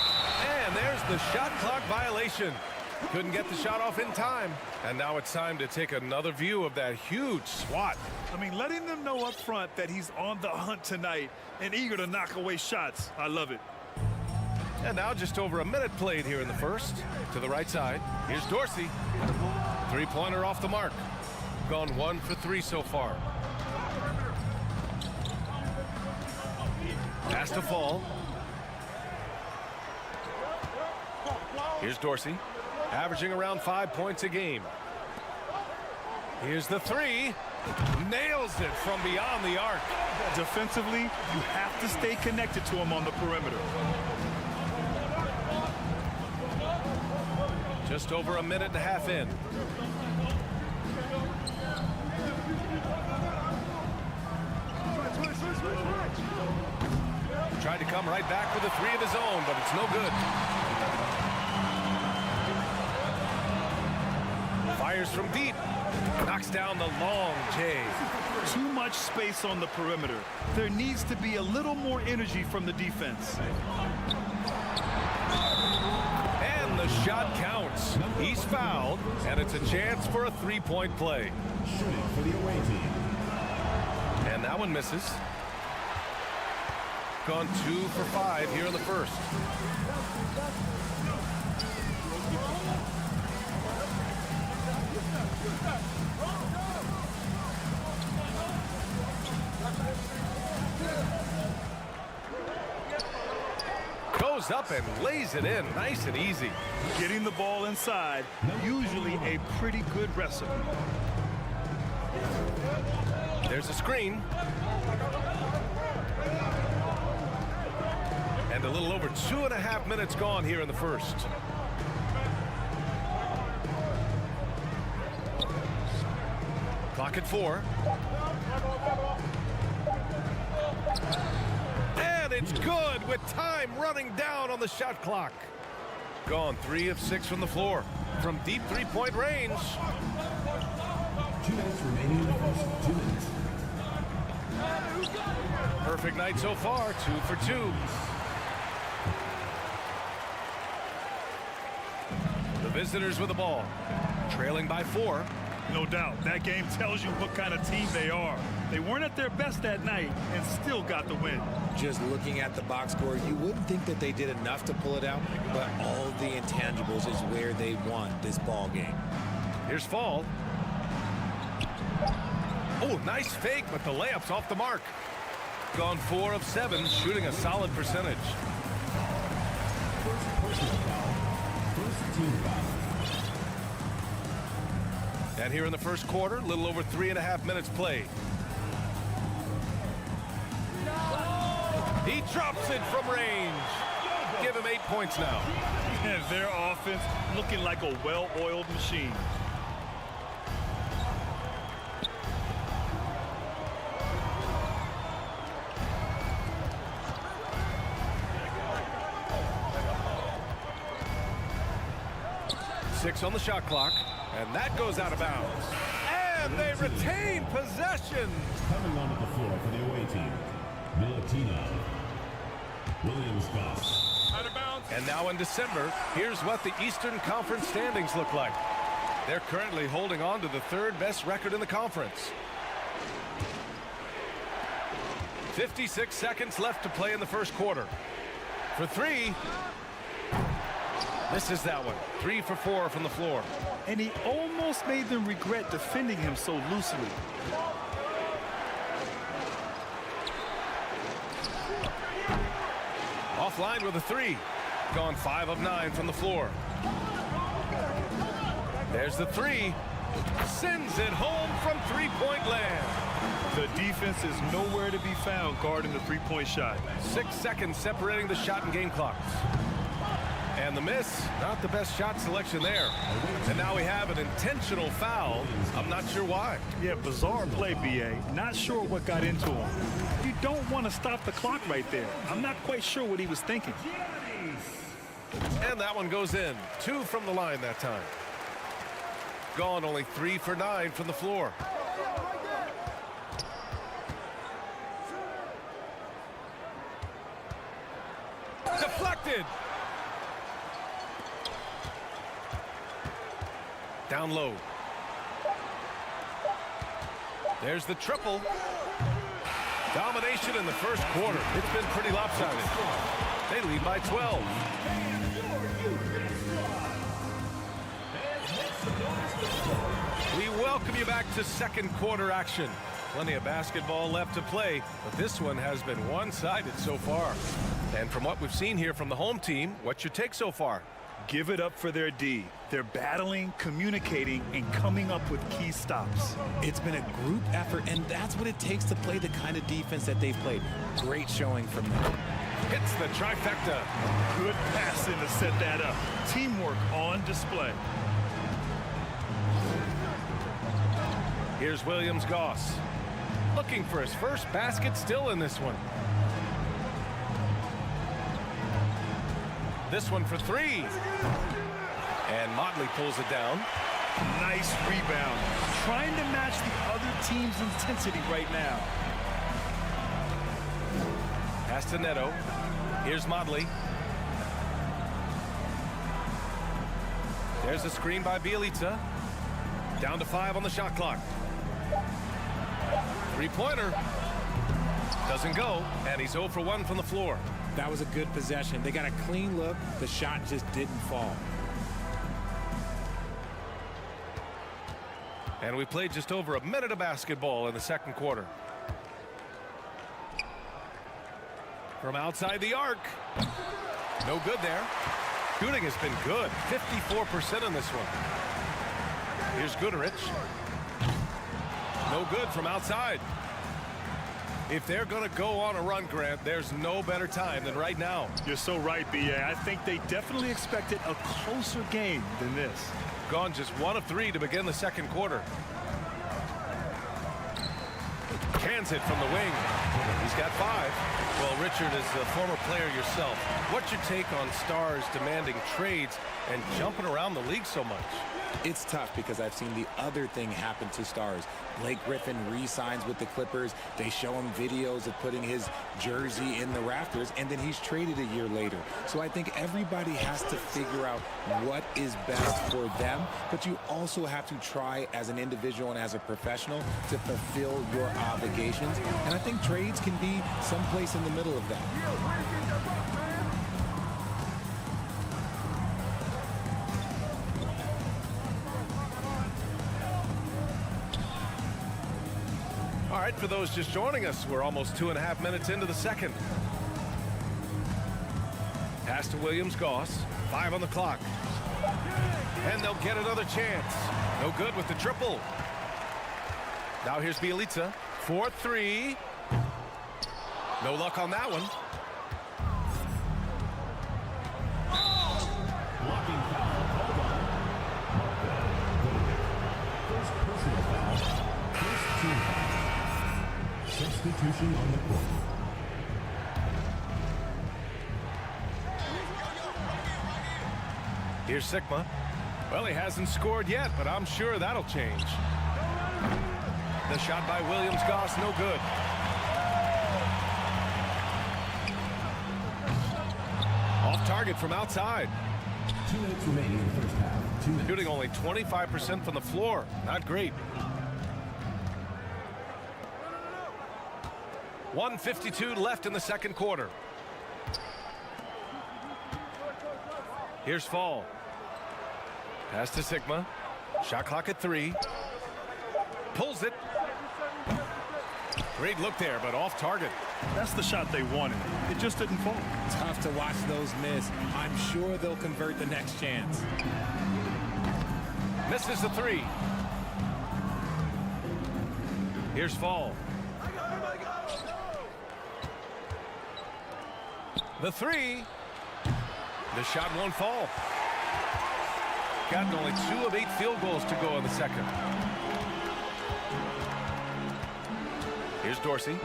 S1: And there's the shot clock violation. Couldn't get the shot off in time. And now it's time to take another view of that huge swat.
S4: I mean, letting them know up front that he's on the hunt tonight and eager to knock away shots. I love it.
S1: And now just over a minute played here in the first. To the right side. Here's Dorsey. Three-pointer off the mark. Gone 1 for 3 so far. Pass to fall. Here's Dorsey. Averaging around 5 points a game. Here's the three. Nails it from beyond the arc.
S4: Defensively, you have to stay connected to him on the perimeter.
S1: Just over a minute and a half in. Tried to come right back with a three of his own, but it's no good. Fires from deep. Knocks down the long J.
S4: Too much space on the perimeter. There needs to be a little more energy from the defense.
S1: And the shot counts. He's fouled, and it's a chance for a three-point play.
S3: Shooting for the away team.
S1: And that one misses. Gone 2 for 5 here in the first. Goes up and lays it in nice and easy.
S4: Getting the ball inside, usually a pretty good recipe.
S1: There's a screen. And a little over 2.5 minutes gone here in the first. Clock at 4. And it's good with time running down on the shot clock. Gone 3 of 6 from the floor. From deep three-point range.
S3: 2 minutes remaining in the first. 2 minutes.
S1: Perfect night so far, 2 for 2. The visitors with the ball, trailing by 4.
S4: No doubt, that game tells you what kind of team they are. They weren't at their best that night and still got the win.
S15: Just looking at the box score, you wouldn't think that they did enough to pull it out, but all the intangibles is where they won this ball game.
S1: Here's Fall. Oh, nice fake, but the layup's off the mark. Gone 4 of 7, shooting a solid percentage.
S3: First personal foul. First team foul.
S1: And here in the first quarter, a little over 3.5 minutes played. He drops it from range. Give him 8 points now.
S4: And their offense looking like a well-oiled machine.
S1: Six on the shot clock, and that goes out of bounds. And they retain possession.
S3: Coming onto the floor for the away team, Milan. Olympiacos.
S1: Out of bounds. And now in December, here's what the Eastern Conference standings look like. They're currently holding on to the 3rd best record in the conference. 56 seconds left to play in the first quarter. For 3. Misses that one. 3 for 4 from the floor.
S4: And he almost made them regret defending him so loosely.
S1: Offline with a 3. Gone 5 of 9 from the floor. There's the 3. Sends it home from three-point land.
S4: The defense is nowhere to be found guarding the three-point shot.
S1: 6 seconds separating the shot and game clocks. And the miss, not the best shot selection there. And now we have an intentional foul. I'm not sure why.
S4: Yeah, bizarre play, BA. Not sure what got into him. You don't want to stop the clock right there. I'm not quite sure what he was thinking.
S1: And that one goes in. 2 from the line that time. Gone only 3 for 9 from the floor. Deflected. Down low. There's the triple. Domination in the first quarter. It's been pretty lopsided. They lead by 12. We welcome you back to second quarter action. Plenty of basketball left to play, but this one has been one-sided so far. And from what we've seen here from the home team, what's your take so far?
S4: Give it up for their D. They're battling, communicating, and coming up with key stops.
S15: It's been a group effort, and that's what it takes to play the kind of defense that they've played. Great showing from them.
S1: Hits the trifecta.
S4: Good passing to set that up. Teamwork on display.
S1: Here's Williams-Goss. Looking for his first basket still in this one. This one for 3. And Motley pulls it down.
S4: Nice rebound. Trying to match the other team's intensity right now.
S1: Pass to Neto. Here's Motley. There's a screen by Bielitsa. Down to 5 on the shot clock. Three-pointer. Doesn't go, and he's 0 for 1 from the floor.
S15: That was a good possession. They got a clean look. The shot just didn't fall.
S1: And we played just over a minute of basketball in the second quarter. From outside the arc. No good there. Shooting has been good. 54% in this one. Here's Goodrich. No good from outside. If they're going to go on a run, Grant, there's no better time than right now.
S4: You're so right, B.A. I think they definitely expected a closer game than this.
S1: Gone just 1 of 3 to begin the second quarter. Cans it from the wing. He's got 5. Well, Richard, as a former player yourself, what's your take on stars demanding trades and jumping around the league so much?
S15: It's tough because I've seen the other thing happen to stars. Blake Griffin re-signs with the Clippers. They show him videos of putting his jersey in the rafters, and then he's traded a year later. So I think everybody has to figure out what is best for them, but you also have to try as an individual and as a professional to fulfill your obligations. And I think trades can be someplace in the middle of that.
S1: All right, for those just joining us, we're almost 2.5 minutes into the second. Pass to Williams-Goss. 5 on the clock. And they'll get another chance. No good with the triple. Now here's Bielitsa. 4-3. No luck on that one.
S3: Blocking foul called on. First personal foul. First team foul. Substitution on the court.
S1: Here's Sigma. Well, he hasn't scored yet, but I'm sure that'll change. The shot by Williams-Goss, no good. Off target from outside.
S3: 2 minutes remaining in the first half. 2 minutes.
S1: Shooting only 25% from the floor. Not great. 1:52 left in the second quarter. Here's Fall. Pass to Sigma. Shot clock at 3. Pulls it. Great look there, but off target.
S4: That's the shot they wanted. It just didn't fall.
S15: Tough to watch those miss. I'm sure they'll convert the next chance.
S1: Misses the 3. Here's Fall. The 3. The shot won't fall. Gotten only 2 of 8 field goals to go in the second. Here's Dorsey.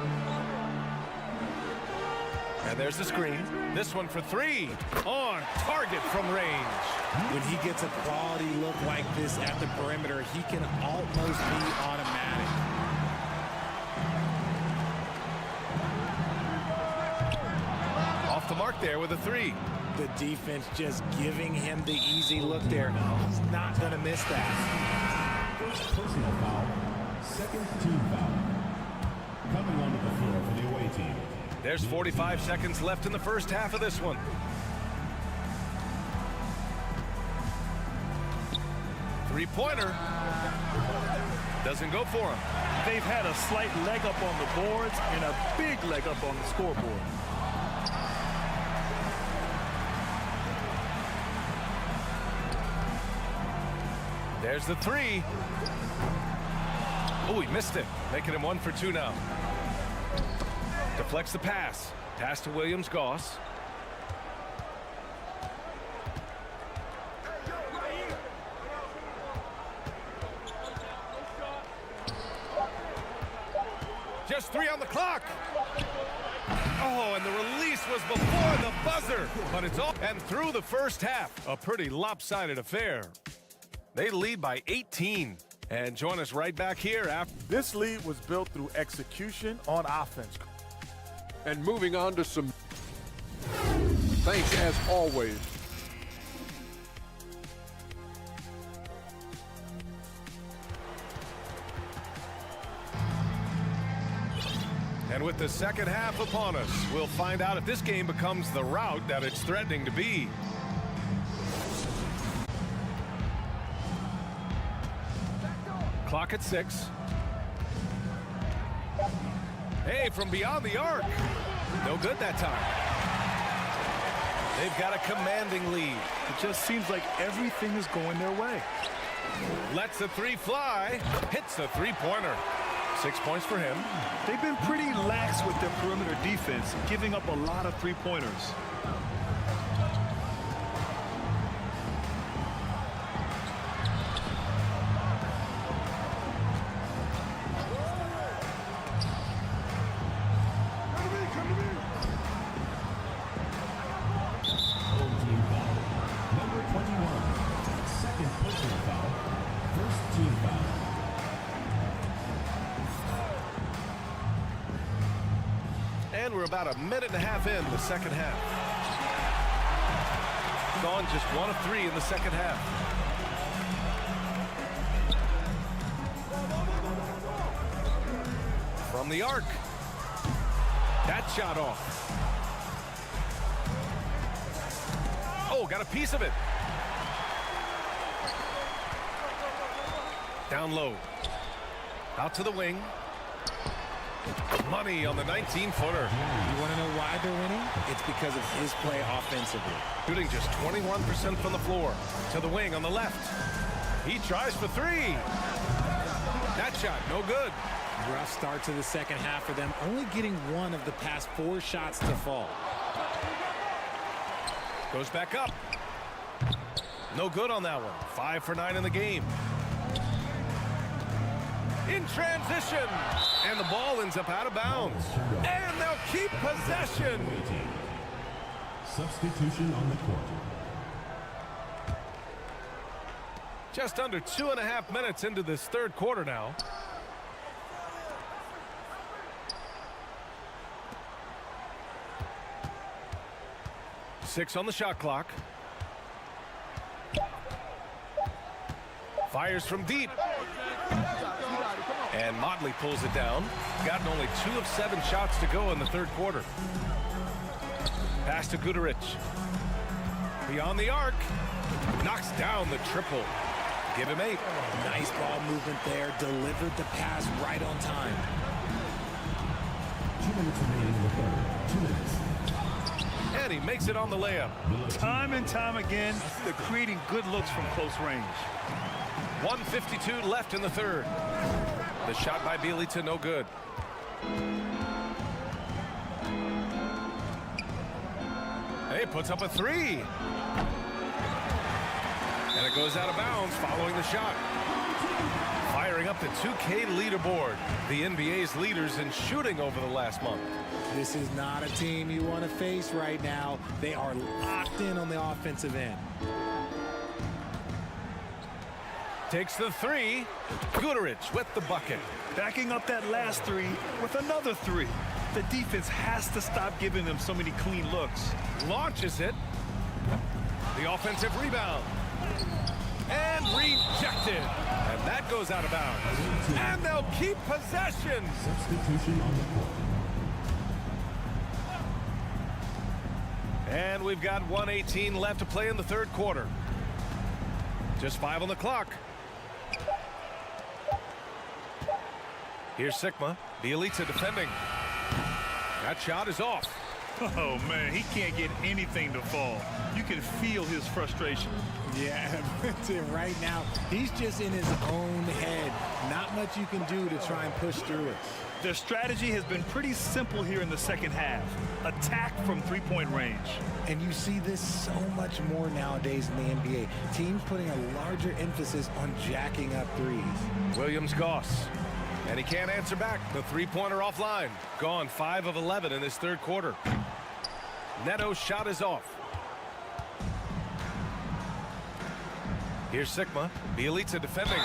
S1: And there's the screen. This one for 3. On target from range.
S15: When he gets a quality look like this at the perimeter, he can almost be automatic.
S1: Off the mark there with a 3.
S15: The defense just giving him the easy look there. He's not going to miss that.
S3: First personal foul, second team foul. Coming onto the floor for the away team.
S1: There's 45 seconds left in the first half of this one. Three-pointer. Doesn't go for him.
S4: They've had a slight leg up on the boards and a big leg up on the scoreboard.
S1: There's the 3. Oh, he missed it. Making him 1 for 2 now. Deflects the pass. Pass to Williams-Goss. Just 3 on the clock. Oh, and the release was before the buzzer. But it's all and through the first half. A pretty lopsided affair. They lead by 18. And join us right back here after.
S14: This lead was built through execution on offense.
S6: And moving on to some thanks as always.
S1: And with the second half upon us, we'll find out if this game becomes the rout that it's threatening to be. Clock at 6. Hey, from beyond the arc. No good that time. They've got a commanding lead.
S4: It just seems like everything is going their way.
S1: Lets the 3 fly. Hits the three-pointer. 6 points for him.
S4: They've been pretty lax with their perimeter defense, giving up a lot of three-pointers.
S1: And we're about a minute and a half in the second half. Gone just 1 of 3 in the second half. From the arc. That shot off. Oh, got a piece of it. Down low. Out to the wing. Money on the 19-footer.
S15: You want to know why they're winning? It's because of his play offensively.
S1: Shooting just 21% from the floor. To the wing on the left. He tries for 3. That shot, no good.
S15: Rough start to the second half for them. Only getting 1 of the past 4 shots to fall.
S1: Goes back up. No good on that one. 5 for 9 in the game. In transition. And the ball ends up out of bounds. And they'll keep possession.
S3: Substitution on the court.
S1: Just under 2.5 minutes into this third quarter now. Six on the shot clock. Fires from deep. And Motley pulls it down. Gotten only 2 of 7 shots to go in the third quarter. Pass to Guduric. Beyond the arc. Knocks down the triple. Give him 8.
S15: Nice ball movement there. Delivered the pass right on time.
S3: 2 minutes remaining in the third. 2 minutes.
S1: And he makes it on the layup.
S4: Time and time again, they're creating good looks from close range.
S1: 1:52 left in the third. The shot by Bielica, no good. Hey, RJ puts up a three. And it goes out of bounds following the shot. Firing up the 2K leaderboard. The NBA's leaders in shooting over the last month.
S15: This is not a team you want to face right now. They are locked in on the offensive end.
S1: Takes the three. Guterich with the bucket.
S4: Backing up that last three with another three. The defense has to stop giving them so many clean looks.
S1: Launches it. The offensive rebound. And rejected. And that goes out of bounds. And they'll keep possession.
S3: Substitution on the court.
S1: And we've got 1:18 left to play in the third quarter. Just 5 on the clock. Here's Sigma. Bielitsa defending. That shot is off.
S4: Oh, man, he can't get anything to fall. You can feel his frustration.
S15: Yeah, right now, he's just in his own head. Not much you can do to try and push through it.
S4: Their strategy has been pretty simple here in the second half. Attack from three-point range.
S15: And you see this so much more nowadays in the NBA. Teams putting a larger emphasis on jacking up threes.
S1: Williams-Goss. And he can't answer back. The three-pointer offline. Gone 5 of 11 in this third quarter. Neto's shot is off. Here's Sigma. Bielitsa defending.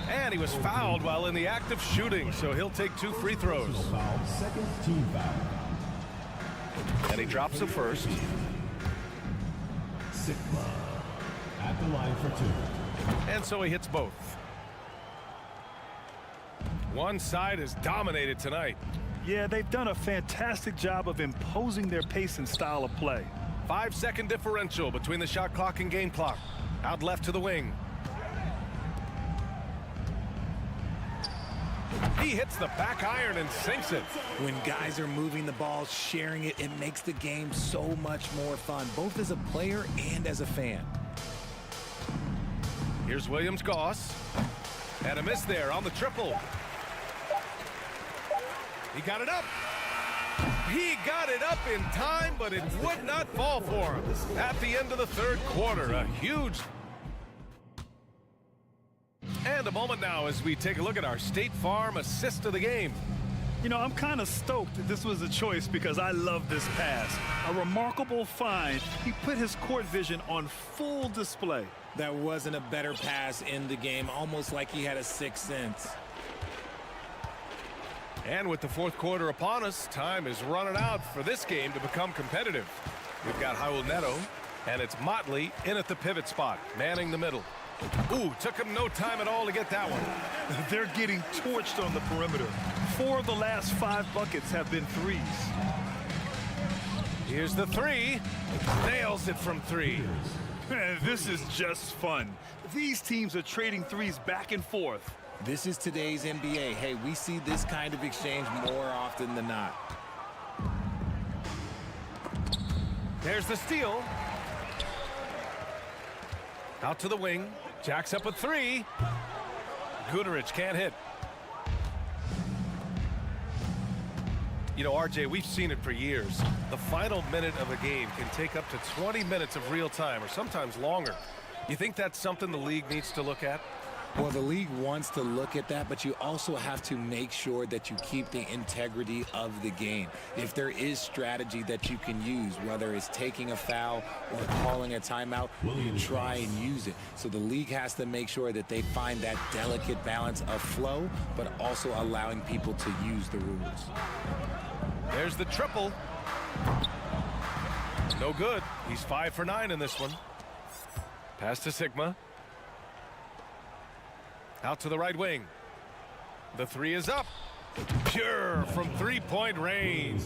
S1: And he was fouled while in the act of shooting, so he'll take 2 free throws.
S3: Second team foul.
S1: And he drops the first.
S3: Sigma at the line for 2.
S1: And so he hits both. One side is dominated tonight.
S4: Yeah, they've done a fantastic job of imposing their pace and style of play.
S1: 5-second differential between the shot clock and game clock. Out left to the wing. He hits the back iron and sinks it.
S15: When guys are moving the ball, sharing it, it makes the game so much more fun, both as a player and as a fan.
S1: Here's Williams-Goss. And a miss there on the triple. He got it up. He got it up in time, but it would not fall for him. At the end of the third quarter, a huge... And a moment now as we take a look at our State Farm assist of the game.
S4: You know, I'm kind of stoked that this was a choice because I love this pass. A remarkable find. He put his court vision on full display.
S15: That wasn't a better pass in the game, almost like he had a sixth sense.
S1: And with the fourth quarter upon us, time is running out for this game to become competitive. We've got Raul Neto, and it's Motley in at the pivot spot, manning the middle. Ooh, took him no time at all to get that one.
S4: They're getting torched on the perimeter. 4 of the last 5 buckets have been threes.
S1: Here's the three. Nails it from 3.
S4: This is just fun. These teams are trading threes back and forth.
S15: This is today's NBA. Hey, we see this kind of exchange more often than not.
S1: There's the steal. Out to the wing. Jacks up a 3. Guterich can't hit. You know, RJ, we've seen it for years. The final minute of a game can take up to 20 minutes of real time, or sometimes longer. You think that's something the league needs to look at?
S15: Well, the league wants to look at that, but you also have to make sure that you keep the integrity of the game. If there is strategy that you can use, whether it's taking a foul or calling a timeout, you try and use it. So the league has to make sure that they find that delicate balance of flow, but also allowing people to use the rules.
S1: There's the triple. No good. He's 5 for 9 in this one. Pass to Sigma. Out to the right wing. The 3 is up. Pure from 3-point range.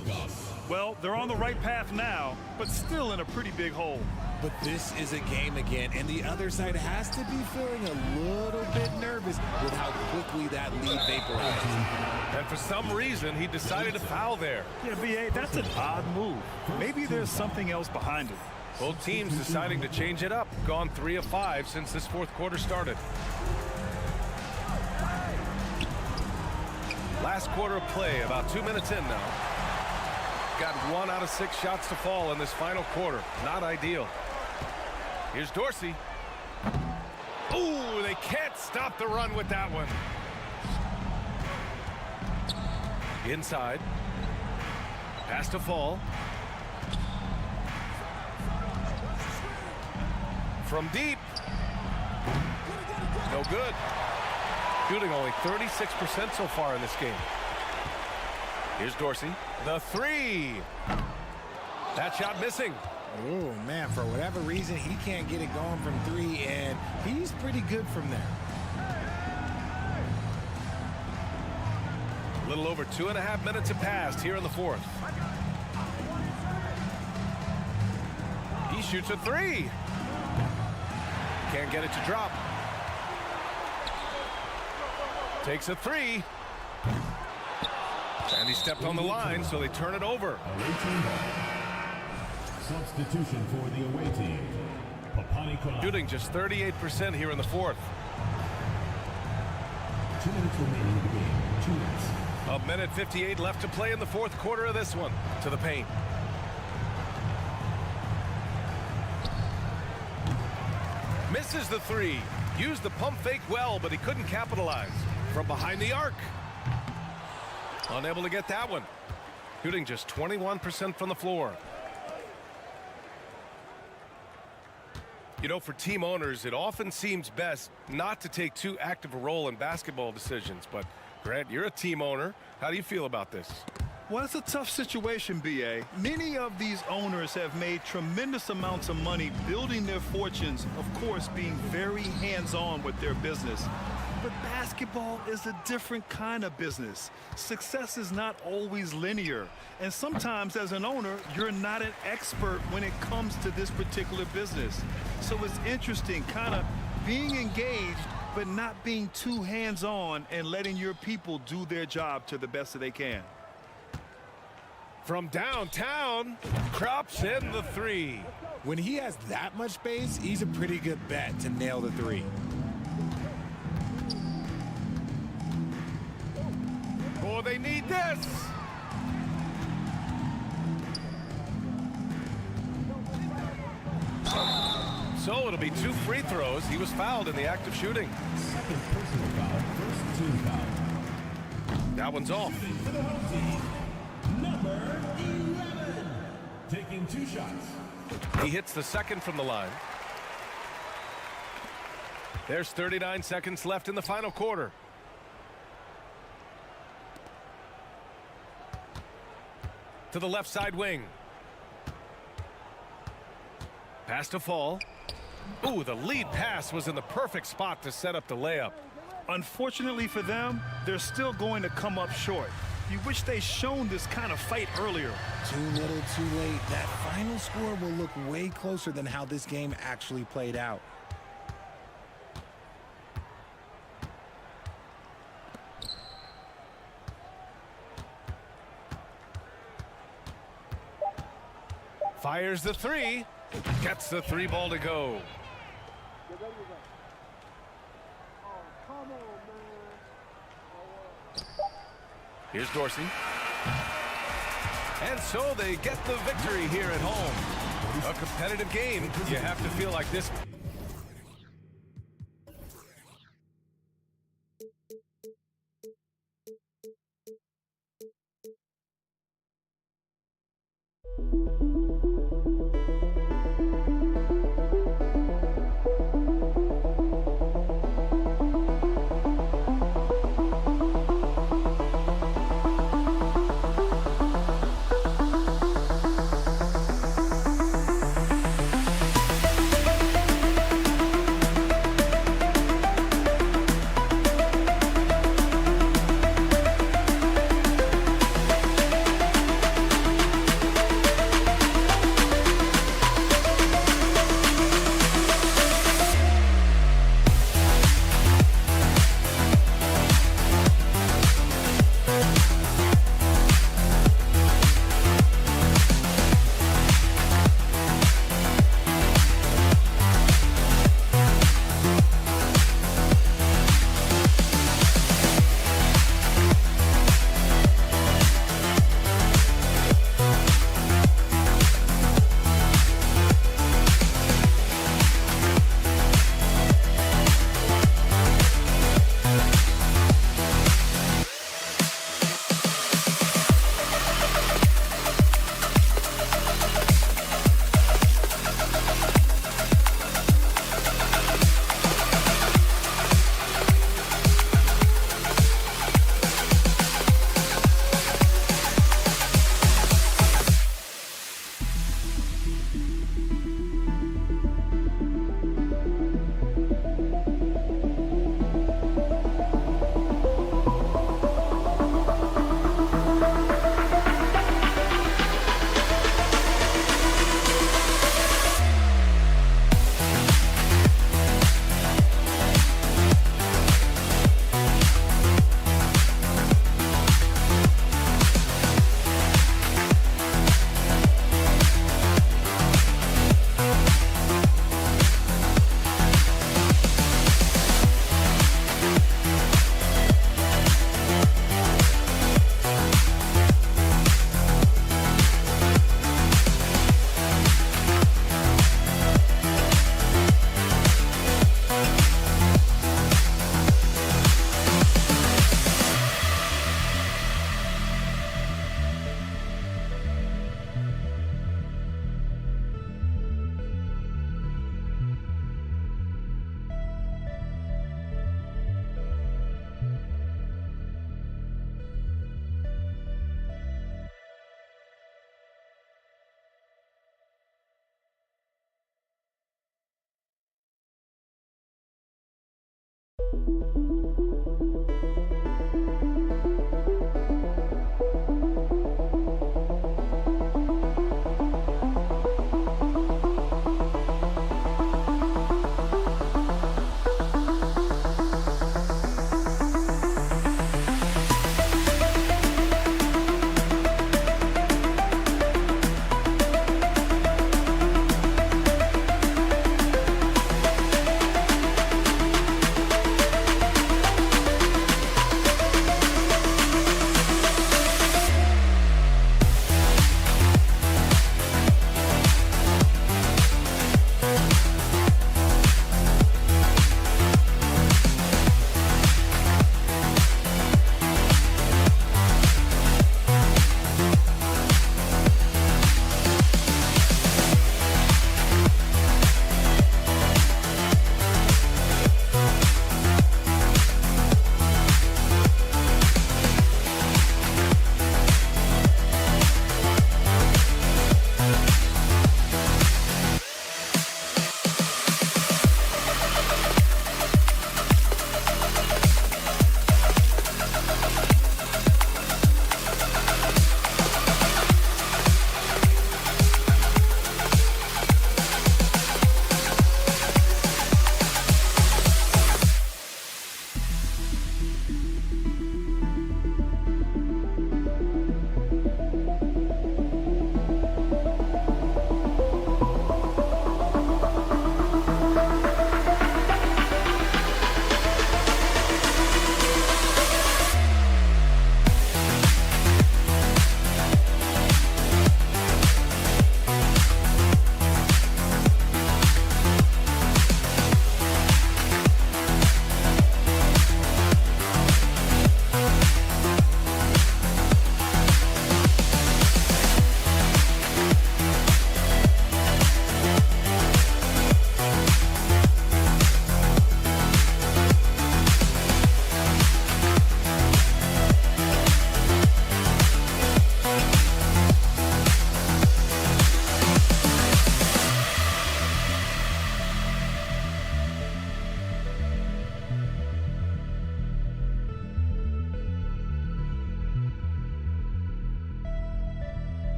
S4: Well, they're on the right path now, but still in a pretty big hole.
S15: But this is a game again, and the other side has to be feeling a little bit nervous with how quickly that lead vaporizes.
S1: And for some reason, he decided to foul there.
S4: Yeah, B.A., that's an odd move. Maybe there's something else behind it.
S1: Both teams deciding to change it up. Gone 3 of 5 since this fourth quarter started. Last quarter of play, about 2 minutes in now. got 1 out of 6 shots to fall in this final quarter. Not ideal. Here's Dorsey. Ooh, they can't stop the run with that one. Inside. Pass to Fall. From deep. No good. Shooting only 36% so far in this game. Here's Dorsey. The 3. That shot missing.
S15: Oh, man, for whatever reason, he can't get it going from 3, and he's pretty good from there.
S1: A little over 2.5 minutes have passed here in the fourth. He shoots a 3. Can't get it to drop. Takes a 3. And he stepped on the line, so they turn it over.
S3: Substitution for the away team.
S1: Shooting just 38% here in the fourth.
S3: 2 minutes remaining in the game. 2 minutes.
S1: 1:58 left to play in the fourth quarter of this one. To the paint. Misses the 3. Used the pump fake well, but he couldn't capitalize. From behind the arc. Unable to get that one. Shooting just 21% from the floor. You know, for team owners, it often seems best not to take too active a role in basketball decisions. But, Grant, you're a team owner. How do you feel about this?
S4: Well, it's a tough situation, B.A. Many of these owners have made tremendous amounts of money building their fortunes, of course, being very hands-on with their business. But basketball is a different kind of business. Success is not always linear. And sometimes as an owner, you're not an expert when it comes to this particular business. So it's interesting kind of being engaged, but not being too hands-on and letting your people do their job to the best that they can.
S1: From downtown, crops in the 3.
S15: When he has that much space, he's a pretty good bet to nail the 3.
S1: Oh, they need this. So it'll be 2 free throws. He was fouled in the act of shooting.
S3: Second personal foul. First team foul.
S1: That one's off.
S3: For the home team, number 11. Taking 2 shots.
S1: He hits the second from the line. There's 39 seconds left in the final quarter. To the left side wing. Pass to Fall. Ooh, the lead pass was in the perfect spot to set up the layup.
S4: Unfortunately for them, they're still going to come up short. You wish they'd shown this kind of fight earlier.
S15: Too little, too late. That final score will look way closer than how this game actually played out.
S1: Fires the 3. Gets the 3 ball to go. Here's Dorsey. And so they get the victory here at home. A competitive game. You have to feel like this.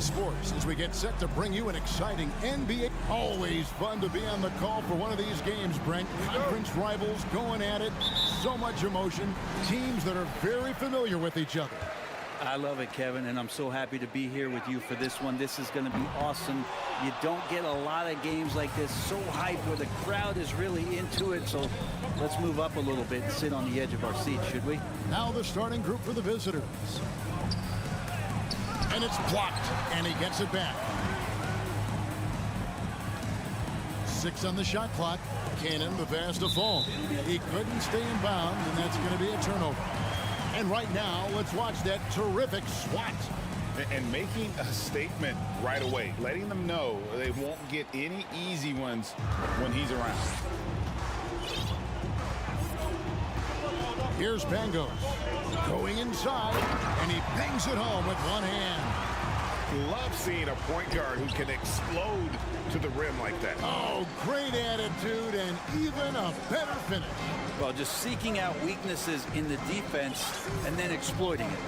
S9: Sports as we get set to bring you an exciting NBA. Always fun to be on the call for one of these games, Brent. Conference rivals going at it. So much emotion. Teams that are very familiar with each other.
S12: I love it, Kevin, and I'm so happy to be here with you for this one. This is going to be awesome. You don't get a lot of games like this, so hyped, where the crowd is really into it. So let's move up a little bit and sit on the edge of our seat, should we?
S9: Now the starting group for the visitors. And it's blocked, and he gets it back. 6 on the shot clock. Cannon, the pass to fall. He couldn't stay in bounds, and that's going to be a turnover. And right now, let's watch that terrific swat.
S11: And making a statement right away, letting them know they won't get any easy ones when he's around.
S9: Here's Bangos going inside, and he bangs it home with one hand.
S10: Love seeing a point guard who can explode to the rim like that.
S9: Oh, great attitude and even a better finish.
S12: Well, just seeking out weaknesses in the defense and then exploiting it.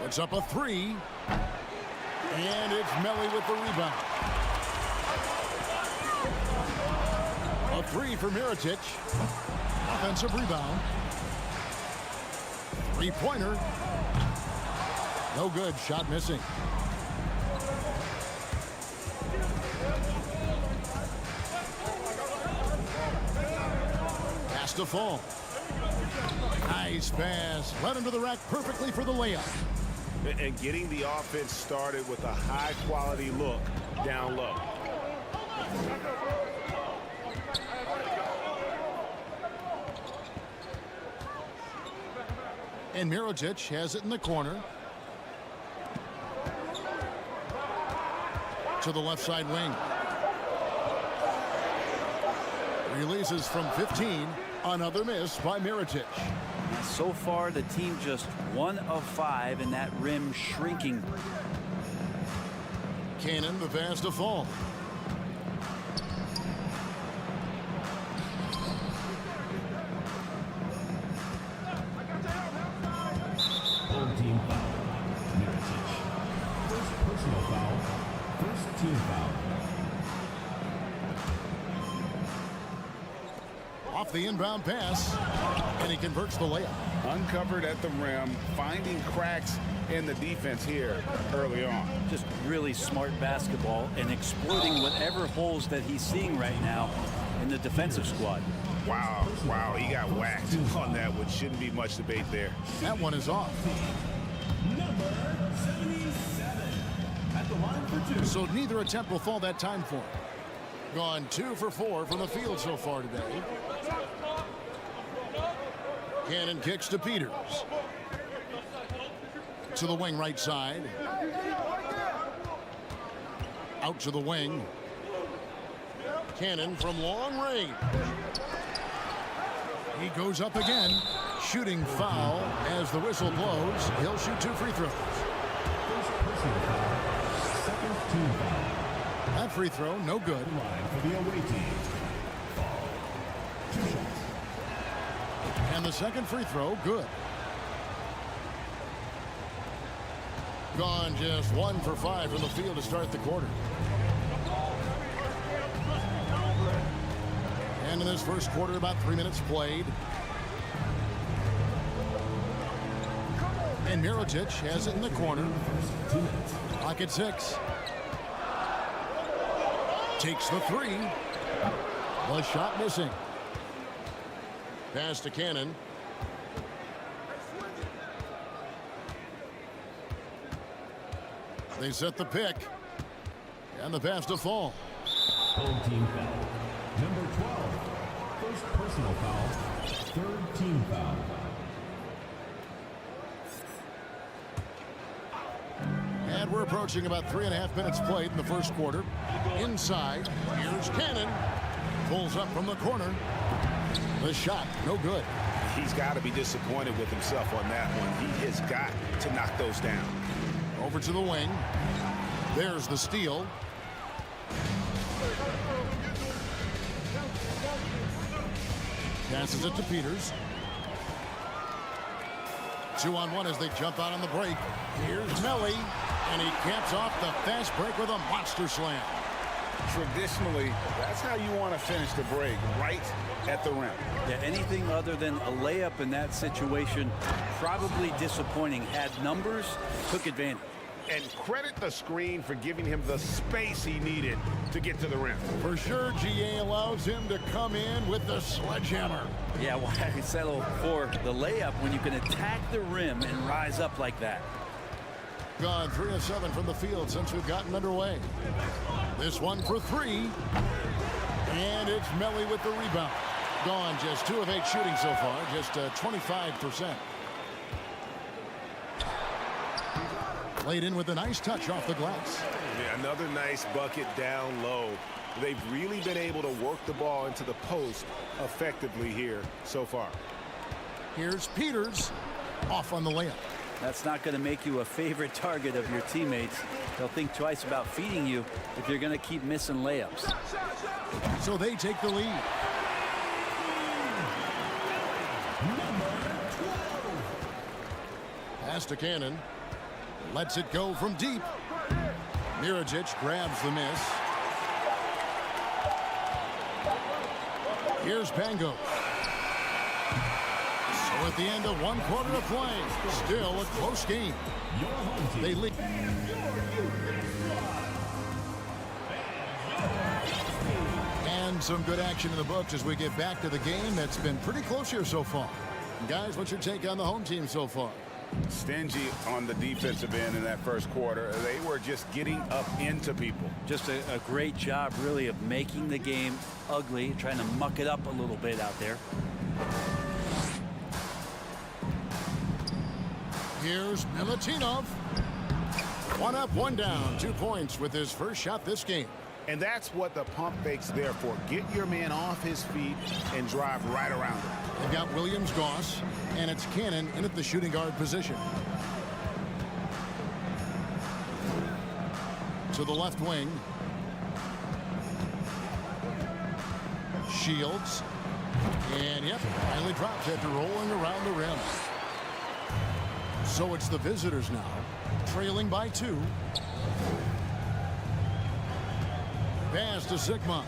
S9: It's up a 3, and it's Melly with the rebound. three for Mirotic. Offensive rebound. Three-pointer. No good. Shot missing. Pass to Fall. Nice pass. Led him to the rack perfectly for the layup.
S10: And getting the offense started with a high-quality look down low.
S9: And Mirotic has it in the corner. To the left side wing. Releases from 15. Another miss by Mirotic.
S12: So far, the team just 1 of 5 and that rim shrinking.
S9: Cannon, the pass to Fall.
S3: Third team foul. Mirotic. First personal foul. First team foul.
S9: Off the inbound pass, and he converts the layup.
S11: Uncovered at the rim, finding cracks in the defense here early on.
S12: Just really smart basketball and exploiting whatever holes that he's seeing right now in the defensive squad.
S10: Wow, he got whacked on that one. Shouldn't be much debate there.
S9: That one is off.
S3: Number 77 at the line for two.
S9: So neither attempt will fall that time for him. Gone 2 for 4 from the field so far today. Cannon kicks to Peters. To the wing right side. Out to the wing. Cannon from long range. He goes up again. Shooting foul as the whistle blows. He'll shoot 2 free throws.
S3: First personal foul. Second team foul.
S9: That free throw, no good.
S3: Line for the away team. Foul. 2 shots.
S9: And the second free throw, good. Gone just 1 for 5 from the field to start the quarter. And in this first quarter, about 3 minutes played. And Mirotic has it in the corner. Clock at 6. Takes the 3. The shot missing. Pass to Cannon. They set the pick. And the pass to Fall.
S3: Home team foul. Number 12. First personal foul. Third team foul.
S9: And we're approaching about 3.5 minutes played in the first quarter. Inside. Here's Cannon. Pulls up from the corner. The shot, no good.
S10: He's got to be disappointed with himself on that one. He has got to knock those down.
S9: Over to the wing. There's the steal. Passes it to Peters. 2-on-1 as they jump out on the break. Here's Melly, and he caps off the fast break with a monster slam.
S11: Traditionally, that's how you want to finish the break, right at the rim.
S12: Yeah, anything other than a layup in that situation, probably disappointing. Had numbers, took advantage.
S10: And credit the screen for giving him the space he needed to get to the rim.
S9: For sure, GA allows him to come in with the sledgehammer.
S12: Yeah, why settle for the layup when you can attack the rim and rise up like that?
S9: Gone 3 of 7 from the field since we've gotten underway. This one for 3. And it's Melly with the rebound. Gone just 2 of 8 shooting so far, just 25%. Laid in with a nice touch off the glass.
S10: Yeah, another nice bucket down low. They've really been able to work the ball into the post effectively here so far.
S9: Here's Peters off on the layup.
S12: That's not going to make you a favorite target of your teammates. They'll think twice about feeding you if you're going to keep missing layups.
S9: So they take the lead. Pass to Cannon. Lets it go from deep. Mirotic grabs the miss. Here's Bango. So at the end of 1 quarter of play, still a close game. They lead. And some good action in the books as we get back to the game that's been pretty close here so far. Guys, what's your take on the home team so far?
S11: Stingy on the defensive end in that first quarter. They were just getting up into people.
S12: Just a great job, really, of making the game ugly, trying to muck it up a little bit out there.
S9: Here's Milutinov. 1 up, 1 down. 2 points with his first shot this game.
S11: And that's what the pump fake's there for. Get your man off his feet and drive right around him.
S9: They've got Williams Goss, and it's Cannon in at the shooting guard position. To the left wing. Shields. And yep, finally drops after rolling around the rim. So it's the visitors now, trailing by 2. Pass to Sigma.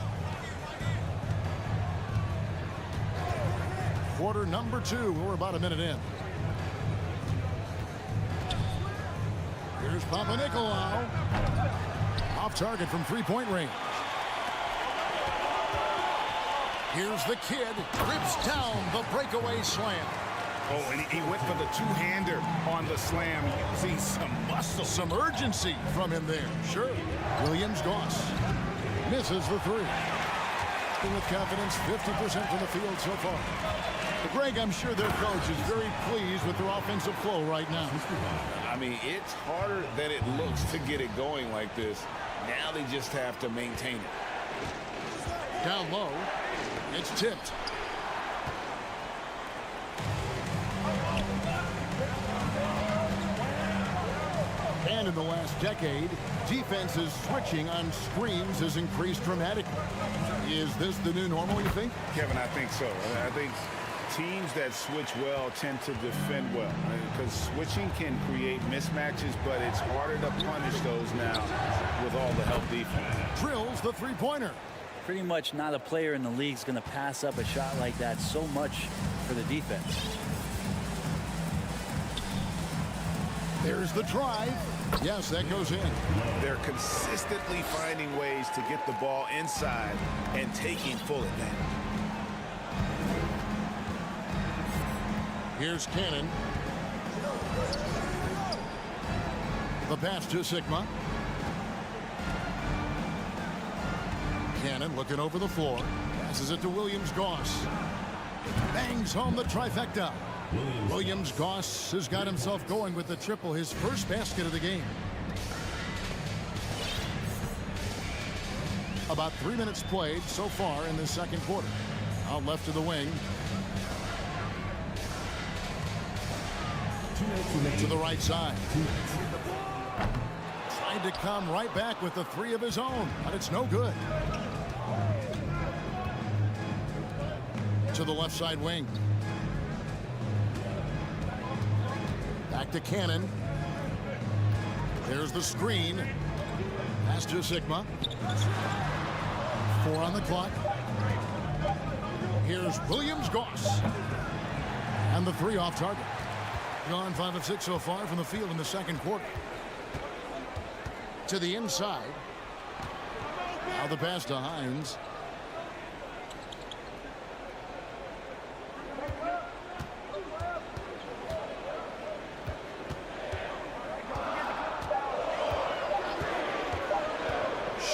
S9: Quarter number 2. We're about a minute in. Here's Papanikolaou. Off target from 3-point range. Here's the kid. Rips down the breakaway slam.
S11: Oh, and he went for the two-hander on the slam. You see some muscle.
S9: Some urgency from him there. Sure. Williams Goss misses the 3. With confidence, 50% from the field so far. Greg, I'm sure their coach is very pleased with their offensive flow right now.
S11: I mean, it's harder than it looks to get it going like this. Now they just have to maintain it.
S9: Down low. It's tipped. And in the last decade, defenses switching on screens has increased dramatically. Is this the new normal, you think?
S11: Kevin, I think so. I think teams that switch well tend to defend well. Because switching can create mismatches, but it's harder to punish those now with all the help defense.
S9: Drills the 3-pointer.
S12: Pretty much not a player in the league is going to pass up a shot like that so much for the defense.
S9: There's the drive. Yes, that goes in.
S11: They're consistently finding ways to get the ball inside and taking full advantage.
S9: Here's Cannon. The pass to Sigma. Cannon looking over the floor. Passes it to Williams Goss. Bangs home the trifecta. Williams Goss has got himself going with the triple, his first basket of the game. About 3 minutes played so far in the second quarter. Out left to the wing. To the right side. Tried to come right back with the 3 of his own, but it's no good. To the left side wing. Back to Cannon. There's the screen. Pass to Sigma. 4 on the clock. Here's Williams Goss. And the 3 off target. Gone 5 of 6 so far from the field in the second quarter. To the inside. Now the pass to Hines.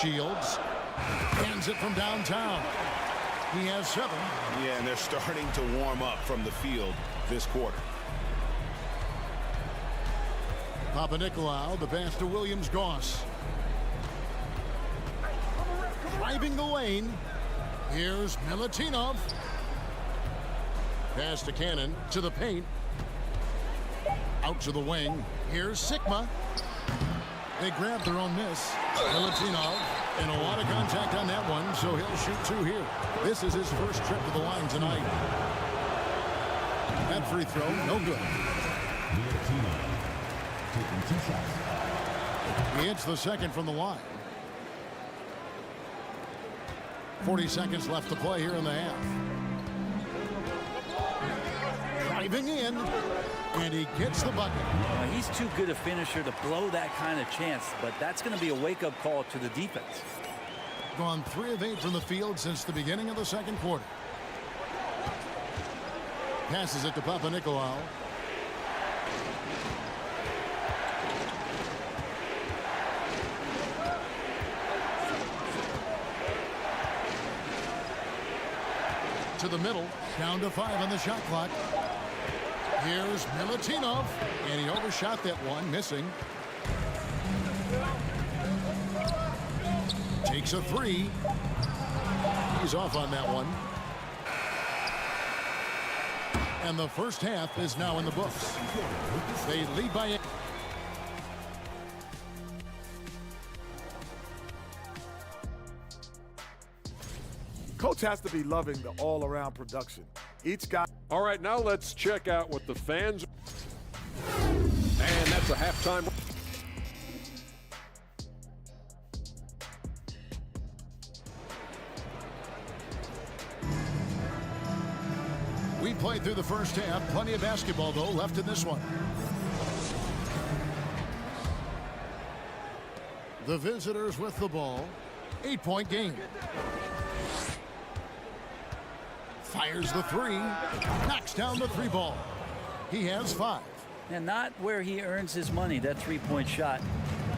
S9: Shields hands it from downtown. He has 7.
S11: Yeah, and they're starting to warm up from the field this quarter.
S9: Papanikolaou, the pass to Williams Goss. Driving the lane. Here's Milutinov. Pass to Cannon to the paint. Out to the wing. Here's Sigma. They grab their own miss. Milutinov, and a lot of contact on that one, so he'll shoot 2 here. This is his first trip to the line tonight. That free throw, no good. He hits the second from the line. 40 seconds left to play here in the half. Driving in, and he gets the bucket.
S12: He's too good a finisher to blow that kind of chance, but that's going to be a wake-up call to the defense.
S9: Gone 3 of 8 from the field since the beginning of the second quarter. Passes it to Papanikolaou. To the middle, down to 5 on the shot clock. Here's Milutinov, and he overshot that one, missing. Takes a 3. He's off on that one. And the first half is now in the books. They lead by 8.
S14: Coach has to be loving the all-around production. Each guy.
S6: All right, now let's check out what the fans. And that's a halftime.
S9: We played through the first half. Plenty of basketball, though, left in this one. The visitors with the ball. 8-point game. Fires the 3. Knocks down the 3 ball. He has 5.
S12: And not where he earns his money, that 3-point shot.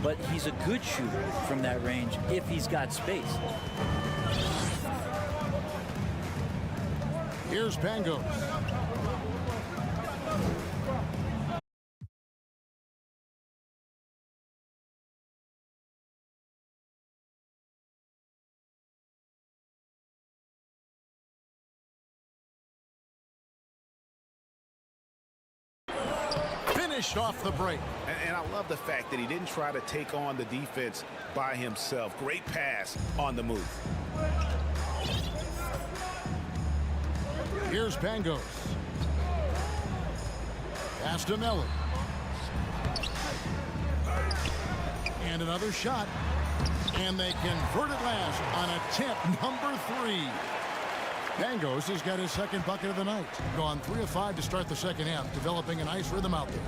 S12: But he's a good shooter from that range if he's got space.
S9: Here's Pangos. Finished off the break.
S11: And I love the fact that he didn't try to take on the defense by himself. Great pass on the move.
S9: Here's Pangos. Astonelli. And another shot. And they convert it last on attempt number 3. Pangos has got his second bucket of the night. Gone 3 of 5 to start the second half, developing a nice rhythm out there.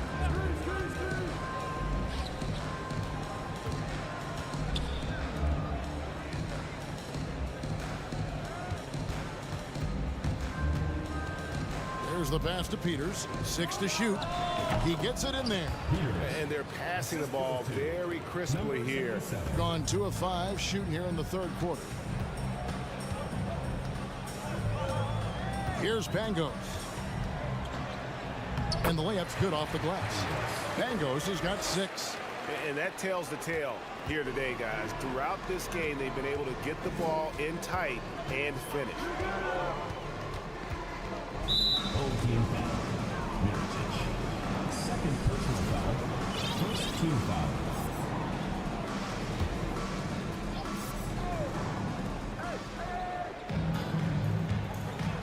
S9: There's the pass to Peters. 6 to shoot. He gets it in there.
S10: And they're passing the ball very crisply here.
S9: Gone 2 of 5 shooting here in the third quarter. Here's Pangos. And the layup's good off the glass. Pangos has got 6.
S10: And that tells the tale here today, guys. Throughout this game, they've been able to get the ball in tight and finish.
S3: Whole team foul. Mirotic. Second personal foul. First team foul.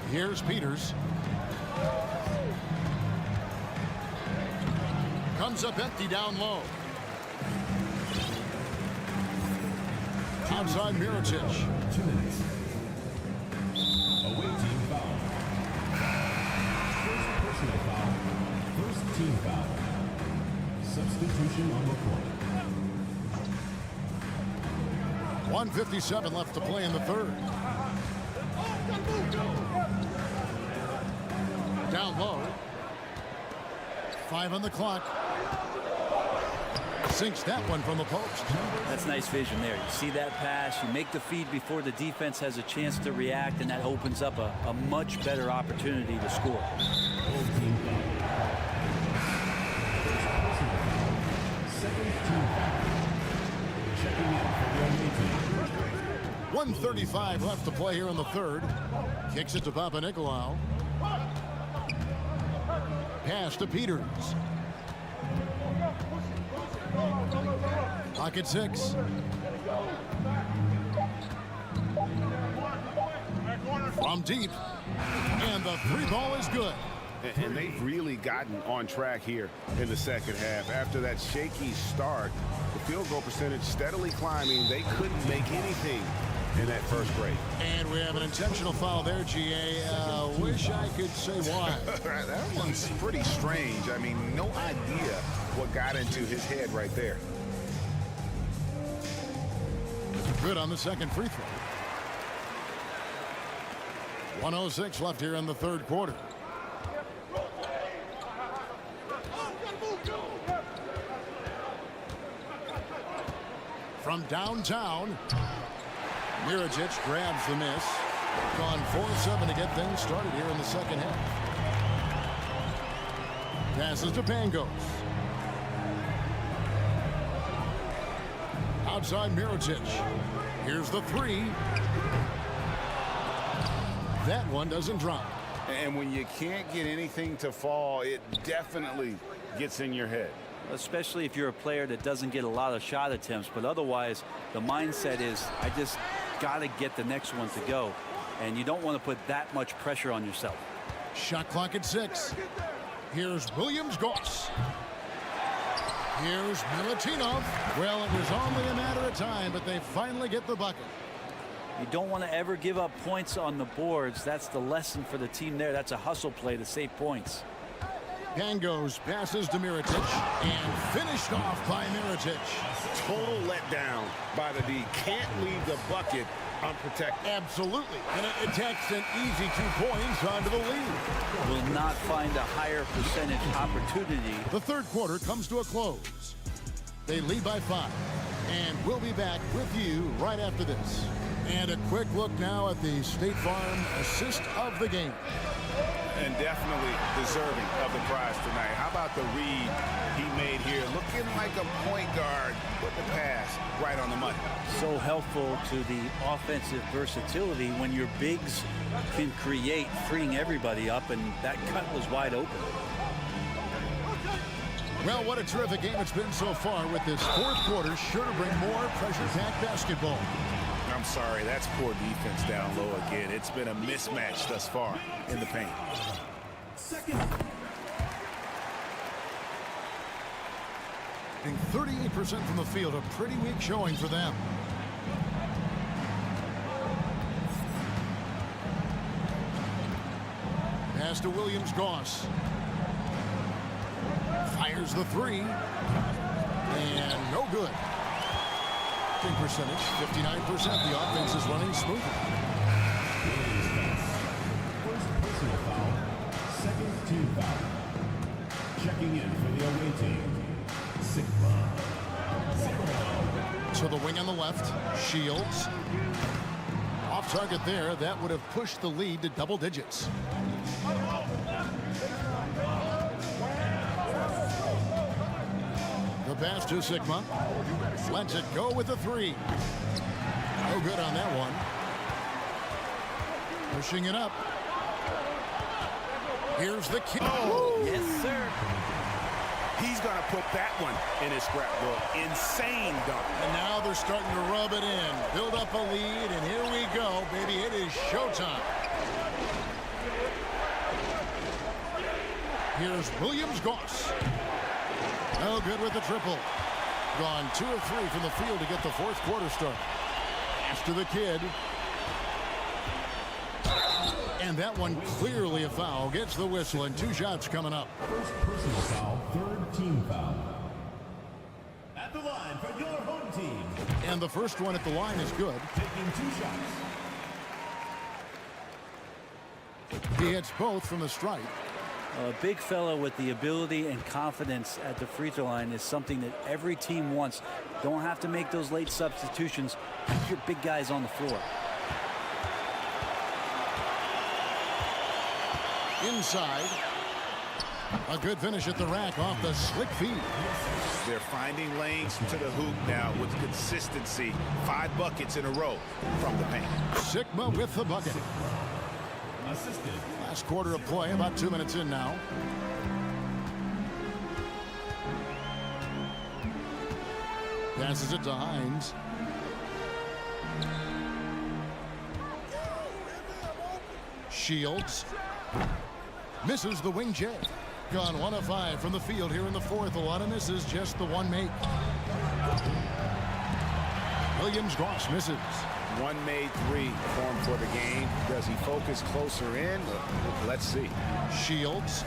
S9: Here's Peters. Comes up empty down low. Outside Mirotic.
S3: 2 minutes. Away team foul. First personal foul. First team foul. Substitution on the court.
S9: 1:57 left to play in the third. Down low. 5 on the clock. Sinks that one from the post.
S12: That's nice vision there. You see that pass, you make the feed before the defense has a chance to react, and that opens up a much better opportunity to score.
S9: 1:35 left to play here in the third. Kicks it to Papanikolaou. Pass to Peters. Pocket 6. From deep. And the 3 ball is good.
S10: And they've really gotten on track here in the second half. After that shaky start, the field goal percentage steadily climbing. They couldn't make anything in that first break.
S9: And we have an intentional foul there, GA. wish I could say why.
S11: That one's pretty strange. I mean, no idea what got into his head right there.
S9: Good on the second free throw. 1:06 left here in the third quarter. From downtown, Mirotic grabs the miss. Gone 4-7 to get things started here in the second half. Passes to Pangos. Outside Mirotic. Here's the three. That one doesn't drop.
S11: And when you can't get anything to fall, it definitely gets in your head.
S12: Especially if you're a player that doesn't get a lot of shot attempts, but otherwise the mindset is I just got to get the next one to go, and you don't want to put that much pressure on yourself.
S9: Shot clock at 6. Here's Williams-Goss. Here's Milutinov. Well, it was only a matter of time, but they finally get the bucket.
S12: You don't want to ever give up points on the boards. That's the lesson for the team there. That's a hustle play to save points.
S9: Pangos passes to Mirotic and finished off by Mirotic.
S11: Total letdown by the D. Can't leave the bucket unprotected.
S9: Absolutely. And it takes an easy 2 points onto the lead.
S12: Will not find a higher percentage opportunity.
S9: The third quarter comes to a close. They lead by 5. And we'll be back with you right after this. And a quick look now at the State Farm assist of the game.
S11: And definitely deserving of the prize tonight. How about the read he made here? Looking like a point guard with the pass right on the money.
S12: So helpful to the offensive versatility when your bigs can create, freeing everybody up, and that cut was wide open.
S9: Well, what a terrific game it's been so far, with this fourth quarter sure to bring more pressure-packed basketball.
S11: I'm sorry, that's poor defense down low again. It's been a mismatch thus far in the paint.
S9: 38% from the field, a pretty weak showing for them. Pass to Williams-Goss. Fires the three. And no good. Percentage 59%. The offense is running smoothly.
S3: First personal foul, second team foul. Checking in for the away team, Sigma.
S9: To the wing on the left, Shields. Off target there. That would have pushed the lead to double digits. The pass to Sigma. Lets it go with the three. No good on that one. Pushing it up. Here's the kick.
S11: Oh,
S12: yes, sir.
S11: He's going to put that one in his scrapbook. Insane dunk.
S9: And now they're starting to rub it in. Build up a lead, and here we go, baby. It is showtime. Here's Williams-Goss. No good with the triple. Gone 2 of 3 from the field to get the fourth quarter started. Pass to the kid. And that one clearly a foul. Gets the whistle, and 2 shots coming up.
S3: First personal foul, third team foul. At the line for your home team.
S9: And the first one at the line is good.
S3: Taking 2 shots.
S9: He hits both from the stripe.
S12: A big fella with the ability and confidence at the free throw line is something that every team wants. Don't have to make those late substitutions. Keep your big guys on the floor.
S9: Inside. A good finish at the rack off the slick feed.
S11: They're finding lanes to the hoop now with consistency. 5 buckets in a row from the paint.
S9: Sigma with the bucket.
S3: Assisted.
S9: Last quarter of play, about 2 minutes in now. Passes it to Hines. Shields. Misses the wing J. Gone 1 of 5 from the field here in the fourth. A lot of misses, just the one make. Williams-Goss misses.
S11: one made three for him for the game. Does he focus closer in? Let's see.
S9: Shields.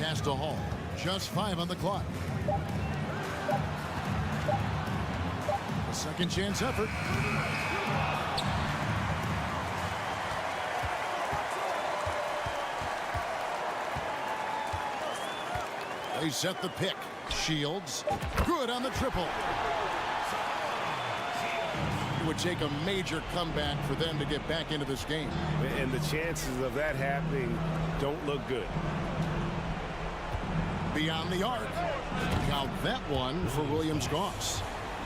S9: Pass to Hall. Just 5 on the clock. A second chance effort. They set the pick. Shields. Good on the triple. It would take a major comeback for them to get back into this game.
S10: And the chances of that happening don't look good.
S9: Beyond the arc. Now that one for Williams-Goss.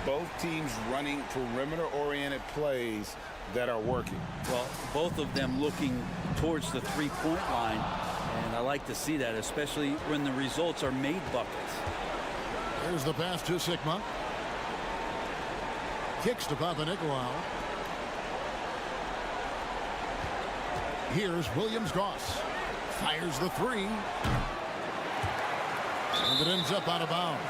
S11: Both teams running perimeter-oriented plays that are working.
S12: Well, both of them looking towards the three-point line, and I like to see that, especially when the results are made buckets.
S9: There's the pass to Sigma. Kicks to Papanikolaou. Here's Williams-Goss. Fires the three. And it ends up out of bounds.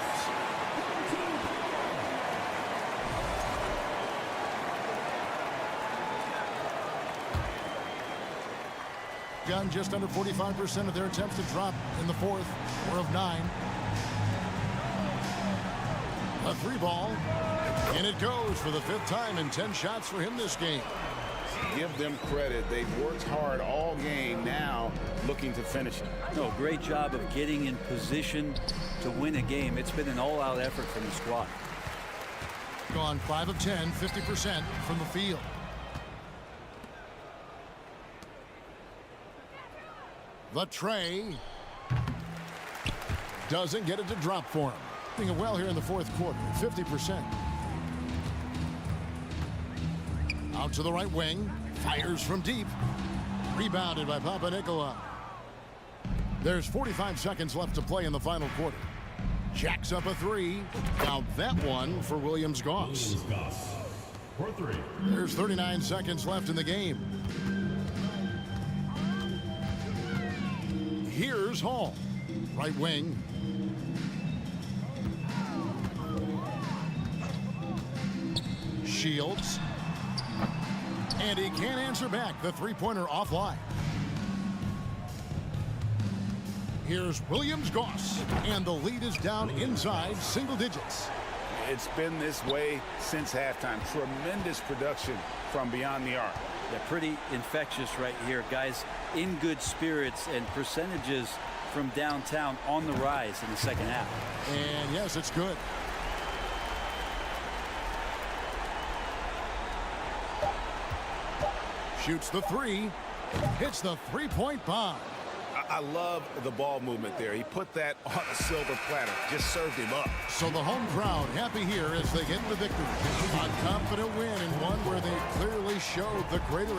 S9: Gun just under 45% of their attempts to drop in the fourth. 4 of 9. A 3-ball. And it goes for the 5th time and 10 shots for him this game.
S11: Give them credit. They've worked hard all game, now looking to finish it.
S12: No, great job of getting in position to win a game. It's been an all-out effort from the squad.
S9: Gone 5 of 10, 50% from the field. The tray doesn't get it to drop for him. Doing well here in the fourth quarter, 50%. Out to the right wing, fires from deep. Rebounded by Papanikolaou. There's 45 seconds left to play in the final quarter. Jacks up a 3. Now that one for Williams-Goss.
S3: For 3.
S9: There's 39 seconds left in the game. Here's Hall. Right wing. Shields. And he can't answer back. The three-pointer offline. Here's Williams-Goss. And the lead is down inside single digits.
S11: It's been this way since halftime. Tremendous production from beyond the arc.
S12: Yeah, pretty infectious right here. Guys in good spirits, and percentages from downtown on the rise in the second half.
S9: And yes, it's good. Shoots the 3. Hits the three-point bomb.
S11: I love the ball movement there. He put that on a silver platter. Just served him up.
S9: So the home crowd happy here as they get the victory. A confident win, and one where they clearly showed the greater